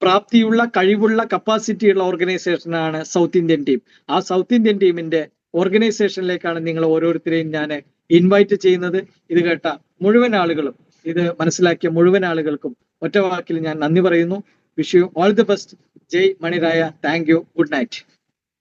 പ്രാപ്തിയുള്ള, കഴിവുള്ള, കപ്പാസിറ്റിയുള്ള ഓർഗനൈസേഷനാണ് സൗത്ത് ഇന്ത്യൻ ടീം. ആ സൗത്ത് ഇന്ത്യൻ ടീമിന്റെ ഓർഗനൈസേഷനിലേക്കാണ് നിങ്ങൾ ഓരോരുത്തരെയും ഞാൻ ഇൻവൈറ്റ് ചെയ്യുന്നത്. ഇത് കേട്ട മുഴുവൻ ആളുകളും, ഇത് മനസ്സിലാക്കിയ മുഴുവൻ ആളുകൾക്കും ഒറ്റ വാക്കിൽ ഞാൻ നന്ദി പറയുന്നു. Wish you all the best. Jai Maniraya. Thank you. Good night.